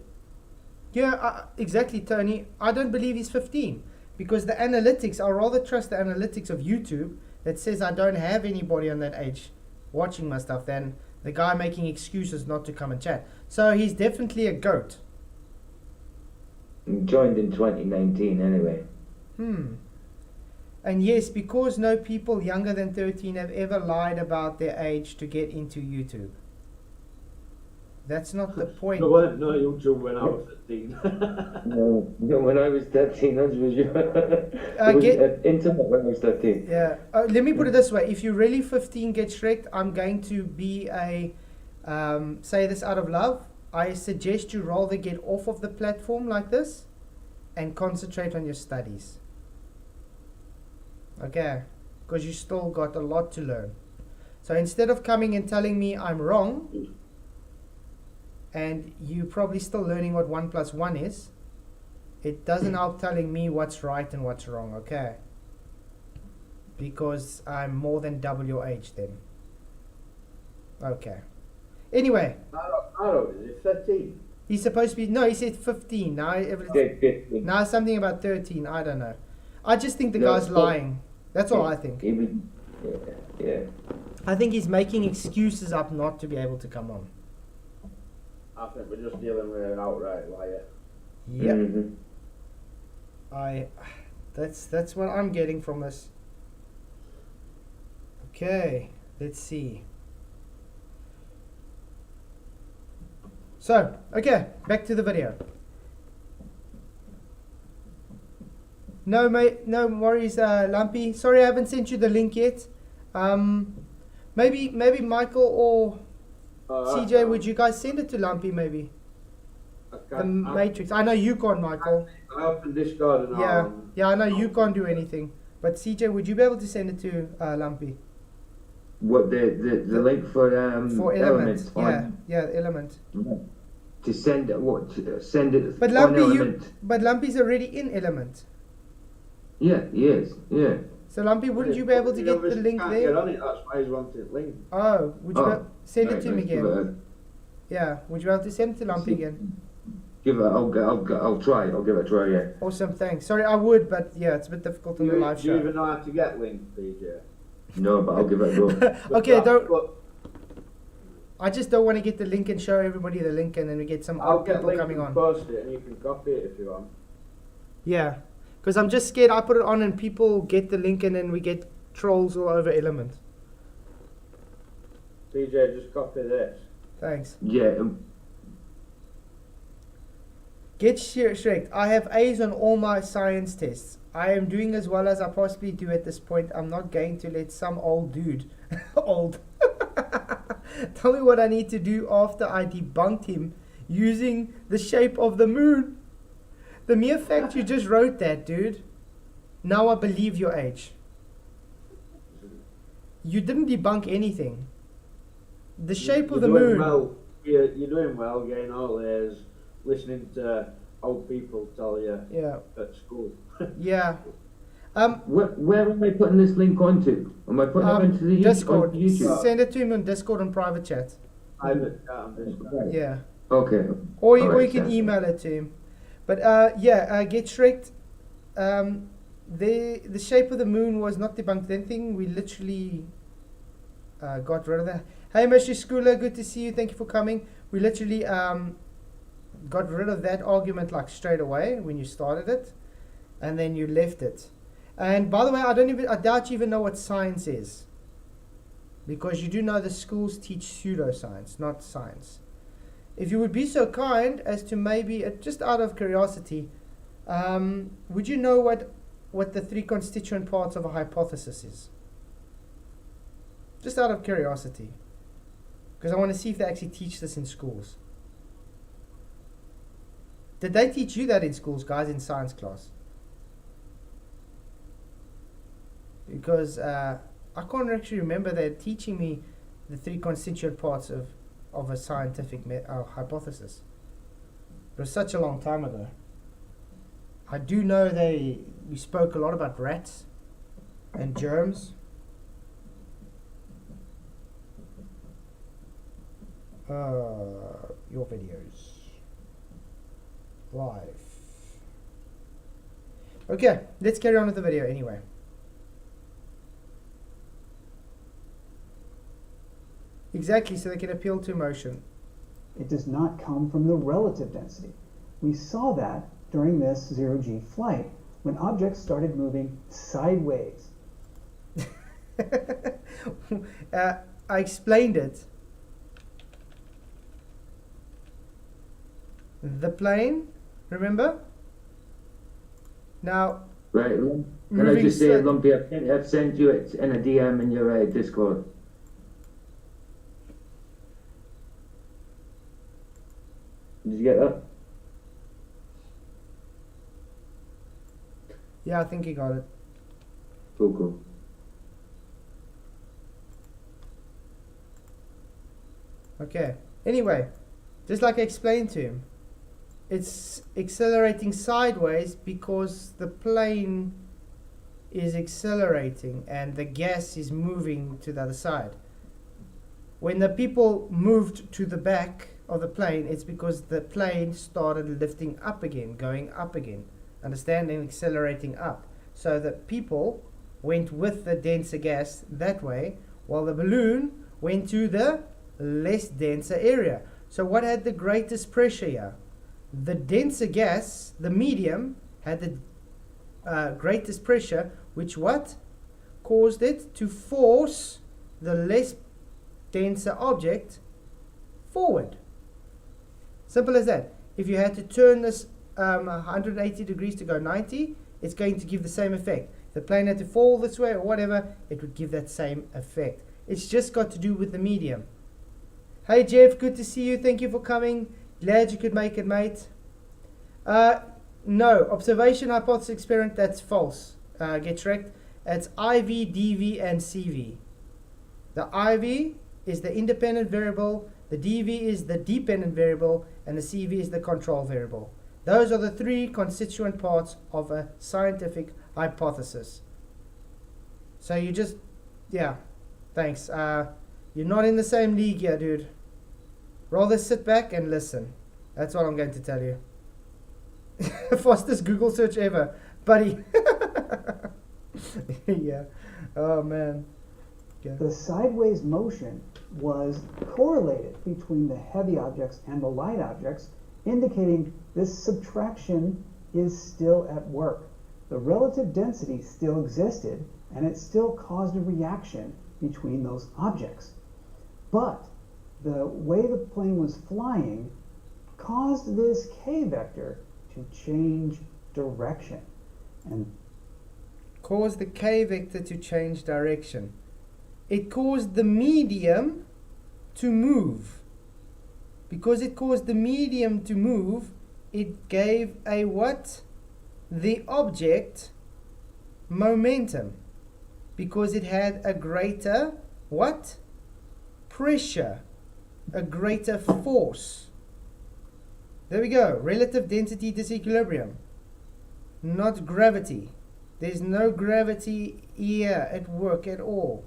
Yeah, exactly, Tony. I don't believe he's 15 because the analytics, I rather trust the analytics of YouTube that says I don't have anybody on that age watching my stuff than the guy making excuses not to come and chat. So he's definitely a goat. Joined in 2019 anyway. And yes, because no people younger than 13 have ever lied about their age to get into YouTube. That's not the point. There weren't no YouTube when I was 13. No, when I was 13, that's for sure. It was internet when I was 13. Yeah. Let me put it this way. If you're really 15, get Shrek. I'm going to be a, say this out of love. I suggest you rather get off of the platform like this and concentrate on your studies. Okay? Because you still got a lot to learn. So instead of coming and telling me I'm wrong, and you probably still learning what 1 + 1 is, it doesn't help telling me what's right and what's wrong, okay? Because I'm more than double your age then. Okay. Anyway. I don't, is it 13? He's supposed to be, no, he said 15. Now, now something about 13, I don't know. I just think the guy's lying. That's all I think. Yeah. I think he's making excuses up not to be able to come on. I think we're just dealing with an outright liar. Yep. Mm-hmm. That's what I'm getting from this. Okay, let's see. So, okay, back to the video. No, mate, no worries, Lumpy. Sorry, I haven't sent you the link yet. Maybe Michael or CJ, would you guys send it to Lumpy maybe? The Matrix. I know you can't, Michael. I open Discord and all. Yeah, I know you can't do anything. But CJ, would you be able to send it to Lumpy? What the link for Element? on, yeah, Element. To send what? Send it. But on Lumpy, Element. but Lumpy's already in Element. Yeah, he is. Yeah. So Lumpy, wouldn't you be able to get the link can't there? Get on it, that's why he's wanting link. Oh, would you send it to me give again? Yeah, would you be able to send it to Lumpy again? I'll try. I'll give it a try. Yeah. Awesome, thanks. Sorry, I would, but yeah, it's a bit difficult on the live Do you show. even know how to get link, PJ? No, but I'll give it a go. Okay, I just don't want to get the link and show everybody the link, and then we get some odd people coming on. I'll post it, and you can copy it if you want. Yeah, because I'm just scared I put it on and people get the link, and then we get trolls all over Element. PJ, just copy this. Thanks. Yeah. Get Shrek. I have A's on all my science tests. I am doing as well as I possibly do at this point. I'm not going to let some old dude, tell me what I need to do after I debunked him using the shape of the moon. The mere fact you just wrote that, dude. Now I believe your age. You didn't debunk anything. The shape of the moon. Well, you're doing well, getting all A's, listening to old people tell you at school. Yeah. Where am I putting this link onto? Am I putting it into the Discord? YouTube? Send it to him on Discord and private chat. Private chat on Discord. Yeah. Okay. Or you can email it to him. But get Shrek. The shape of the moon was not debunked anything. We literally got rid of that. Hey, Mr. Schooler, good to see you. Thank you for coming. We literally got rid of that argument like straight away when you started it, and then you left it. And by the way, I doubt you even know what science is, because you do know the schools teach pseudoscience, not science. If you would be so kind as to maybe, just out of curiosity, would you know what the three constituent parts of a hypothesis is? Just out of curiosity, because I want to see if they actually teach this in schools. Did they teach you that in schools, guys, in science class? Because I can't actually remember them teaching me the three constituent parts of a scientific hypothesis. It was such a long time ago. I do know we spoke a lot about rats and germs. Your videos. Live. Okay, let's carry on with the video anyway. Exactly, so they can appeal to emotion. It does not come from the relative density. We saw that during this zero-G flight when objects started moving sideways. I explained it. The plane, remember? Now, Right, can I moving just say, side- Lumpy, I've sent you it in a DM in your Discord. Did you get that? Yeah, I think he got it. Cool. Okay. Anyway, just like I explained to him, it's accelerating sideways because the plane is accelerating and the gas is moving to the other side. When the people moved to the back of the plane, it's because the plane started lifting up again, going up again. Understand? And accelerating up. So the people went with the denser gas that way, while the balloon went to the less denser area. So what had the greatest pressure here? The denser gas, the medium, had the greatest pressure, which what? Caused it to force the less denser object forward. Simple as that. If you had to turn this 180 degrees to go 90, it's going to give the same effect. If the plane had to fall this way or whatever, it would give that same effect. It's just got to do with the medium. Hey Jeff, good to see you. Thank you for coming. Glad you could make it, mate. No, observation hypothesis experiment, that's false. Get wrecked. It's IV, DV, and CV. The IV is the independent variable, the DV is the dependent variable, and the CV is the control variable. Those are the three constituent parts of a scientific hypothesis. So you just, yeah, thanks. You're not in the same league here, dude. Rather sit back and listen. That's what I'm going to tell you. Fastest Google search ever, buddy. Yeah. Oh man. Yeah. The sideways motion was correlated between the heavy objects and the light objects, indicating this subtraction is still at work. The relative density still existed, and it still caused a reaction between those objects. But the way the plane was flying caused this k-vector to change direction. And Caused the k-vector to change direction. It caused the medium to move. Because it caused the medium to move, it gave a what? The object momentum. Because it had a greater what? Pressure. A greater force. There we go. Relative density disequilibrium. Not gravity. There's no gravity here at work at all.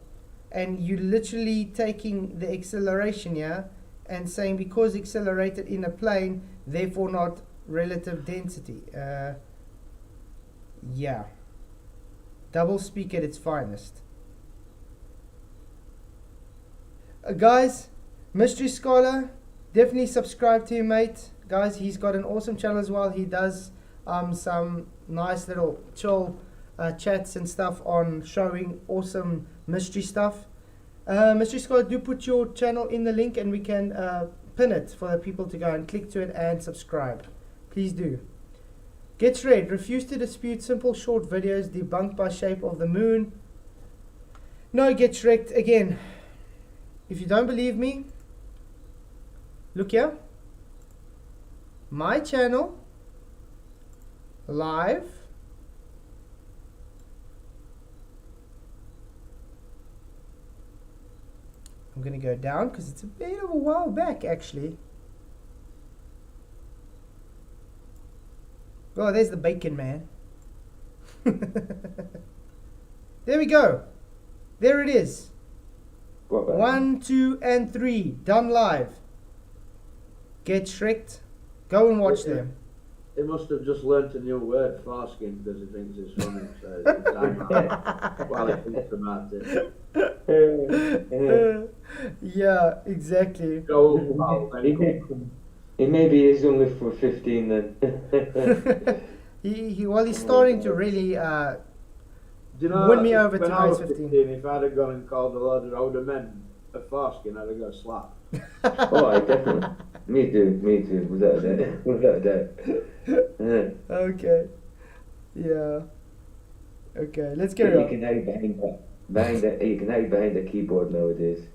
And you're literally taking the acceleration here and saying because accelerated in a plane, therefore not relative density. Yeah. Double speak at its finest. Guys, Mystery Scholar, definitely subscribe to him, mate. Guys, he's got an awesome channel as well. He does some nice little chill chats and stuff on showing awesome mystery stuff. Mystery Scholar, do put your channel in the link and we can pin it for the people to go and click to it and subscribe. Please do. Gets Red, refuse to dispute simple short videos debunked by shape of the moon. No, Gets Wrecked. Again, if you don't believe me, look here. My channel, live. I'm going to go down because it's a bit of a while back actually. Oh, there's the bacon man. There we go. There it is. 1, 2, and 3 done live. Get Shreked. Go and watch them. He must have just learnt a new word, foreskin, because he thinks it's funny. So it's time out while he thinks about it. Yeah, exactly. Go, pal, then. It maybe is only for 15 then. He's starting to really Do you know, win me over when to I was race 15. 15, if I'd have gone and called a load of older men a foreskin, I'd have got slapped. Oh, I definitely. Me too, without a doubt. Without a doubt. Yeah. Okay. Yeah. Okay, let's But carry you on. can hide you can hide behind a keyboard nowadays.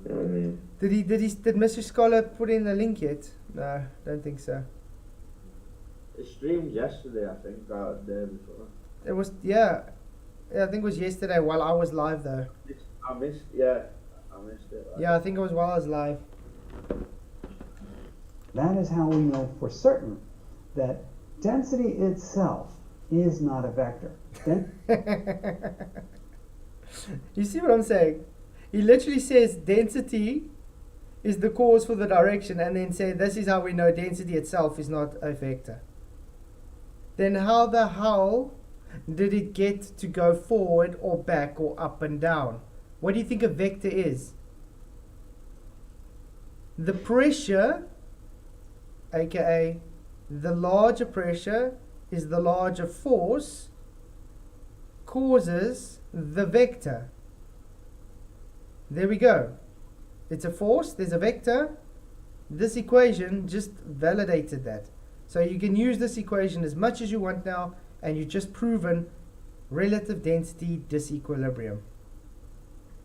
You know what I mean? Did Mr. Scholar put in the link yet? No, don't think so. It streamed yesterday, I think, or the day before. It was yeah, I think it was yesterday while I was live though. I missed it. Like. Yeah, I think it was while I was live. That is how we know for certain that density itself is not a vector. You see what I'm saying? He literally says density is the cause for the direction and then say this is how we know density itself is not a vector. Then how the hell did it get to go forward or back or up and down? What do you think a vector is? The pressure, aka the larger pressure is the larger force, causes the vector. There we go. It's a force, there's a vector. This equation just validated that. So you can use this equation as much as you want now, and you've just proven relative density disequilibrium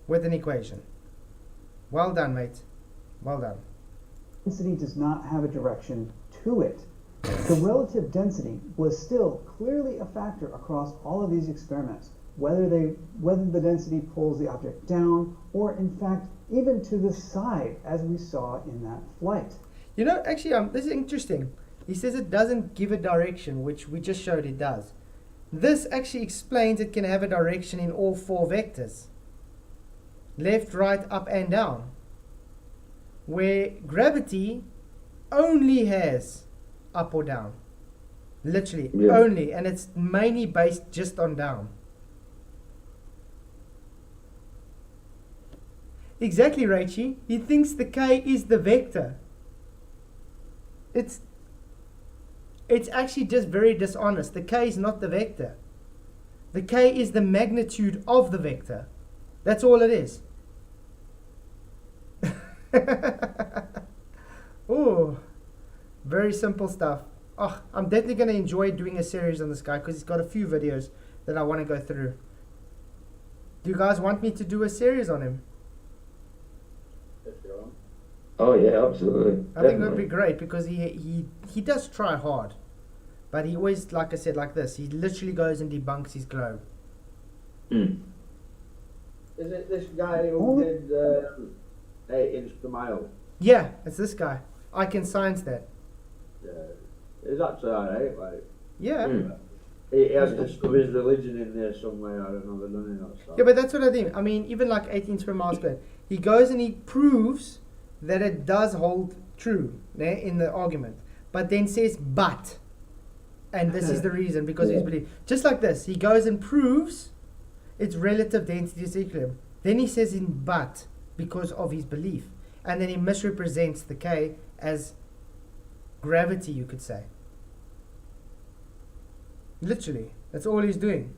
with an equation. Well done, mate. Well done. Density does not have a direction to it. The relative density was still clearly a factor across all of these experiments, whether the density pulls the object down or in fact even to the side, as we saw in that flight. You know, actually, this is interesting. He says it doesn't give a direction, which we just showed it does. This actually explains it can have a direction in all four vectors. Left, right, up, and down. Where gravity only has up or down. Literally, Yeah. only. And it's mainly based just on down. Exactly, Raichi. He thinks the K is the vector. It's actually just very dishonest. The K is not the vector. The K is the magnitude of the vector. That's all it is. Oh, very simple stuff. Oh, I'm definitely going to enjoy doing a series on this guy because he's got a few videos that I want to go through. Do you guys want me to do a series on him? If you want. Oh yeah, absolutely. I think it would be great because he does try hard. But he always, like I said, like this. He literally goes and debunks his globe. Mm. Is it this guy who did 8 inch per mile? Yeah, it's this guy. I can science that. Yeah. He's actually alright, like. Yeah. Mm. He has to shove his religion in there some way or another, doesn't he? That's all. Yeah, but that's what I think. I mean, even like 18 per mile squared. He goes and he proves that it does hold true in the argument. But then says, but. And this is the reason, because of his belief. Just like this. He goes and proves its relative density disequilibrium. Then he says in but, because of his belief. And then he misrepresents the K as gravity, you could say. Literally. That's all he's doing.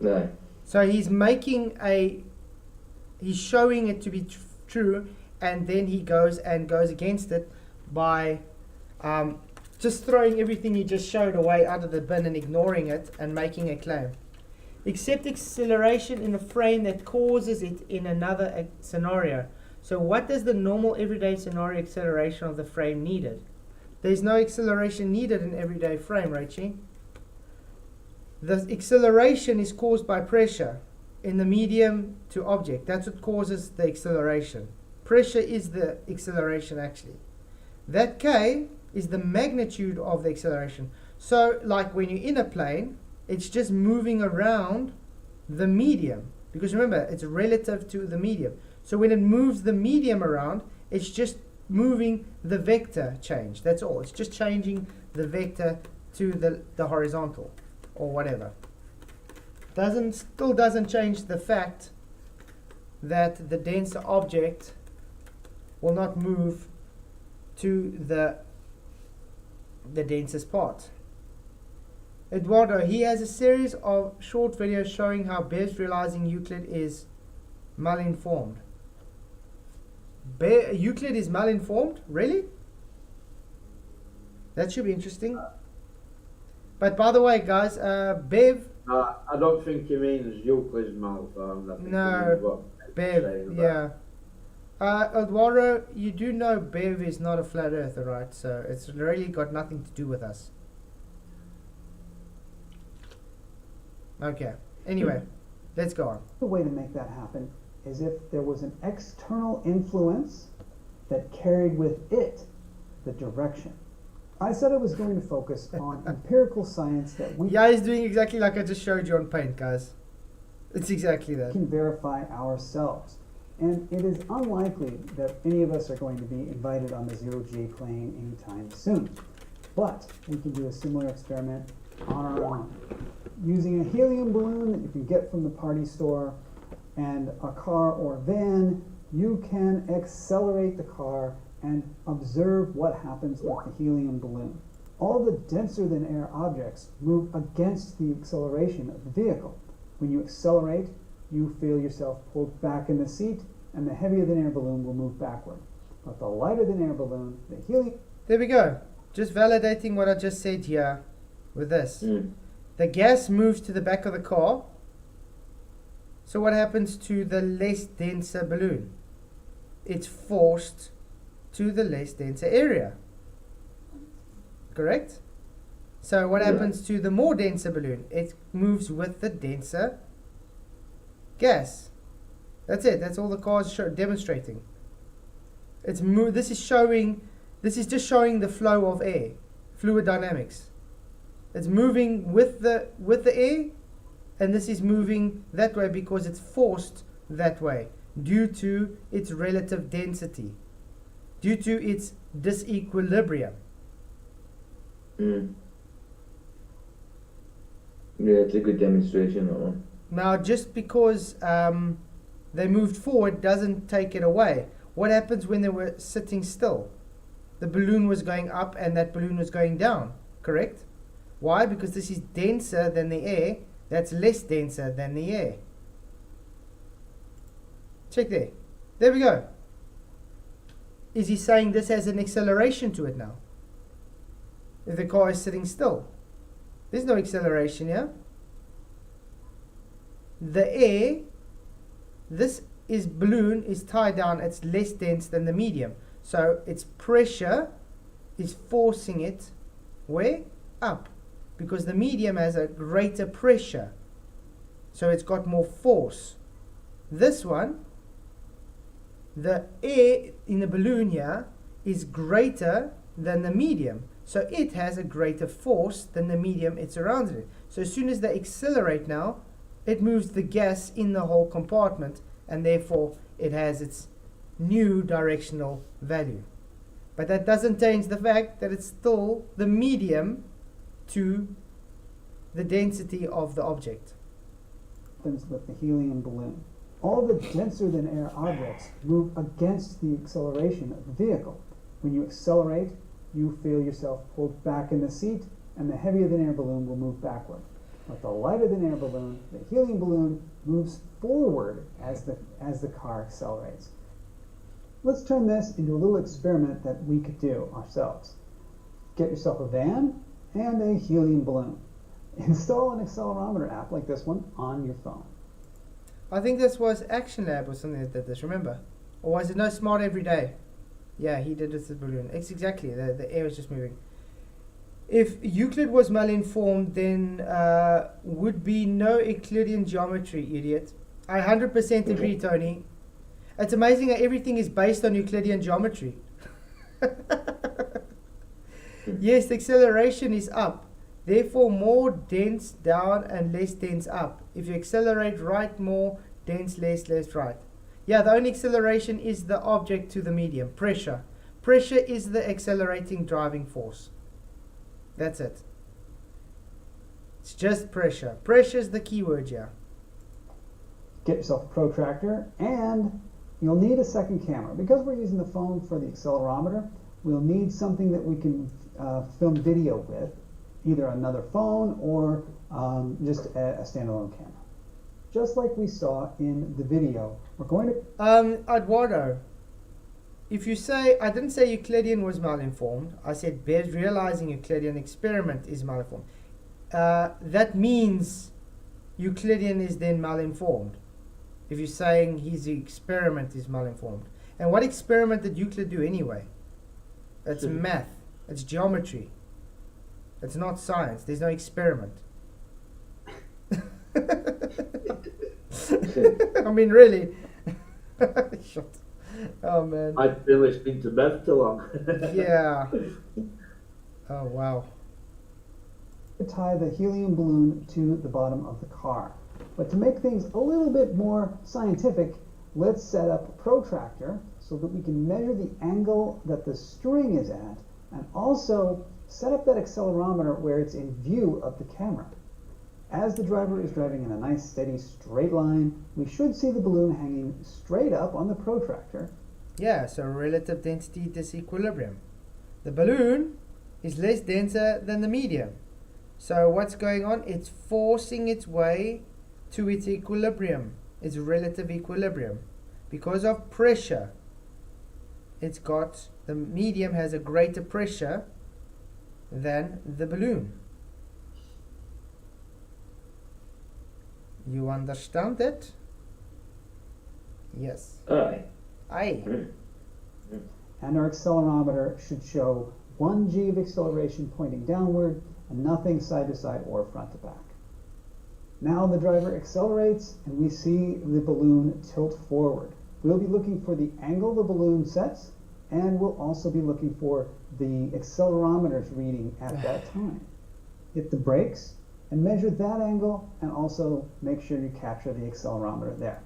No. So he's making he's showing it to be true, and then he goes against it by just throwing everything he just showed away out of the bin and ignoring it and making a claim. Except acceleration in a frame that causes it in another scenario. So what does the normal everyday scenario acceleration of the frame needed? There's no acceleration needed in everyday frame, Raichi. The acceleration is caused by pressure in the medium to object. That's what causes the acceleration. Pressure is the acceleration actually. That K is the magnitude of the acceleration. So like when you're in a plane, it's just moving around the medium. Because remember, it's relative to the medium. So when it moves the medium around, it's just moving the vector change. That's all. It's just changing the vector to the horizontal or whatever. Still doesn't change the fact that the denser object will not move to the densest part. Eduardo, he has a series of short videos showing how Bev's realizing Euclid is malinformed. Euclid is malinformed? Really? That should be interesting. But by the way, guys, Bev... I don't think he means Euclid's malformed. I think he means what Bev, saying about. yeah. Eduardo, you do know Bev is not a flat earther, right? So it's really got nothing to do with us. Okay. Anyway, let's go on. The way to make that happen is if there was an external influence that carried with it the direction. I said I was going to focus on empirical science that we Yeah, he's doing exactly like I just showed you on Paint, guys. It's exactly that. can verify ourselves. And it is unlikely that any of us are going to be invited on the zero-G plane anytime soon. But we can do a similar experiment on our own. Using a helium balloon that you can get from the party store and a car or van, you can accelerate the car and observe what happens with the helium balloon. All the denser than air objects move against the acceleration of the vehicle. When you accelerate, you feel yourself pulled back in the seat, and the heavier than air balloon will move backward. But the lighter than air balloon, the helium... There we go. Just validating what I just said here with this. The gas moves to the back of the car. So what happens to the less denser balloon? It's forced to the less denser area. Correct? So what happens to the more denser balloon? It moves with the denser gas. That's it. That's all the car's demonstrating. This is just showing the flow of air, fluid dynamics. It's moving with the air, and this is moving that way because it's forced that way due to its relative density, due to its disequilibrium. Yeah, it's a good demonstration, that one. Now, just because they moved forward doesn't take it away. What happens when they were sitting still? The balloon was going up and that balloon was going down, correct? Why? Because this is denser than the air. That's less denser than the air. Check there. There we go. Is he saying this has an acceleration to it now? If the car is sitting still. There's no acceleration here. The air, this balloon is tied down, it's less dense than the medium. So its pressure is forcing it where? Up. Because the medium has a greater pressure. So it's got more force. This one, the air in the balloon here is greater than the medium. So it has a greater force than the medium it surrounds it. So as soon as they accelerate now, it moves the gas in the whole compartment, and therefore it has its new directional value. But that doesn't change the fact that it's still the medium to the density of the object. Happens with the helium balloon. All the denser than air objects move against the acceleration of the vehicle. When you accelerate, you feel yourself pulled back in the seat, and the heavier than air balloon will move backward. But the lighter than air balloon, the helium balloon, moves forward as the car accelerates. Let's turn this into a little experiment that we could do ourselves. Get yourself a van and a helium balloon. Install an accelerometer app like this one on your phone. I think this was Action Lab or something that did this, remember? Or was it Smart Every Day? Yeah, he did it with the balloon. It's exactly, the air was just moving. If Euclid was malinformed, then would be no Euclidean geometry, idiot. I 100% agree, Tony. It's amazing how everything is based on Euclidean geometry. Yes, the acceleration is up. Therefore, more dense down and less dense up. If you accelerate right, more dense, less right. Yeah, the only acceleration is the object to the medium. Pressure. Pressure is the accelerating driving force. That's it. It's just pressure. Pressure is the key word here. Get yourself a protractor, and you'll need a second camera. Because we're using the phone for the accelerometer, we'll need something that we can film video with, either another phone or just a standalone camera. Just like we saw in the video, we're going to... Eduardo, if you say, I didn't say Euclidean was malinformed, I said Bears realizing Euclidean experiment is malinformed. That means Euclidean is then malinformed. If you're saying his experiment is malinformed. And what experiment did Euclid do anyway? It's math. It's geometry. It's not science. There's no experiment. I mean, really. Shut. Oh, man. I've been listening to Bev too long. Yeah. Oh, wow. tie the helium balloon to the bottom of the car. But to make things a little bit more scientific, let's set up a protractor so that we can measure the angle that the string is at, and also set up that accelerometer where it's in view of the camera. As the driver is driving in a nice steady straight line, we should see the balloon hanging straight up on the protractor. Yeah, so relative density disequilibrium. The balloon is less denser than the medium. So what's going on? It's forcing its way to its equilibrium, its relative equilibrium. Because of pressure, the medium has a greater pressure than the balloon. You understand it? Yes. Aye. Aye. And our accelerometer should show 1 g of acceleration pointing downward and nothing side to side or front to back. Now the driver accelerates and we see the balloon tilt forward. We'll be looking for the angle the balloon sets, and we'll also be looking for the accelerometer's reading at that time. Hit the brakes and measure that angle, and also make sure you capture the accelerometer there.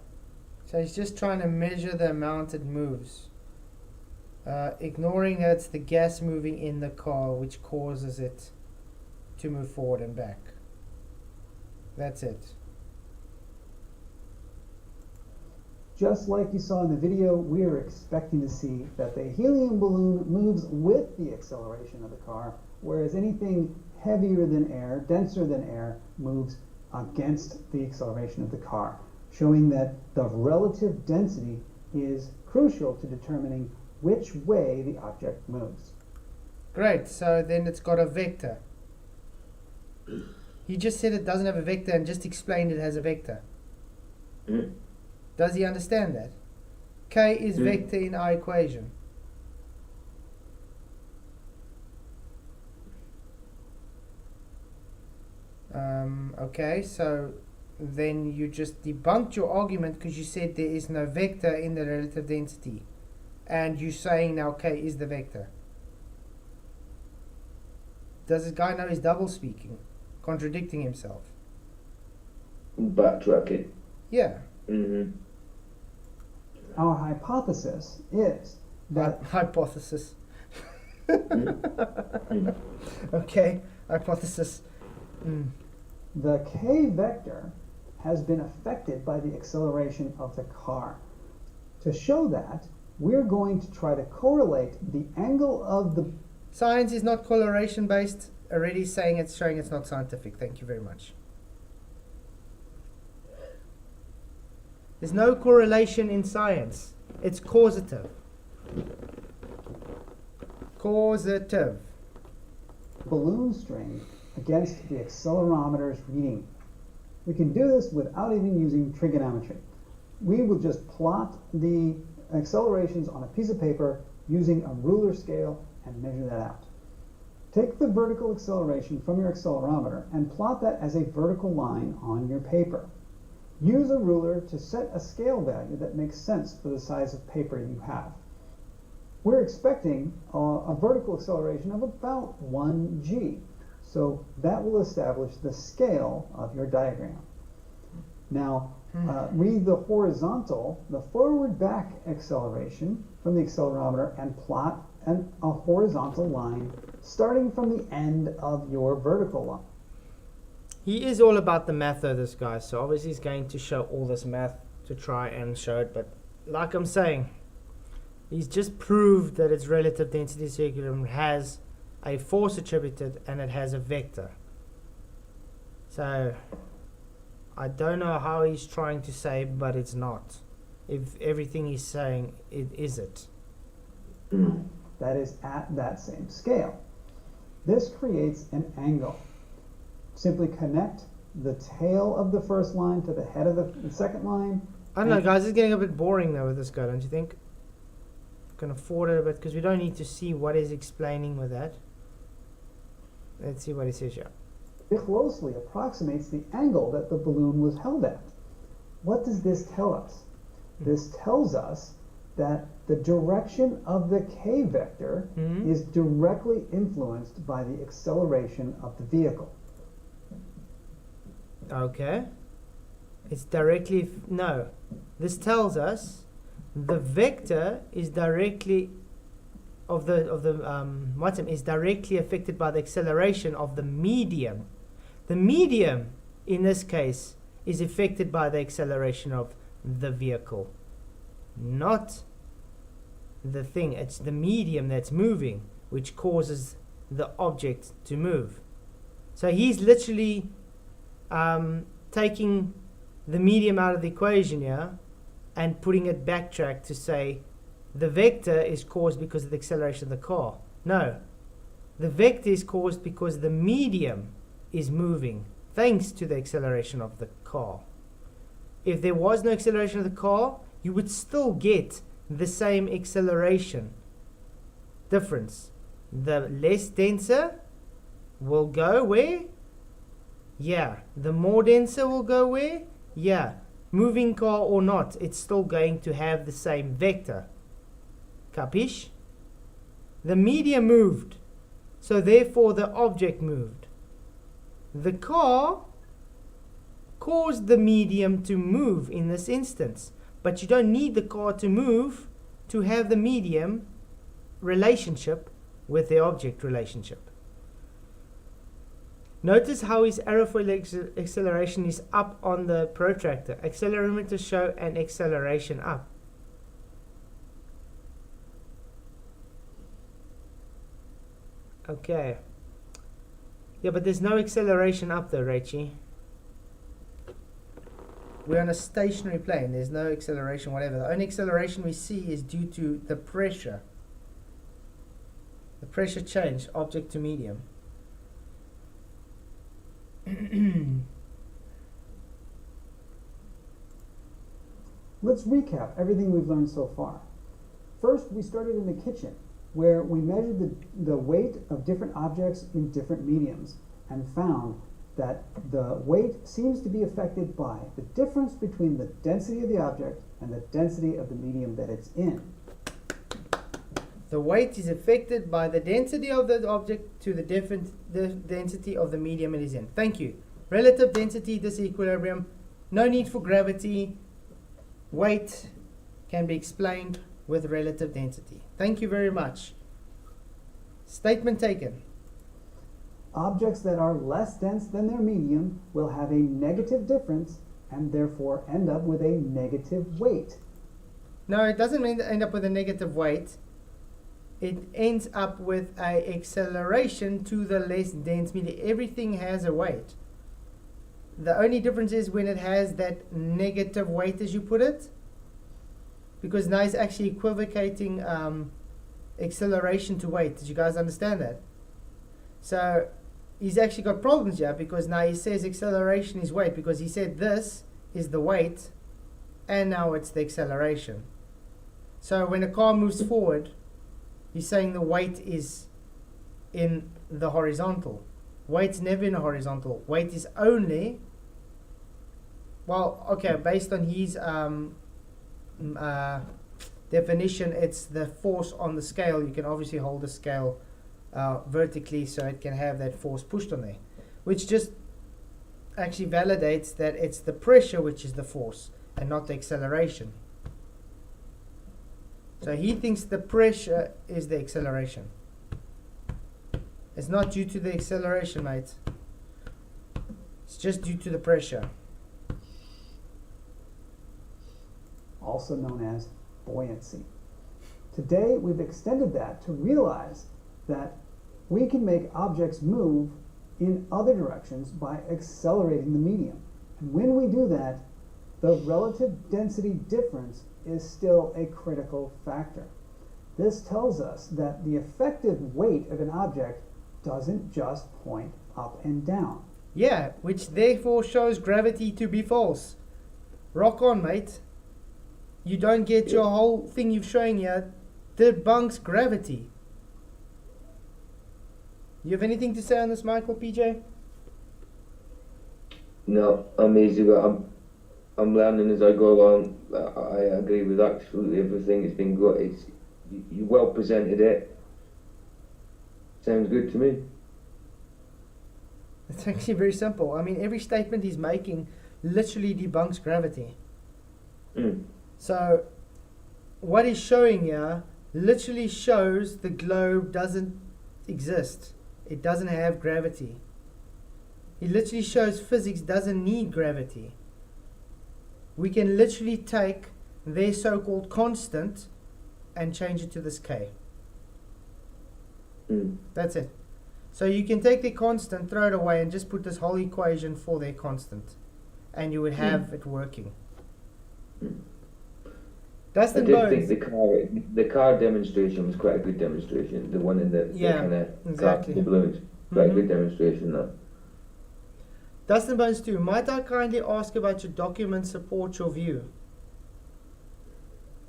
So he's just trying to measure the amount it moves. Ignoring that it's the gas moving in the car which causes it to move forward and back. That's it. Just like you saw in the video, we are expecting to see that the helium balloon moves with the acceleration of the car, whereas anything heavier than air, denser than air, moves against the acceleration of the car, showing that the relative density is crucial to determining which way the object moves. Great, so then it's got a vector. He just said it doesn't have a vector and just explained it has a vector. Does he understand that? K is vector in our equation. Okay, so then you just debunked your argument because you said there is no vector in the relative density. And you're saying now K is the vector. Does this guy know he's double speaking? Contradicting himself? Backtracking. Yeah. Our hypothesis is that Hypothesis. Okay, hypothesis. the k vector has been affected by the acceleration of the car. To show that, we're going to try to correlate the angle of the... Science is not correlation based. Already saying it's showing it's not scientific. Thank you very much. There's no correlation in science. It's causative. Causative. balloon string against the accelerometer's reading. We can do this without even using trigonometry. We will just plot the accelerations on a piece of paper using a ruler scale and measure that out. Take the vertical acceleration from your accelerometer and plot that as a vertical line on your paper. Use a ruler to set a scale value that makes sense for the size of paper you have. We're expecting a vertical acceleration of about 1 g, so that will establish the scale of your diagram. Now, read the horizontal, the forward-back acceleration from the accelerometer and plot a horizontal line starting from the end of your vertical line. He is all about the math though, this guy, so obviously he's going to show all this math to try and show it, but like I'm saying, He's just proved that its relative density equilibrium has a force attributed and it has a vector. So I don't know how he's trying to say, but it's not. If everything he's saying, it is it. That is at that same scale. This creates an angle. Simply connect the tail of the first line to the head of the second line. I don't know, guys. It's getting a bit boring now with this guy, don't you think? Can afford it a bit because we don't need to see what he's explaining with that. Let's see what he says here. It closely approximates the angle that the balloon was held at. What does this tell us? This tells us that the direction of the k vector is directly influenced by the acceleration of the vehicle. Okay. It's directly no. This tells us the vector is directly of the momentum is directly affected by the acceleration of the medium. The medium in this case is affected by the acceleration of the vehicle, not the thing. It's the medium that's moving which causes the object to move. So he's literally taking the medium out of the equation here and putting it backtrack to say the vector is caused because of the acceleration of the car. No, the vector is caused because the medium is moving thanks to the acceleration of the car. If there was no acceleration of the car, you would still get the same acceleration difference. The less denser will go where? Yeah. The more denser will go where? Yeah. Moving car or not, it's still going to have the same vector. Capish? The medium moved, so therefore the object moved. The car caused the medium to move in this instance, but you don't need the car to move to have the medium relationship with the object relationship. Notice how his aerofoil acceleration is up on the protractor. Accelerometers show an acceleration up. Okay. Yeah, but there's no acceleration up though, Rachie. We're on a stationary plane. There's no acceleration, whatever. The only acceleration we see is due to the pressure. The pressure change, object to medium. Let's recap everything we've learned so far. First, we started in the kitchen, where we measured the weight of different objects in different mediums and found that the weight seems to be affected by the difference between the density of the object and the density of the medium that it's in. The weight is affected by the density of the object to the density of the medium it is in. Thank you. Relative density disequilibrium. No need for gravity. Weight can be explained with relative density. Thank you very much. Statement taken. Objects that are less dense than their medium will have a negative difference and therefore end up with a negative weight. No, it doesn't mean end up with a negative weight. It ends up with a acceleration to the less dense medium. Everything has a weight. The only difference is when it has that negative weight, as you put it, because now it's actually equivocating acceleration to weight. Did you guys understand that? So he's actually got problems here because now he says acceleration is weight because he said this is the weight and now it's the acceleration. So when a car moves forward, he's saying the weight is in the horizontal. Weight's never in a horizontal. Weight is only, well, okay, based on his definition, it's the force on the scale. You can obviously hold the scale vertically so it can have that force pushed on there, which just actually validates that it's the pressure which is the force and not the acceleration. So he thinks the pressure is the acceleration. It's not due to the acceleration, mate. It's just due to the pressure. Also known as buoyancy. Today, we've extended that to realize that we can make objects move in other directions by accelerating the medium. And when we do that, the relative density difference is still a critical factor. This tells us that the effective weight of an object doesn't just point up and down. Yeah, which therefore shows gravity to be false. Rock on, mate. You don't get your whole thing you've shown here debunks gravity. You have anything to say on this, Michael, PJ? No, I'm easy, but I'm learning as I go along. I agree with absolutely everything. It's been good. You well presented it. Sounds good to me. It's actually very simple. I mean, every statement he's making literally debunks gravity. Mm. So, what he's showing here literally shows the globe doesn't exist. It doesn't have gravity. He literally shows physics doesn't need gravity. We can literally take their so-called constant and change it to this k. Mm. That's it. So you can take the constant, throw it away, and just put this whole equation for their constant, and you would have it working. Mm. I Dustin did Bones. think the car demonstration was quite a good demonstration. The one in the Yeah, kind of exactly. the balloons, quite a Mhm. good demonstration. That. Dustin Bones 2, might I kindly ask about your documents support your view?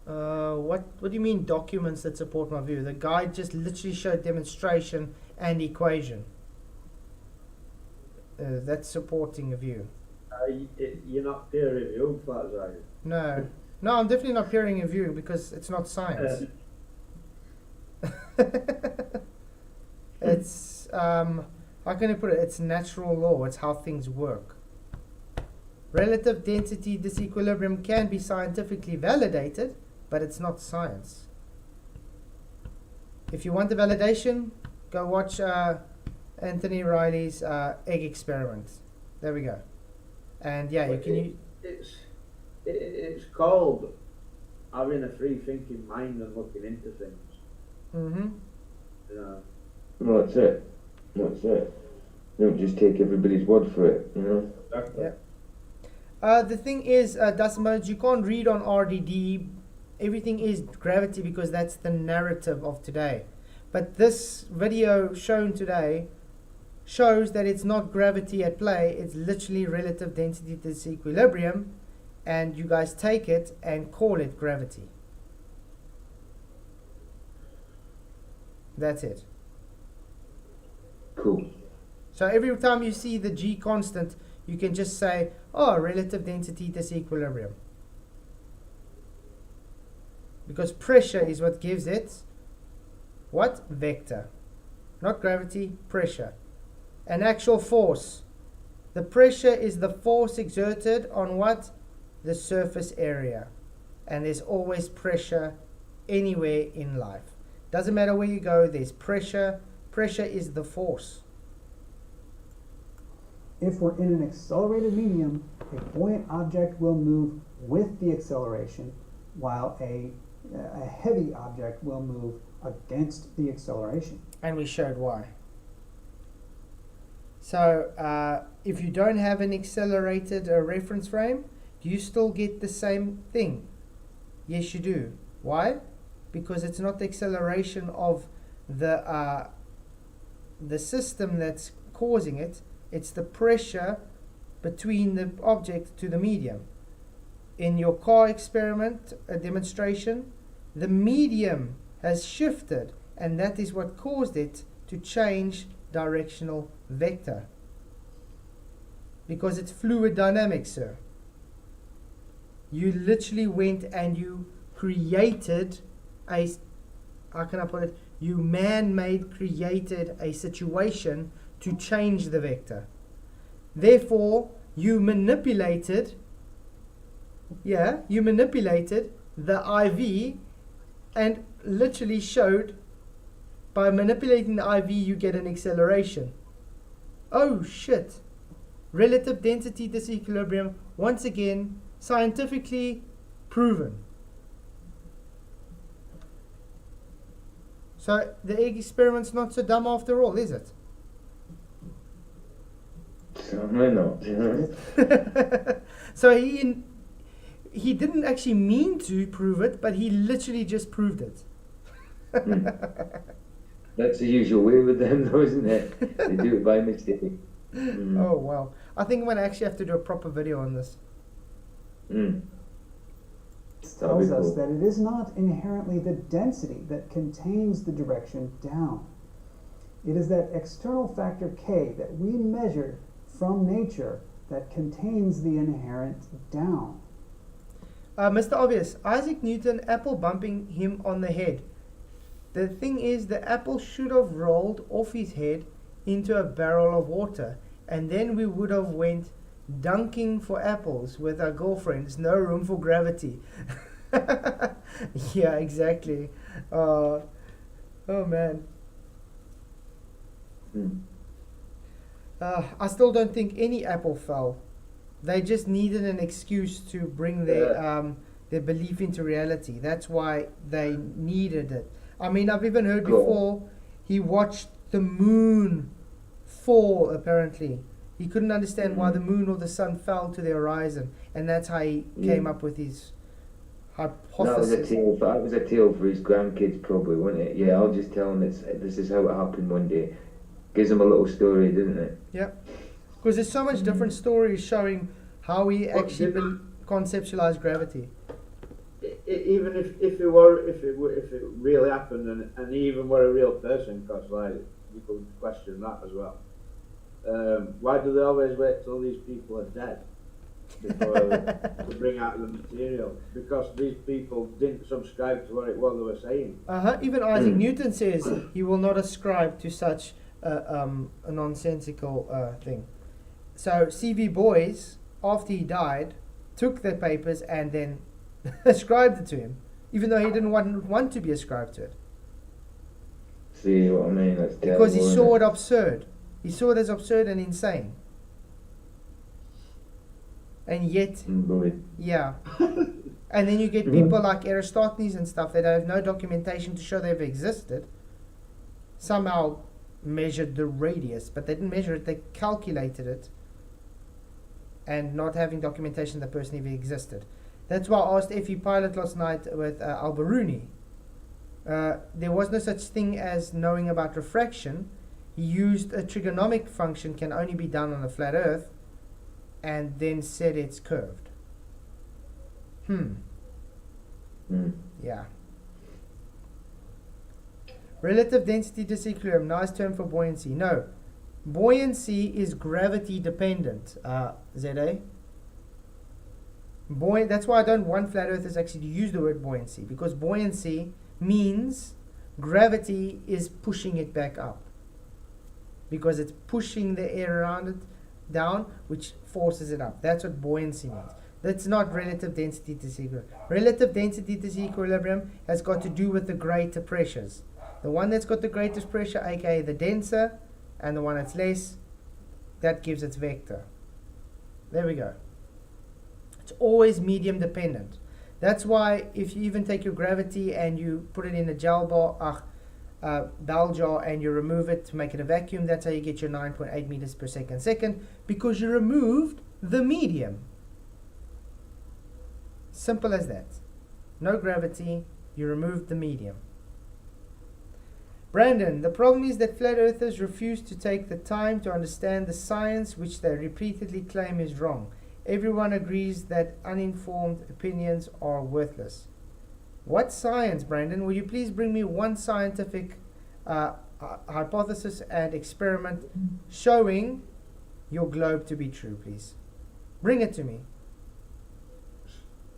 What do you mean documents that support my view? The guide just literally showed demonstration and equation. That's supporting a view. You're not peer reviewed, Flats, are you? No. No, I'm definitely not peering a view because it's not science. It's, how can I put it? It's natural law. It's how things work. Relative density disequilibrium can be scientifically validated, but it's not science. If you want the validation, go watch Anthony Riley's egg experiment. There we go. And yeah, you can use... It's called having a free thinking mind and looking into things. Mm-hmm. You know. Well, that's it. That's it. Don't just take everybody's word for it, you know. Exactly. Yeah. The thing is, Dustin Bones, you can't read on RDD. Everything is gravity because that's the narrative of today. But this video shown today shows that it's not gravity at play. It's literally relative density disequilibrium. And you guys take it and call it gravity. That's it. Cool. So every time you see the G constant, you can just say, oh, relative density disequilibrium. Because pressure is what gives it what? Vector. Not gravity, pressure. An actual force. The pressure is the force exerted on what? The surface area. And there's always pressure anywhere in life. Doesn't matter where you go, there's pressure. Pressure is the force. If we're in an accelerated medium, a buoyant object will move with the acceleration, while a heavy object will move against the acceleration. And we showed why. So if you don't have an accelerated reference frame, do you still get the same thing? Yes, you do. Why? Because it's not the acceleration of the system that's causing it. It's the pressure between the object to the medium. In your car experiment, a demonstration, the medium has shifted, and that is what caused it to change directional vector. Because it's fluid dynamics, sir. You literally went and you created a, how can I put it? You man-made created a situation to change the vector. Therefore, you manipulated the IV and literally showed by manipulating the IV you get an acceleration. Oh shit. Relative density disequilibrium, once again, scientifically proven. So the egg experiment's not so dumb after all, is it? Certainly not. You know? So he didn't actually mean to prove it, but he literally just proved it. That's the usual way with them, though, isn't it? They do it by mistake. Oh wow! I think I'm gonna actually have to do a proper video on this. That'd Tells be us cool. that it is not inherently the density that contains the direction down. It is that external factor k that we measured from nature that contains the inherent down. Mr. Obvious, Isaac Newton, apple bumping him on the head. The thing is, the apple should have rolled off his head into a barrel of water, and then we would have went dunking for apples with our girlfriends. No room for gravity. Yeah, exactly. Oh man. I still don't think any apple fell. They just needed an excuse to bring their belief into reality. That's why they needed it. I mean, I've even heard before he watched the moon fall, apparently. He couldn't understand why the moon or the sun fell to the horizon, and that's how he came up with his hypothesis. That was a tale for his grandkids, probably, wasn't it? Yeah, I'll just tell him this is how it happened one day. Gives him a little story, doesn't it? Yeah, because there's so much different stories showing how he actually conceptualized gravity. Even if it really happened and he even were a real person, because like you could question that as well. Why do they always wait till these people are dead before to bring out the material? Because these people didn't subscribe to what they were saying. Even Isaac Newton says he will not ascribe to such a nonsensical thing. So C.V. Boyes, after he died, took the papers and then ascribed it to him, even though he didn't want to be ascribed to it. See what I mean? That's Because he terrible, saw isn't it absurd. He saw it as absurd and insane. And yet, yeah. And then you get people like Aristophanes and stuff that have no documentation to show they've existed. Somehow measured the radius, but they didn't measure it, they calculated it. And not having documentation the person even existed. That's why I asked Effie Pilot last night with Al-Biruni. There was no such thing as knowing about refraction. He used a trigonomic function, can only be done on a flat earth, and then said it's curved. Yeah. Relative density disequilibrium, nice term for buoyancy. No, buoyancy is gravity dependent, ZA. That's why I don't want flat earthers actually to use the word buoyancy, because buoyancy means gravity is pushing it back up. Because it's pushing the air around it down, which forces it up. That's what buoyancy means. That's not relative density disequilibrium. Relative density disequilibrium has got to do with the greater pressures. The one that's got the greatest pressure, aka the denser, and the one that's less, that gives its vector. There we go. It's always medium dependent. That's why if you even take your gravity and you put it in a bell jar and you remove it to make it a vacuum, that's how you get your 9.8 meters per second, because you removed the medium. Simple as that. No gravity, you removed the medium. Brandon, the problem is that flat earthers refuse to take the time to understand the science which they repeatedly claim is wrong. Everyone agrees that uninformed opinions are worthless. What science, Brandon? Will you please bring me one scientific hypothesis and experiment showing your globe to be true, please? Bring it to me.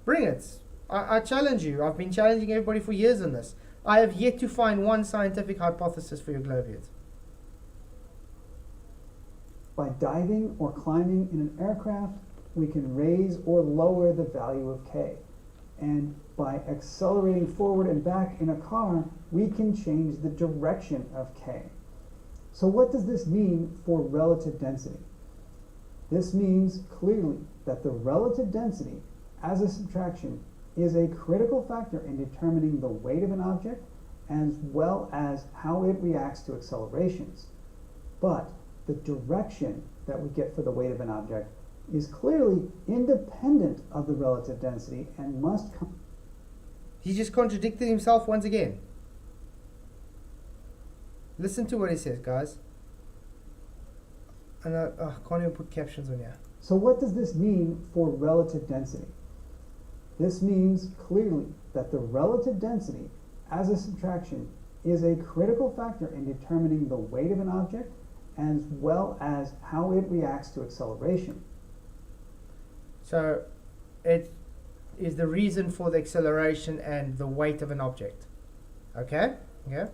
Bring it. I challenge you. I've been challenging everybody for years on this. I have yet to find one scientific hypothesis for your globe yet. By diving or climbing in an aircraft, we can raise or lower the value of K. And by accelerating forward and back in a car, we can change the direction of K. So what does this mean for relative density? This means clearly that the relative density as a subtraction is a critical factor in determining the weight of an object as well as how it reacts to accelerations. But the direction that we get for the weight of an object is clearly independent of the relative density and must come. He just contradicted himself once again. Listen to what he says, guys. And I can't even put captions on here. So what does this mean for relative density? This means clearly that the relative density as a subtraction is a critical factor in determining the weight of an object as well as how it reacts to acceleration. So it is the reason for the acceleration and the weight of an object. Okay? Yeah?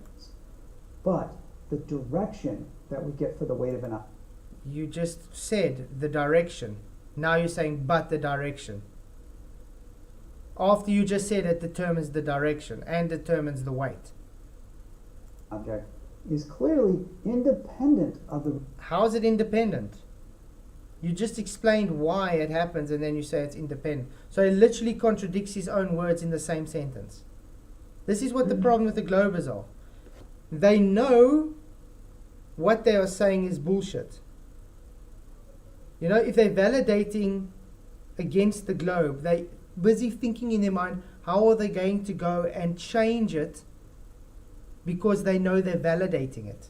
But the direction that we get for the weight of an object. You just said the direction. Now you're saying but the direction. After you just said it determines the direction and determines the weight. Object is clearly independent of the. How is it independent? You just explained why it happens and then you say it's independent. So he literally contradicts his own words in the same sentence. This is what the problem with the Globers are. They know what they are saying is bullshit. You know, if they're validating against the globe, they're busy thinking in their mind, how are they going to go and change it because they know they're validating it.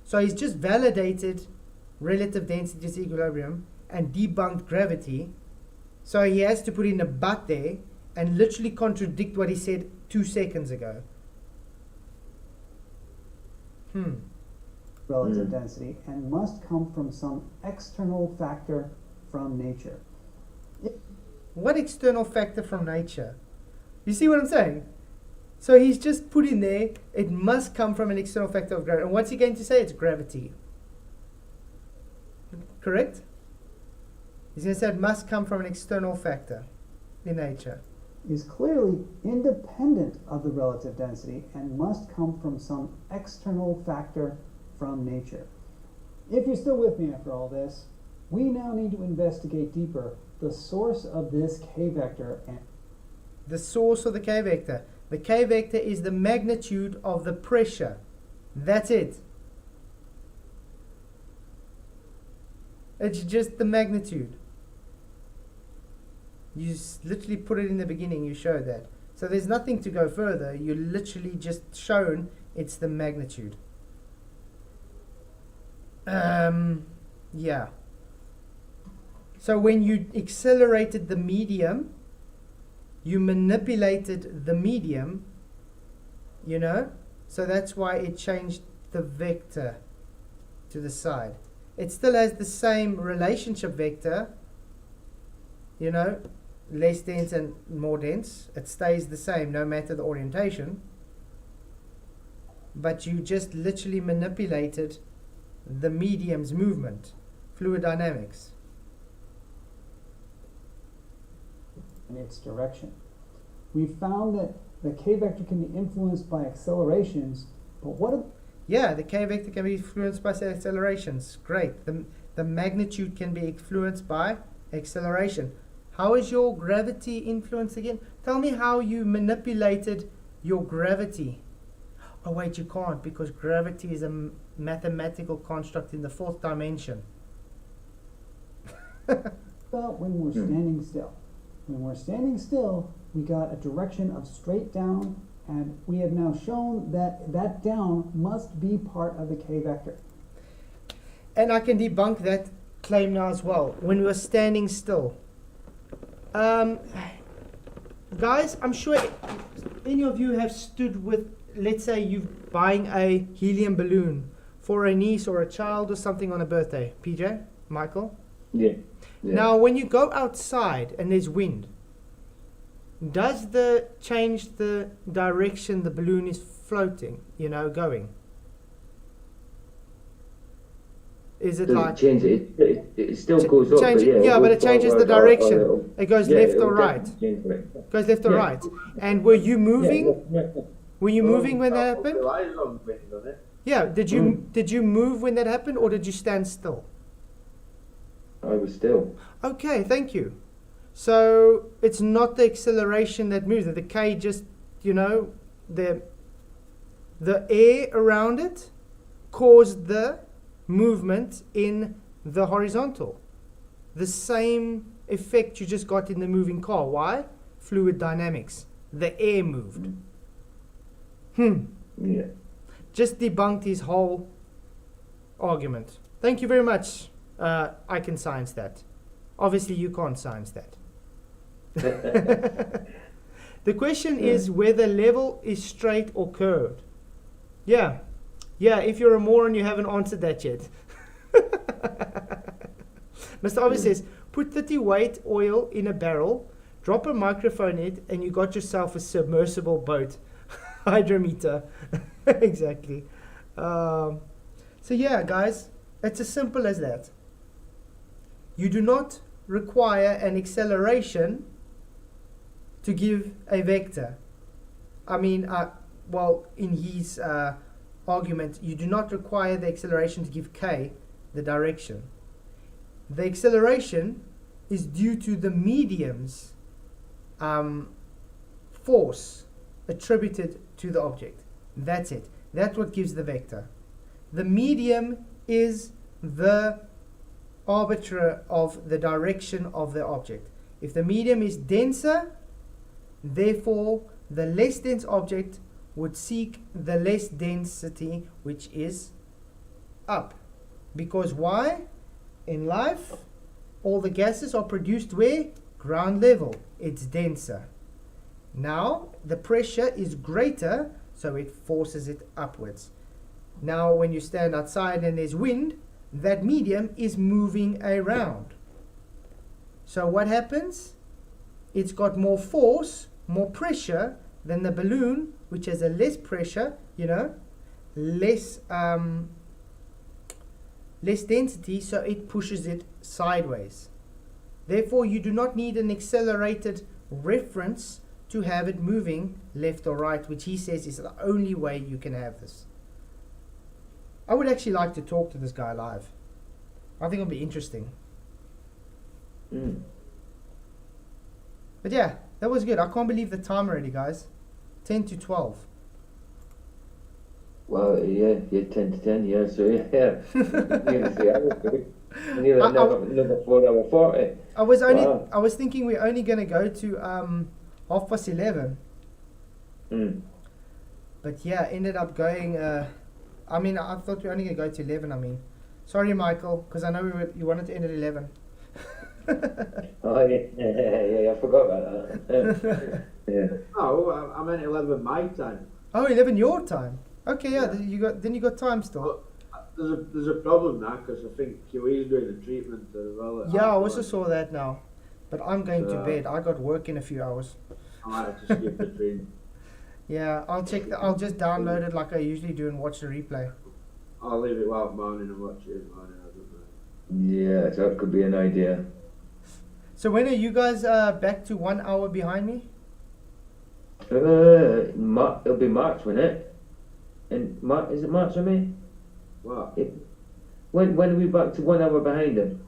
So he's just validated relative density is equilibrium and debunked gravity. So he has to put in a but there and literally contradict what he said 2 seconds ago. Relative density and must come from some external factor from nature. What external factor from nature? You see what I'm saying? So he's just put in there, it must come from an external factor of gravity. And what's he going to say? It's gravity. Correct? He's going to say it must come from an external factor in nature. Is clearly independent of the relative density and must come from some external factor from nature. If you're still with me after all this, we now need to investigate deeper the source of this k-vector. And the source of the k-vector. The k-vector is the magnitude of the pressure. That's it. It's just the magnitude. You literally put it in the beginning, you showed that. So there's nothing to go further. You literally just shown it's the magnitude. Yeah. So when you accelerated the medium, you manipulated the medium, you know? So that's why it changed the vector to the side. It still has the same relationship vector, you know, less dense and more dense. It stays the same no matter the orientation. But you just literally manipulated the medium's movement, fluid dynamics. in its direction. We found that the k-vector can be influenced by accelerations, but what? Yeah, the k-vector can be influenced by accelerations. Great. The magnitude can be influenced by acceleration. How is your gravity influenced again? Tell me how you manipulated your gravity. Oh wait, you can't, because gravity is a mathematical construct in the fourth dimension. About when we're standing still. When we're standing still, we got a direction of straight down, and we have now shown that that down must be part of the k-vector. And I can debunk that claim now as well. When we're standing still. Guys, I'm sure any of you have stood with, let's say you're buying a helium balloon for a niece or a child or something on a birthday. PJ? Michael? Yeah. Now, when you go outside and there's wind, does the change the direction the balloon is floating, going? Is it Does like... it change it? It still goes up. Change, but but it changes the direction. It goes left it'll or right. definitely change it. Goes left or Yeah. right. And were you moving? Yeah. Were you moving when that happened? Relies on wind, doesn't it? Yeah. Did you move when that happened, or did you stand still? I was still. Okay, thank you. So it's not the acceleration that moves it. The K just, the the air around it caused the movement in the horizontal. The same effect you just got in the moving car. Why? Fluid dynamics. The air moved. Yeah. Just debunked his whole argument. Thank you very much. I can science that. Obviously, you can't science that. The question is whether level is straight or curved. Yeah. Yeah, if you're a moron, you haven't answered that yet. Mr. Obvious says, put 30 weight oil in a barrel, drop a microphone in it, and you got yourself a submersible boat. Hydrometer. Exactly. So yeah, guys, it's as simple as that. You do not require an acceleration to give a vector. I mean, well, in his argument, you do not require the acceleration to give k the direction. The acceleration is due to the medium's force attributed to the object. That's it. That's what gives the vector. The medium is the arbiter of the direction of the object. If the medium is denser, therefore the less dense object would seek the less density, which is up. Because why? In life, all the gases are produced where? Ground level. It's denser. Now, the pressure is greater, so it forces it upwards. Now, when you stand outside and there's wind, that medium is moving around. So what happens? It's got more force, more pressure than the balloon, which has a less pressure, less density, so it pushes it sideways. Therefore, you do not need an accelerated reference to have it moving left or right, which he says is the only way you can have this. I would actually like to talk to this guy live. I think it'll be interesting. But yeah, that was good. I can't believe the time already, guys. 10 to 12. Well, yeah, 10 to 10, yeah, so yeah. Nearly 3 hours, good. Nearly another 4 hour 40. I was thinking we're only going to go to 11:30. But yeah, ended up going, I thought we were only going to go to 11, Sorry, Michael, because I know you wanted to end at 11. Oh, yeah, I forgot about that. Yeah. Oh, I meant 11 my time. Oh, 11 your time. Okay, yeah. Then you got time still. But there's a problem now, because I think QE's doing the treatment as well. Yeah, I also saw that now. But I'm going to bed. I got work in a few hours. I might have to skip the treatment. Yeah, I'll just download it like I usually do and watch the replay. I'll leave it while morning and watch it in the morning. I don't know. Yeah, that could be an idea. So when are you guys back to 1 hour behind me? It'll be March, won't it? And is it March for me? What? When are we back to 1 hour behind him?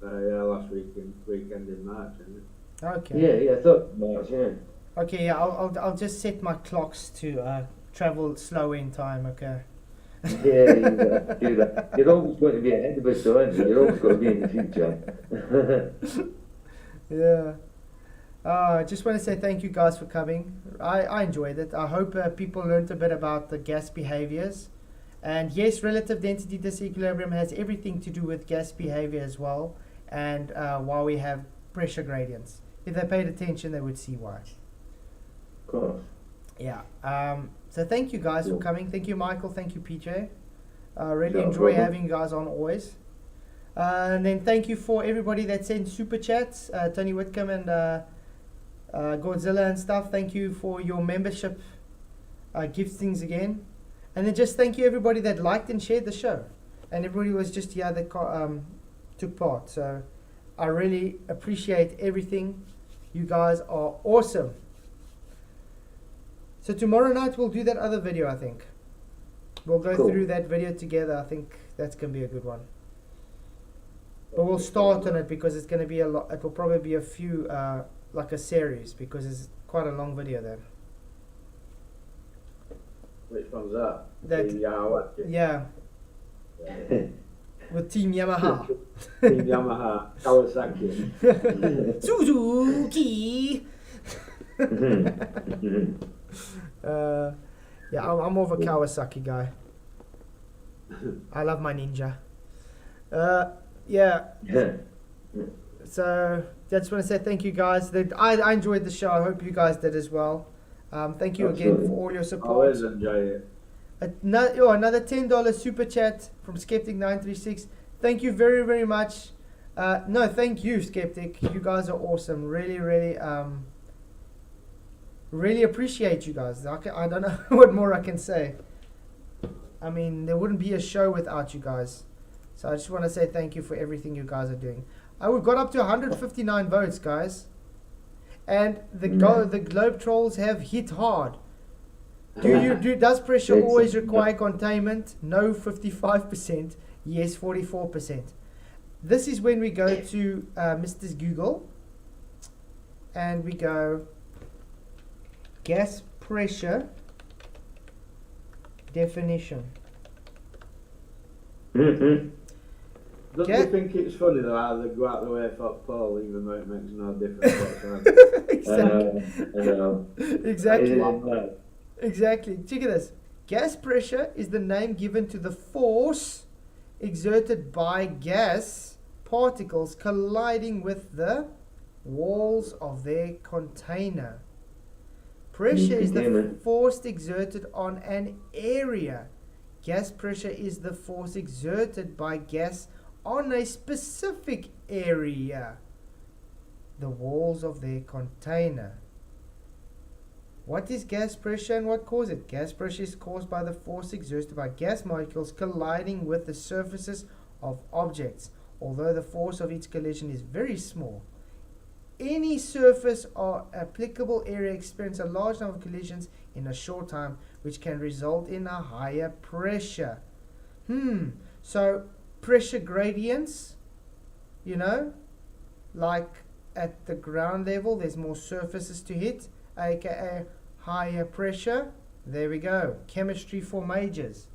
Yeah, last weekend in March, isn't it? Okay. Yeah, I thought March, yeah. Okay, yeah, I'll just set my clocks to travel slow in time, okay? Yeah, you gotta do that. You're always going to be ahead of us, though, aren't you? You're always going to be in the future. Yeah. I just want to say thank you guys for coming. I enjoyed it. I hope people learned a bit about the gas behaviors. And yes, relative density disequilibrium has everything to do with gas behavior as well. And why we have pressure gradients. If they paid attention, they would see why. Of course. Yeah. So thank you guys for coming. Thank you, Michael. Thank you, PJ. Really No enjoy problem. having you guys on always. And then thank you for everybody that sent super chats. Tony Whitcomb and Godzilla and stuff. Thank you for your membership giftings again. And then just thank you everybody that liked and shared the show. And everybody was just here that took part. So I really appreciate everything. You guys are awesome. So tomorrow night we'll do that other video, I think. We'll go Cool. through that video together. I think that's going to be a good one. But we'll start on it because it's going to be a lot. It will probably be a few, like a series, because it's quite a long video then. Which one's that? That- The Yamaha. Yeah, with Team Yamaha. Team Yamaha, Kawasaki. Suzuki. Yeah, I'm more of a Kawasaki guy. I love my Ninja. Yeah. So I just want to say thank you guys. I enjoyed the show. I hope you guys did as well. Thank you again Absolutely. for all your support. Always enjoy it. Another $10 super chat from Skeptic936. Thank you very, very much. No, thank you, Skeptic. You guys are awesome. Really, really, really appreciate you guys. I don't know what more I can say. I mean, there wouldn't be a show without you guys. So I just want to say thank you for everything you guys are doing. We've got up to 159 votes, guys. And the Globe Trolls have hit hard. Does pressure always require containment? No, 55%. Yes, 44%. This is when we go to Mr. Google and we go gas pressure definition. Don't Yeah. you think it's funny though how they go out the way for Paul even though it makes no difference whatsoever? Exactly. I know. Exactly. Exactly. Check it this. Gas pressure is the name given to the force exerted by gas particles colliding with the walls of their container. Pressure is the Containment. force exerted on an area. Gas pressure is the force exerted by gas on a specific area. The walls of their container. What is gas pressure and what causes it? Gas pressure is caused by the force exerted by gas molecules colliding with the surfaces of objects. Although the force of each collision is very small, any surface or applicable area experiences a large number of collisions in a short time, which can result in a higher pressure. So pressure gradients, like at the ground level, there's more surfaces to hit, aka higher pressure. There we go. Chemistry for majors.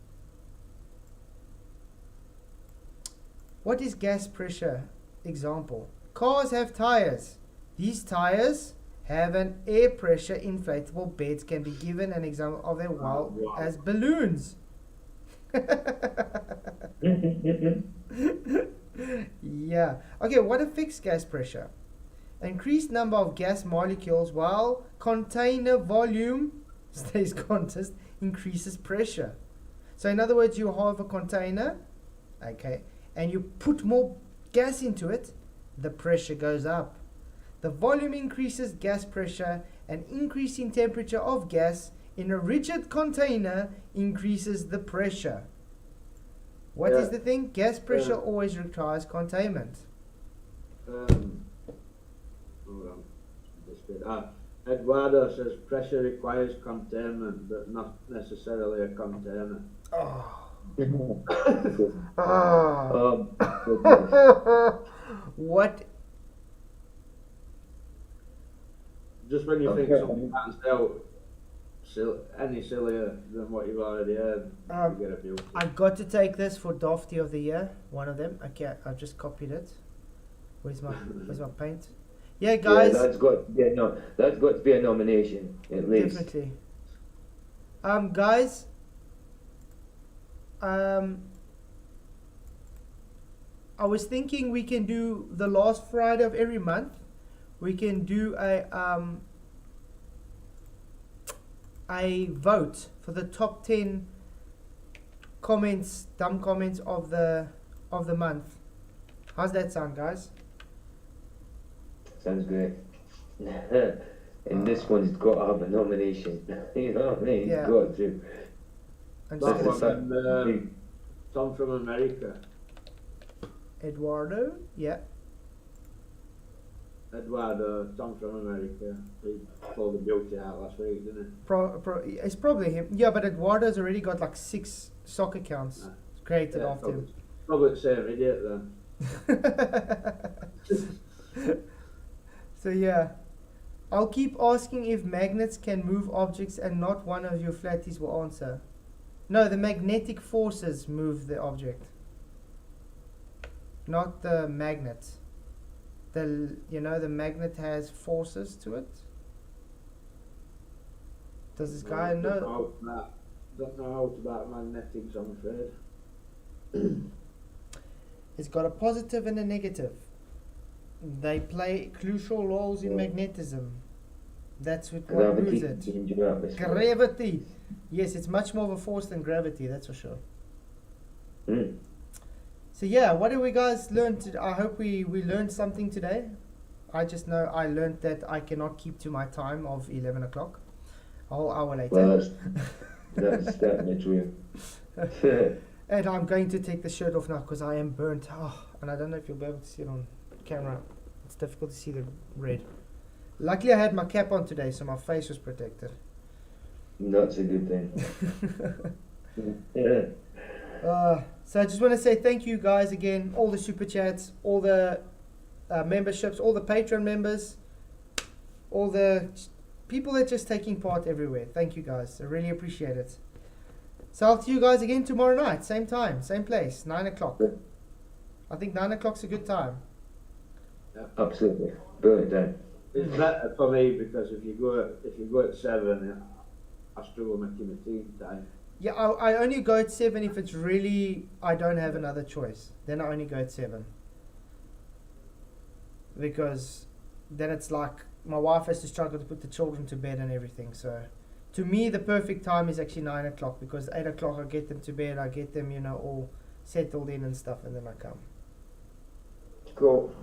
What is gas pressure? Example. Cars have tires. These tires have an air pressure inflatable beds. Can be given an example of their well as balloons. Yeah. Okay, what affects gas pressure? Increased number of gas molecules while container volume stays constant increases pressure. So in other words, you have a container, okay, and you put more gas into it, the pressure goes up. The volume increases gas pressure, and increase in temperature of gas in a rigid container increases the pressure. What is the thing? Gas pressure always requires containment. Eduardo says pressure requires containment, but not necessarily a container. What? Just when you think something can't any sillier than what you've already heard, you get a few. I got to take this for Dofty of the Year, one of them. Okay, I've just copied it. Where's my paint? Yeah, guys. Yeah, that's got to be a nomination at least. Definitely. Guys. I was thinking we can do the last Friday of every month. We can do a vote for the top 10 dumb comments of the month. How's that sound, guys? Sounds great. And this one's got to have a nomination. You know what I mean? Yeah. It's got to. And That just one, Tom from America. Eduardo, yeah. Eduardo, Tom from America. He pulled the beauty out last week, didn't It's probably him. Yeah, but Eduardo's already got like 6 soccer accounts he? created after him. Probably the same idiot then. So yeah, I'll keep asking if magnets can move objects and not one of your flatties will answer. No, the magnetic forces move the object, not the magnet. The magnet has forces to it. Does this guy know? Don't know how about magnetics, I'm afraid. It's got a positive and a negative. They play crucial roles in magnetism. That's what moves it. Gravity. Yes, it's much more of a force than gravity, that's for sure. So yeah, what did we guys learn? I hope we learned something today. I just know I learned that I cannot keep to my time of 11 o'clock. A whole hour later. Well, that's definitely true. And I'm going to take the shirt off now because I am burnt. Oh, and I don't know if you'll be able to see it on camera. It's difficult to see the red. Luckily I had my cap on today, so my face was protected. That's a good thing. Yeah. So I just want to say thank you guys again, all the super chats, all the memberships, all the Patreon members, all the people that are just taking part everywhere. Thank you guys. I really appreciate it. So I'll see you guys again tomorrow night, same time, same place, 9 o'clock. I think 9 o'clock's a good time. Yeah. Absolutely. Brilliant time. It's better for me because if you go at 7, I struggle making the team time. Yeah, I only go at 7 if it's really, I don't have another choice. Then I only go at 7. Because then it's like, my wife has to struggle to put the children to bed and everything. So to me, the perfect time is actually 9 o'clock because 8 o'clock I get them to bed, I get them, all settled in and stuff, and then I come. Cool.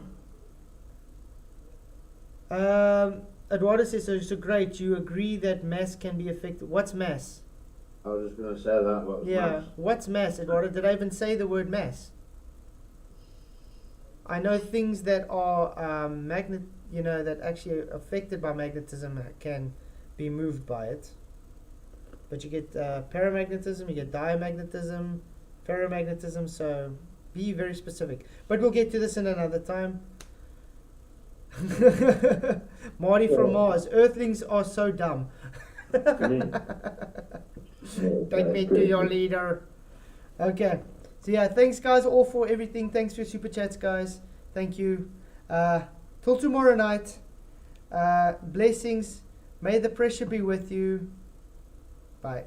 Eduardo says, so great, you agree that mass can be affected. What's mass? I was just going to say that. What was Yeah, mass? what's mass, Eduardo? Did I even say the word mass? I know things that are that actually are affected by magnetism can be moved by it. But you get paramagnetism, you get diamagnetism, ferromagnetism, so be very specific. But we'll get to this in another time. Marty from Mars, Earthlings are so dumb. Take me to your leader. Okay. So yeah, thanks guys all for everything. Thanks for your super chats, guys. Thank you. Till tomorrow night. Blessings. May the pressure be with you. Bye.